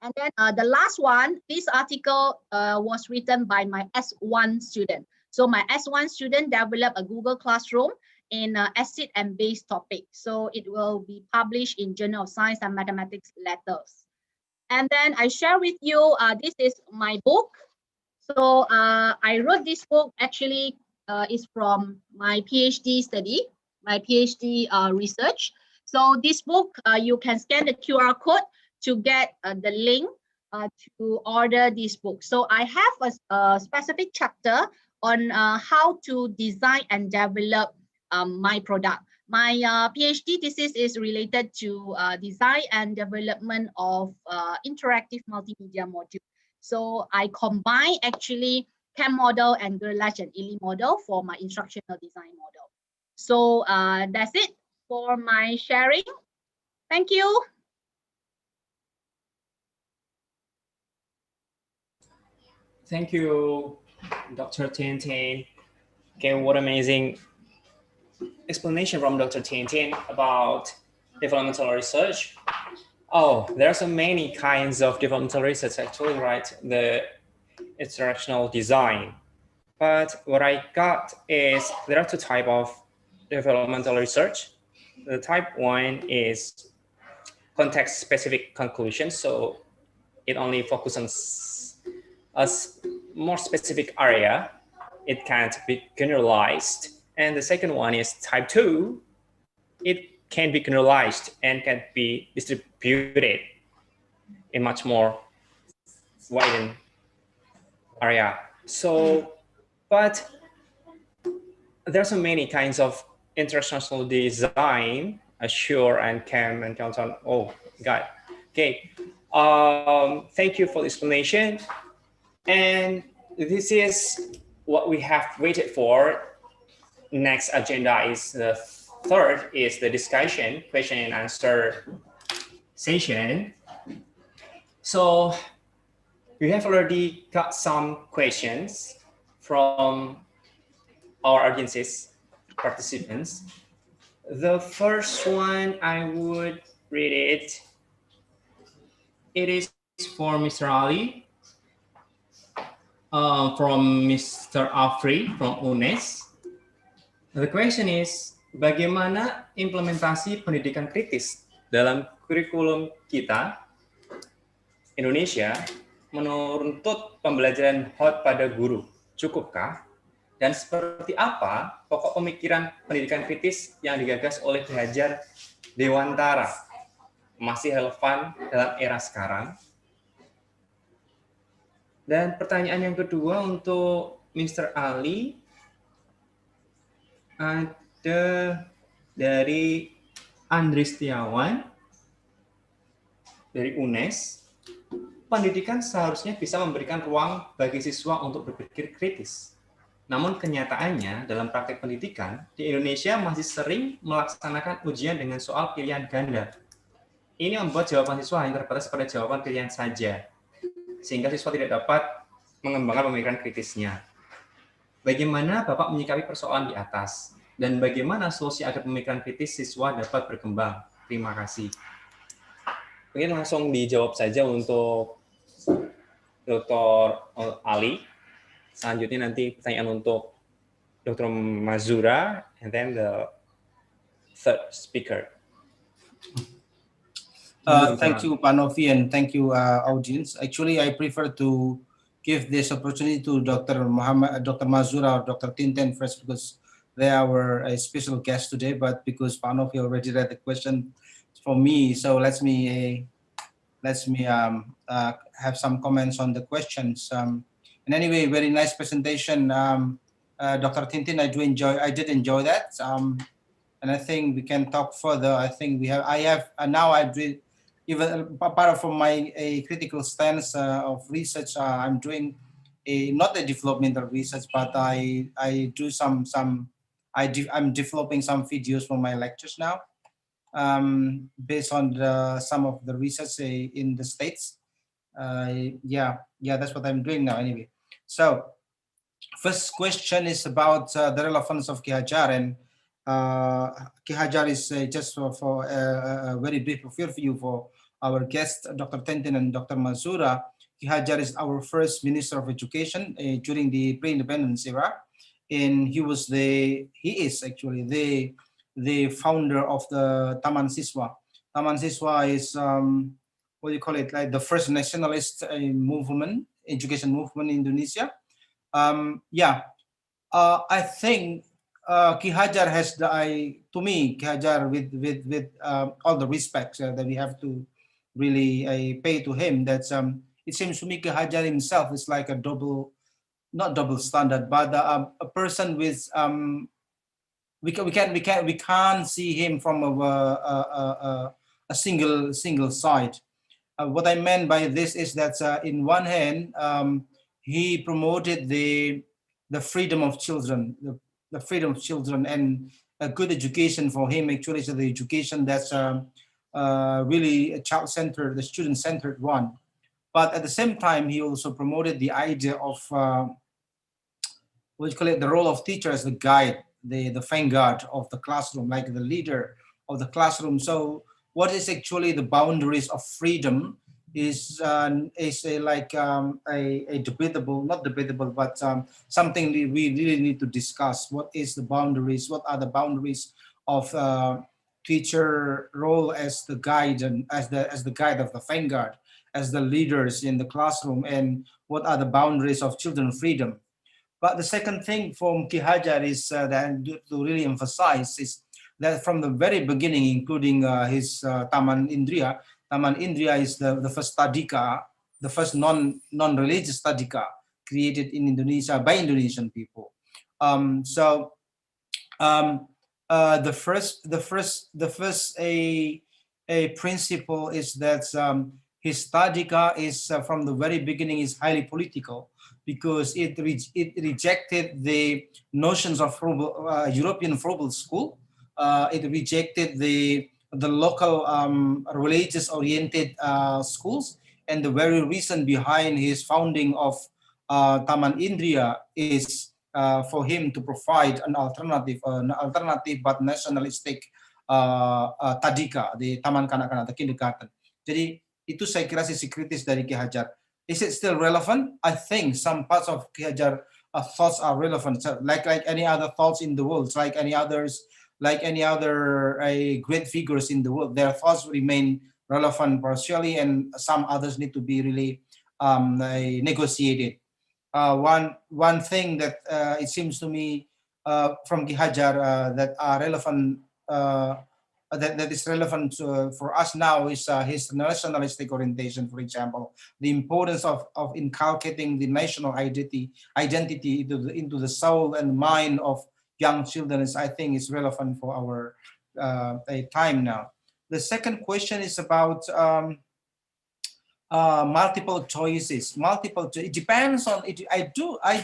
And then the last one, this article was written by my S1 student. So my S1 student developed a Google Classroom in acid and base topic. So it will be published in Journal of Science and Mathematics Letters. And then I share with you, this is my book. So I wrote this book actually is from my PhD study, my PhD research. So this book, you can scan the QR code to get the link to order this book. So I have a specific chapter on how to design and develop my product. My PhD thesis is related to design and development of interactive multimedia module. So I combine actually CAM model and Gerlach and Illy model for my instructional design model. So that's it for my sharing. Thank you. Thank you, Dr. Tintin. Okay, what amazing explanation from Dr. Tintin about developmental research. Oh, there are so many kinds of developmental research actually, right? The instructional design. But what I got is there are two types of developmental research. The type one is context-specific conclusions. So it only focuses on a more specific area. It can't be generalized. And the second one is type 2. It can be generalized and can be distributed in much more widened area. So, but there are so many kinds of international design, Assure and CAM and Canton. Oh, got it. Okay. Thank you for the explanation. And this is what we have waited for. Next agenda is the third is the discussion, question and answer session. So we have already got some questions from our audiences, participants. The first one, I would read it. It is for Mr. Ali, from Mr. Afri from UNES. The question is, bagaimana implementasi pendidikan kritis dalam kurikulum kita Indonesia menuntut pembelajaran hot pada guru? Cukupkah? Dan seperti apa pokok pemikiran pendidikan kritis yang digagas oleh Ki Hajar Dewantara masih relevan dalam era sekarang? Dan pertanyaan yang kedua untuk Mr. Ali, ada dari Andri Setiawan dari UNES. Pendidikan seharusnya bisa memberikan ruang bagi siswa untuk berpikir kritis. Namun kenyataannya dalam praktek pendidikan di Indonesia masih sering melaksanakan ujian dengan soal pilihan ganda. Ini membuat jawaban siswa hanya terbatas pada jawaban pilihan saja, sehingga siswa tidak dapat mengembangkan pemikiran kritisnya. Bagaimana Bapak menyikapi persoalan di atas? Dan bagaimana solusi agar pemikiran kritis siswa dapat berkembang? Terima kasih. Mungkin langsung dijawab saja untuk Dr. Ali. Selanjutnya nanti pertanyaan untuk Dr. Mazura, and then the third speaker. Thank you, Panofi, and thank you, audience. Actually, I prefer to give this opportunity to Dr. Dr. Mazura or Dr. Tintin first because they are our special guest today. But because Panofi already read the question for me, so let me have some comments on the questions. And anyway, very nice presentation, Dr. Tintin. I did enjoy that. And I think we can talk further. I think now I do even apart from my critical stance of research. I'm doing not a developmental research, but I'm developing some videos for my lectures now, based on some of the research in the States. That's what I'm doing now. Anyway, so first question is about the relevance of Ki Hajar, and Ki Hajar is just for a very brief overview for our guests, Dr. Tintin and Dr. Mazura. Ki Hajar is our first Minister of Education during the pre-independence era, and he is actually the founder of the Taman Siswa. Taman Siswa is what do you call it? Like the first nationalist movement, education movement in Indonesia. I think Ki Hajar has to me, Ki Hajar with all the respects that we have to really pay to him. That it seems to me Ki Hajar himself is like not double standard, but a person with we can't see him from a single side. What I meant by this is that in one hand, he promoted the freedom of children, the freedom of children, and a good education for him. Actually, is the education that's really a child-centered, the student-centered one. But at the same time, he also promoted the idea of the role of teacher as the guide, the vanguard of the classroom, like the leader of the classroom. So what is actually the boundaries of freedom is a debatable, not debatable, but something we really need to discuss. What is the boundaries? What are the boundaries of teacher role as the guide and as the guide of the vanguard, as the leaders in the classroom, and what are the boundaries of children freedom? But the second thing from Ki Hajar is that to really emphasize is that from the very beginning, including his Taman Indria. Taman Indria is the first tadika, the first non-religious tadika created in Indonesia by Indonesian people. The first a principle is that his tadika is from the very beginning is highly political, because it rejected the notions of European frugal school. It rejected the local religious-oriented schools, and the very reason behind his founding of Taman Indria is for him to provide an alternative but nationalistic tadika, the Taman Kanak-kanak, the kindergarten. Jadi itu saya kira sisi kritis dari Ki Hajar. Is it still relevant? I think some parts of Ki Hajar thoughts are relevant, so like any other thoughts in the world, like any other great figures in the world. Their thoughts remain relevant partially, and some others need to be really negotiated. One thing that it seems to me from Ki Hajar that are relevant. That is relevant for us now is his nationalistic orientation, for example. The importance of inculcating the national identity into the soul and mind of young children is, I think, is relevant for our time now. The second question is about multiple choices. It depends on it. I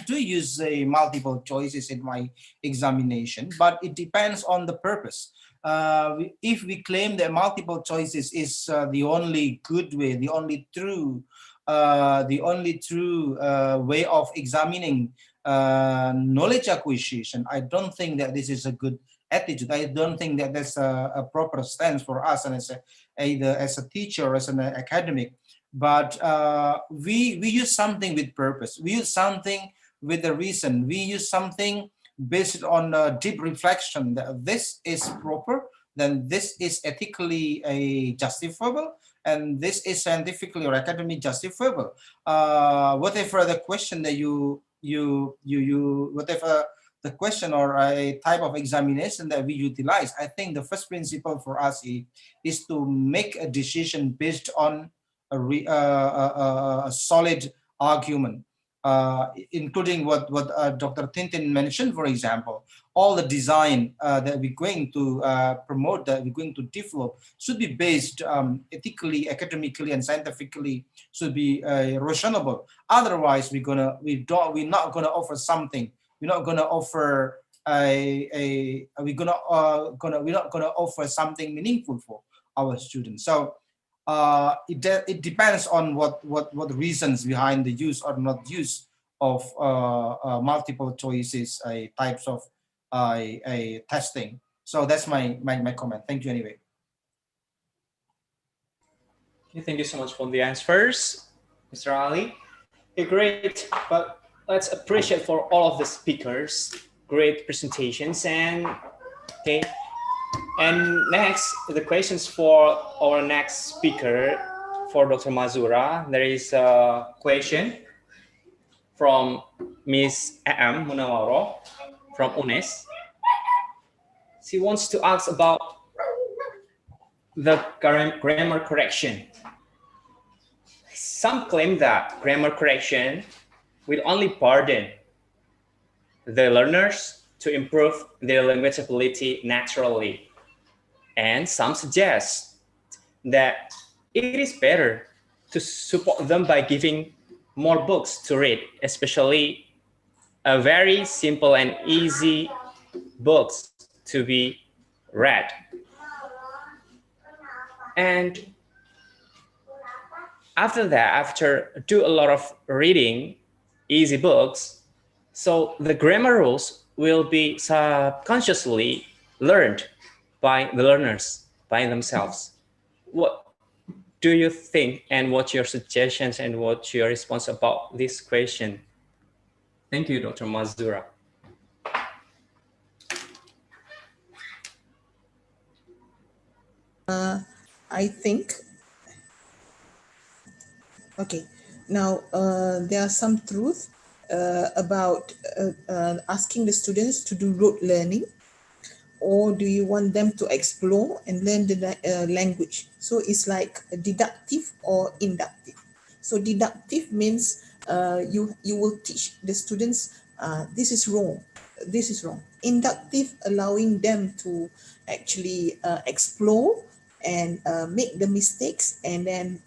do use multiple choices in my examination, but it depends on the purpose. If we claim that multiple choices is the only good way, the only true way of examining knowledge acquisition, I don't think that this is a good attitude. I don't think that that's a proper stance for us, and either as a teacher or as an academic. But we use something with purpose. We use something with a reason. We use something based on deep reflection that this is proper, then this is ethically justifiable, and this is scientifically or academically justifiable. Whatever the question that whatever the question or a type of examination that we utilize, I think the first principle for us is to make a decision based on a solid argument, including what Dr. Tintin mentioned, for example. All the design that we're going to promote, that we're going to develop, should be based ethically, academically, and scientifically, should be reasonable. Otherwise, we're not gonna offer something. We're not gonna offer we're not gonna offer something meaningful for our students. So it depends on what reasons behind the use or not use of multiple choices types of testing. So that's my comment. Thank you anyway. Okay, thank you so much for the answers, Mr. Ali. Okay, great. But let's appreciate for all of the speakers. Great presentations. And okay. And next, the questions for our next speaker, for Dr. Mazura. There is a question from Ms. A.M. Munawaro from UNES. She wants to ask about the grammar correction. Some claim that grammar correction will only pardon the learners to improve their language ability naturally. And some suggest that it is better to support them by giving more books to read, especially a very simple and easy books to be read. And after that, after do a lot of reading easy books, so the grammar rules will be subconsciously learned by the learners, by themselves. What do you think, and what's your suggestions and what's your response about this question? Thank you, Dr. Mazura. I think, okay, now there are some truth about asking the students to do rote learning, or do you want them to explore and learn the language? So it's like deductive or inductive. So deductive means you will teach the students this is wrong, this is wrong. Inductive, allowing them to actually explore and make the mistakes, and then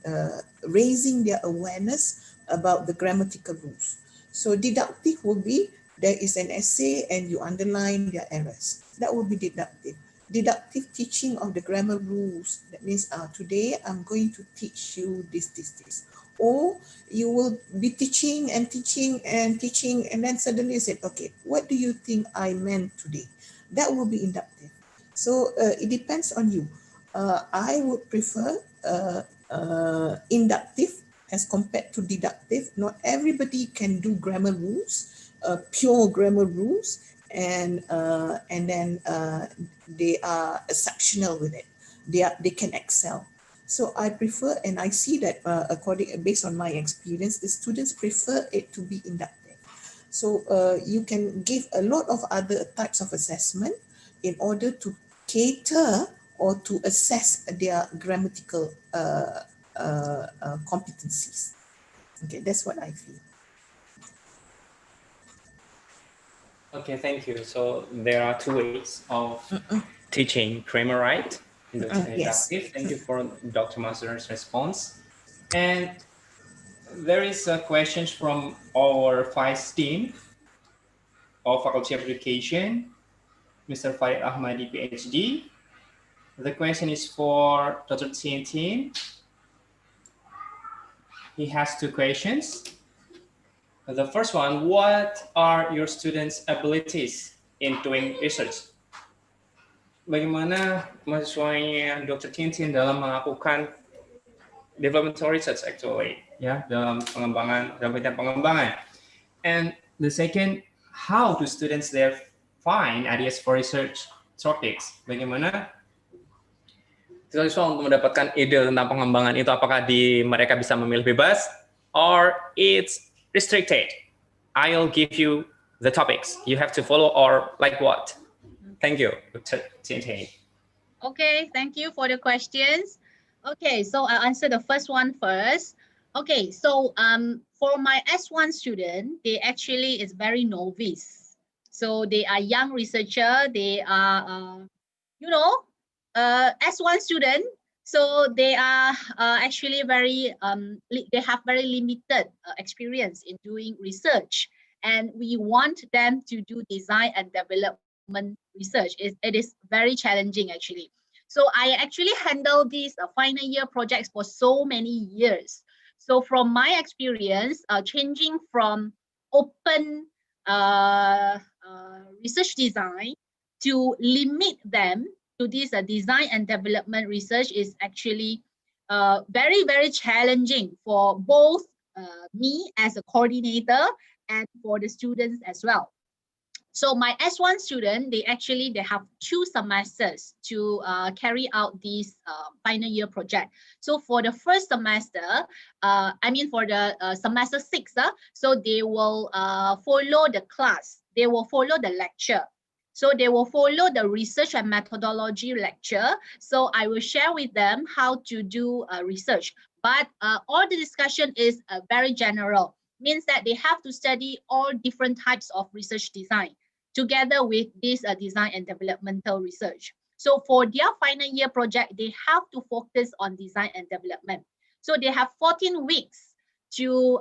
raising their awareness about the grammatical rules. So deductive will be, there is an essay and you underline their errors. That will be deductive. Deductive teaching of the grammar rules. That means today I'm going to teach you this. Or you will be teaching, and then suddenly you said, okay, what do you think I meant today? That will be inductive. So it depends on you. I would prefer inductive as compared to deductive. Not everybody can do grammar rules, pure grammar rules, and then they are exceptional with it. They can excel. So I prefer, and I see that based on my experience, the students prefer it to be inductive. So you can give a lot of other types of assessment in order to cater or to assess their grammatical competencies. Okay, that's what I feel. Okay, thank you. So there are two ways of teaching grammar, right? Yes. Thank you for Dr. Mazura's response. And there is a question from our Vice Dean of Faculty of Education, Mr. Farid Ahmadi, PhD. The question is for Dr. Tintin. He has two questions. The first one, what are your students' abilities in doing research? Bagaimana mahasiswanya Dr. Tintin dalam melakukan developmental research actually, ya, dalam bidang pengembangan. And the second, how do students there find ideas for research topics? Bagaimana siswa untuk mendapatkan ide tentang pengembangan itu, apakah mereka bisa memilih bebas or it's restricted. I'll give you the topics. You have to follow or like what? Thank you, Dr. Tintin. Okay, thank you for the questions. Okay, so I'll answer the first one first. Okay, so for my S1 student, they actually is very novice. So they are young researcher. They are, S1 student. So they are actually very, they have very limited experience in doing research. And we want them to do design and development research. It is very challenging actually. So I actually handle these final year projects for so many years. So from my experience, changing from open research design to limit them to this design and development research is actually very, very challenging for both me as a coordinator and for the students as well. So my S1 student, they have 2 semesters to carry out this final year project. So for the first semester, for the semester 6, so they will follow the class. They will follow the lecture. So they will follow the research and methodology lecture. So I will share with them how to do research. But all the discussion is very general. Means that they have to study all different types of research design together with this design and developmental research. So for their final year project, they have to focus on design and development. So they have 14 weeks to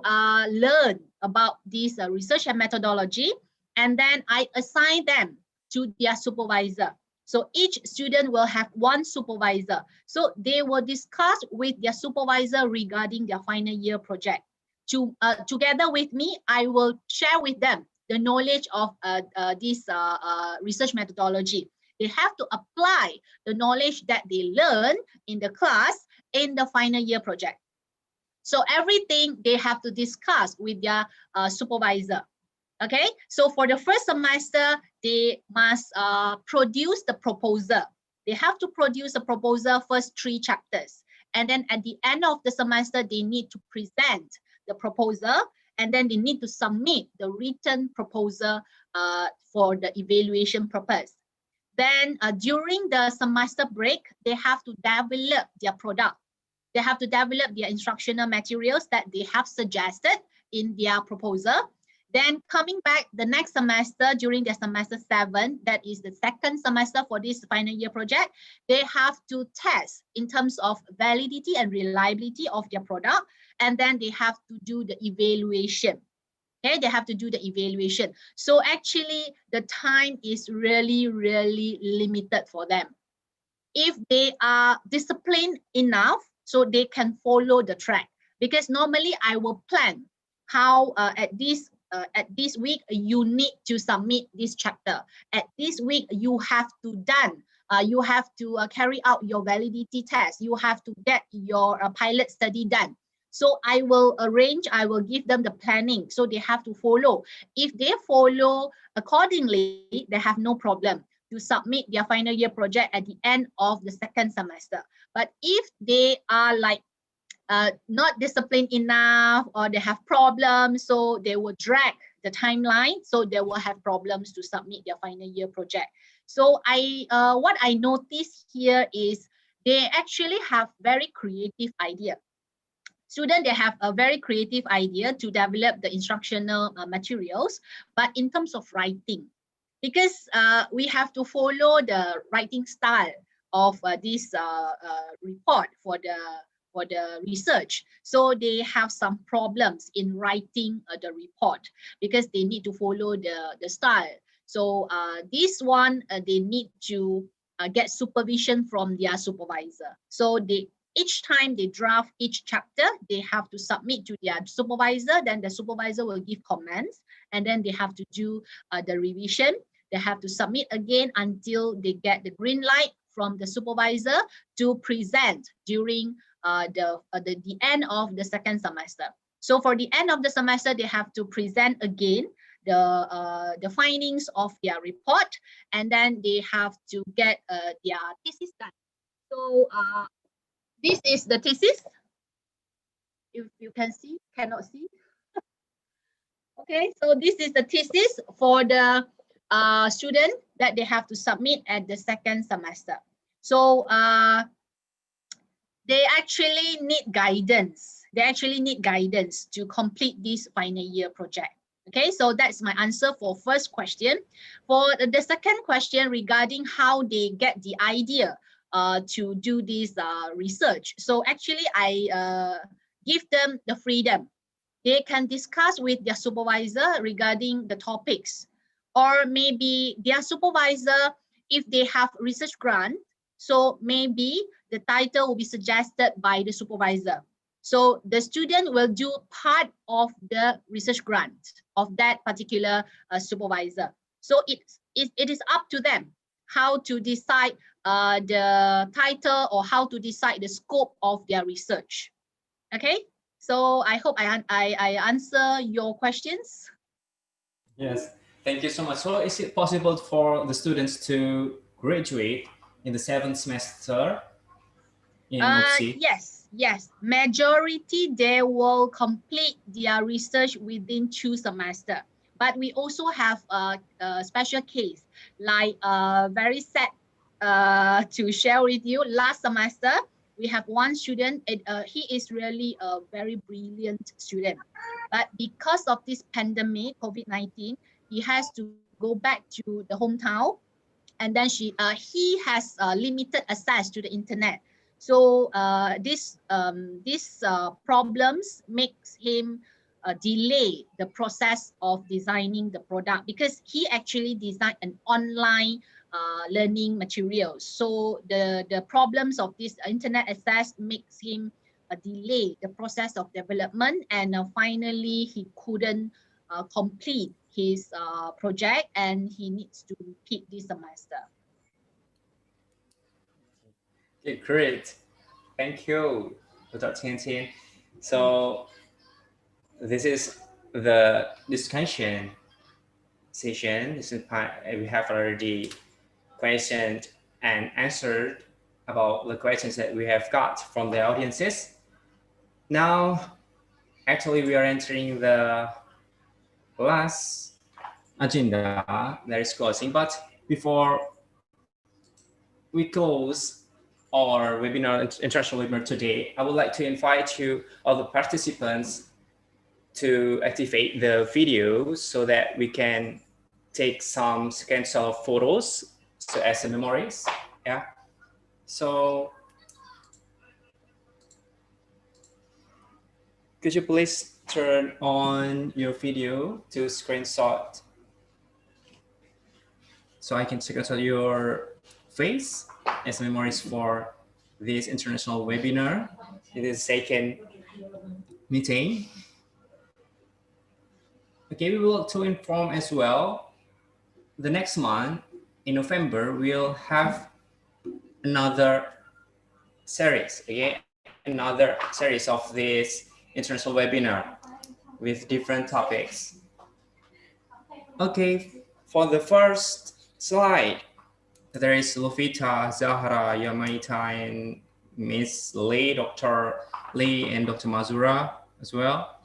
learn about this research and methodology, and then I assign them to their supervisor. So each student will have 1 supervisor. So they will discuss with their supervisor regarding their final year project. Together with me, I will share with them the knowledge of this research methodology. They have to apply the knowledge that they learn in the class in the final year project. So everything they have to discuss with their supervisor. Okay, so for the first semester, they must produce the proposal. They have to produce a proposal first 3 chapters. And then at the end of the semester, they need to present the proposal, and then they need to submit the written proposal for the evaluation purpose. Then during the semester break, they have to develop their product. They have to develop their instructional materials that they have suggested in their proposal. Then coming back the next semester, during the semester 7, that is the second semester for this final year project, they have to test in terms of validity and reliability of their product, and then they have to do the evaluation. Okay, they have to do the evaluation. So actually, the time is really, really limited for them. If they are disciplined enough, so they can follow the track. Because normally I will plan how at this week you need to submit this chapter. At this week you have to carry out your validity test. You have to get your pilot study done. So I will give them the planning. So they have to follow. If they follow accordingly, they have no problem to submit their final year project at the end of the second semester. But if they are like not disciplined enough, or they have problems, so they will drag the timeline, so they will have problems to submit their final year project. So what I notice here is they actually have very creative idea. Students, they have a very creative idea to develop the instructional materials, but in terms of writing, because we have to follow the writing style of this report for the research. So they have some problems in writing the report because they need to follow the style. So this one, they need to get supervision from their supervisor. So each time they draft each chapter, they have to submit to their supervisor. Then the supervisor will give comments, and then they have to do the revision. They have to submit again until they get the green light from the supervisor to present during the end of the second semester. So for the end of the semester, they have to present again the findings of their report, and then they have to get their thesis done. So this is the thesis. If you can see, cannot see. Okay, so this is the thesis for the student that they have to submit at the second semester. So they actually need guidance. They actually need guidance to complete this final year project. Okay, so that's my answer for first question. For the second question regarding how they get the idea to do this research. So actually I give them the freedom. They can discuss with their supervisor regarding the topics, or maybe their supervisor, if they have research grant, so maybe the title will be suggested by the supervisor. So the student will do part of the research grant of that particular supervisor. So it is up to them how to decide the title or how to decide the scope of their research. Okay, so I hope I answer your questions. Yes, thank you so much. So is it possible for the students to graduate in the 7th semester in UPSI? Yes. Majority, they will complete their research within 2 semesters. But we also have a special case, like very sad to share with you. Last semester, we have one student, he is really a very brilliant student. But because of this pandemic, COVID-19, he has to go back to the hometown. And then he has limited access to the internet. So these problems makes him delay the process of designing the product, because he actually designed an online learning materials. So the problems of this internet access makes him delay the process of development, and finally he couldn't complete his project, and he needs to repeat this semester. Okay, great. Thank you, Dr. Tian Tian. So this is the discussion session. This is part, we have already questioned and answered about the questions that we have got from the audiences. Now, actually, we are entering the last agenda that is closing. But before we close our webinar, international webinar today, I would like to invite you, all the participants, to activate the video so that we can take some screenshots of photos, so as a memories. Yeah. So could you please turn on your video to screenshot, so I can screenshot your face as memories for this international webinar. It is second meeting. Okay, we will to inform as well, the next month in November, we'll have another series, okay? Another series of this international webinar with different topics. Okay, for the first slide, there is Lufita, Zahra, Yamaita, and Miss Lee, Dr. Lee, and Dr. Mazura as well.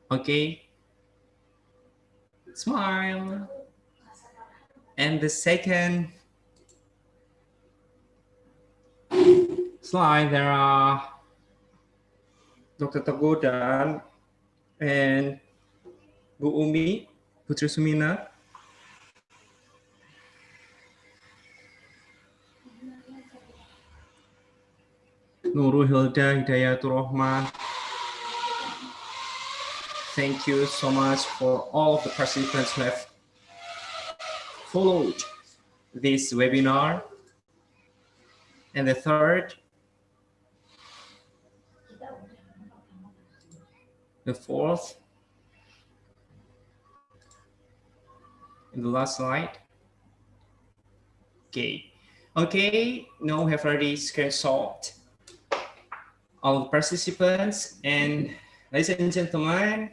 Okay. Smile. And the second slide, there are Dr. Tagodan and Bu Umi, Putri Sumina. Nurul Hilda Hidayatul Rahman. Thank you so much for all of the participants who have followed this webinar. And the third, the fourth, and the last slide. Okay. Okay, now we have already screenshot all the participants, and ladies and gentlemen,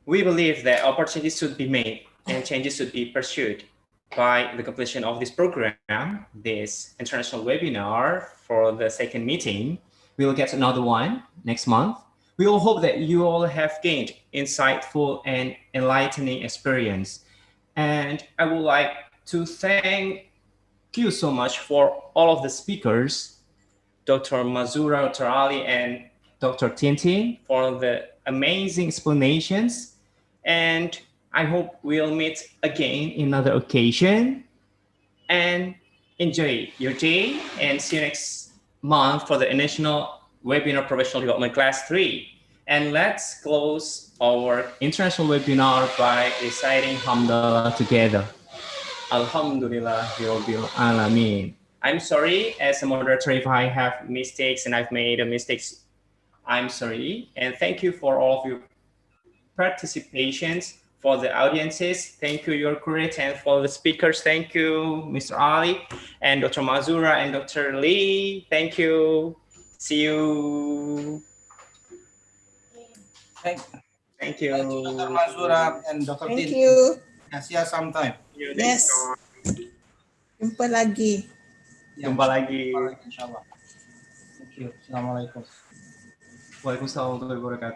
we believe that opportunities should be made and changes should be pursued. by the completion of this program, this international webinar for the second meeting, we will get another one next month. We all hope that you all have gained insightful and enlightening experience. And I would like to thank you so much for all of the speakers, Dr. Mazura, Dr. Ali, and Dr. Tintin for the amazing explanations. And I hope we'll meet again in another occasion. And enjoy your day and see you next month for the International Webinar Professional Development Class 3. And let's close our international webinar by reciting Hamdalah together. Alhamdulillahirabbil alamin. I'm sorry as a moderator if I have mistakes and I've made mistakes. I'm sorry. And thank you for all of your participations. For the audiences, thank you, you're great. And for the speakers, thank you, Mr. Ali and Dr. Mazura and Dr. Lee. Thank you. See you. Thank you. Thank you, Dr. Mazura and Dr. Thank Tin. you. See you sometime. Yes. Jumpa lagi. Jumpa lagi. Insyaallah. Thank you. Assalamualaikum. Waalaikumsalam warahmatullahi wabarakatuh.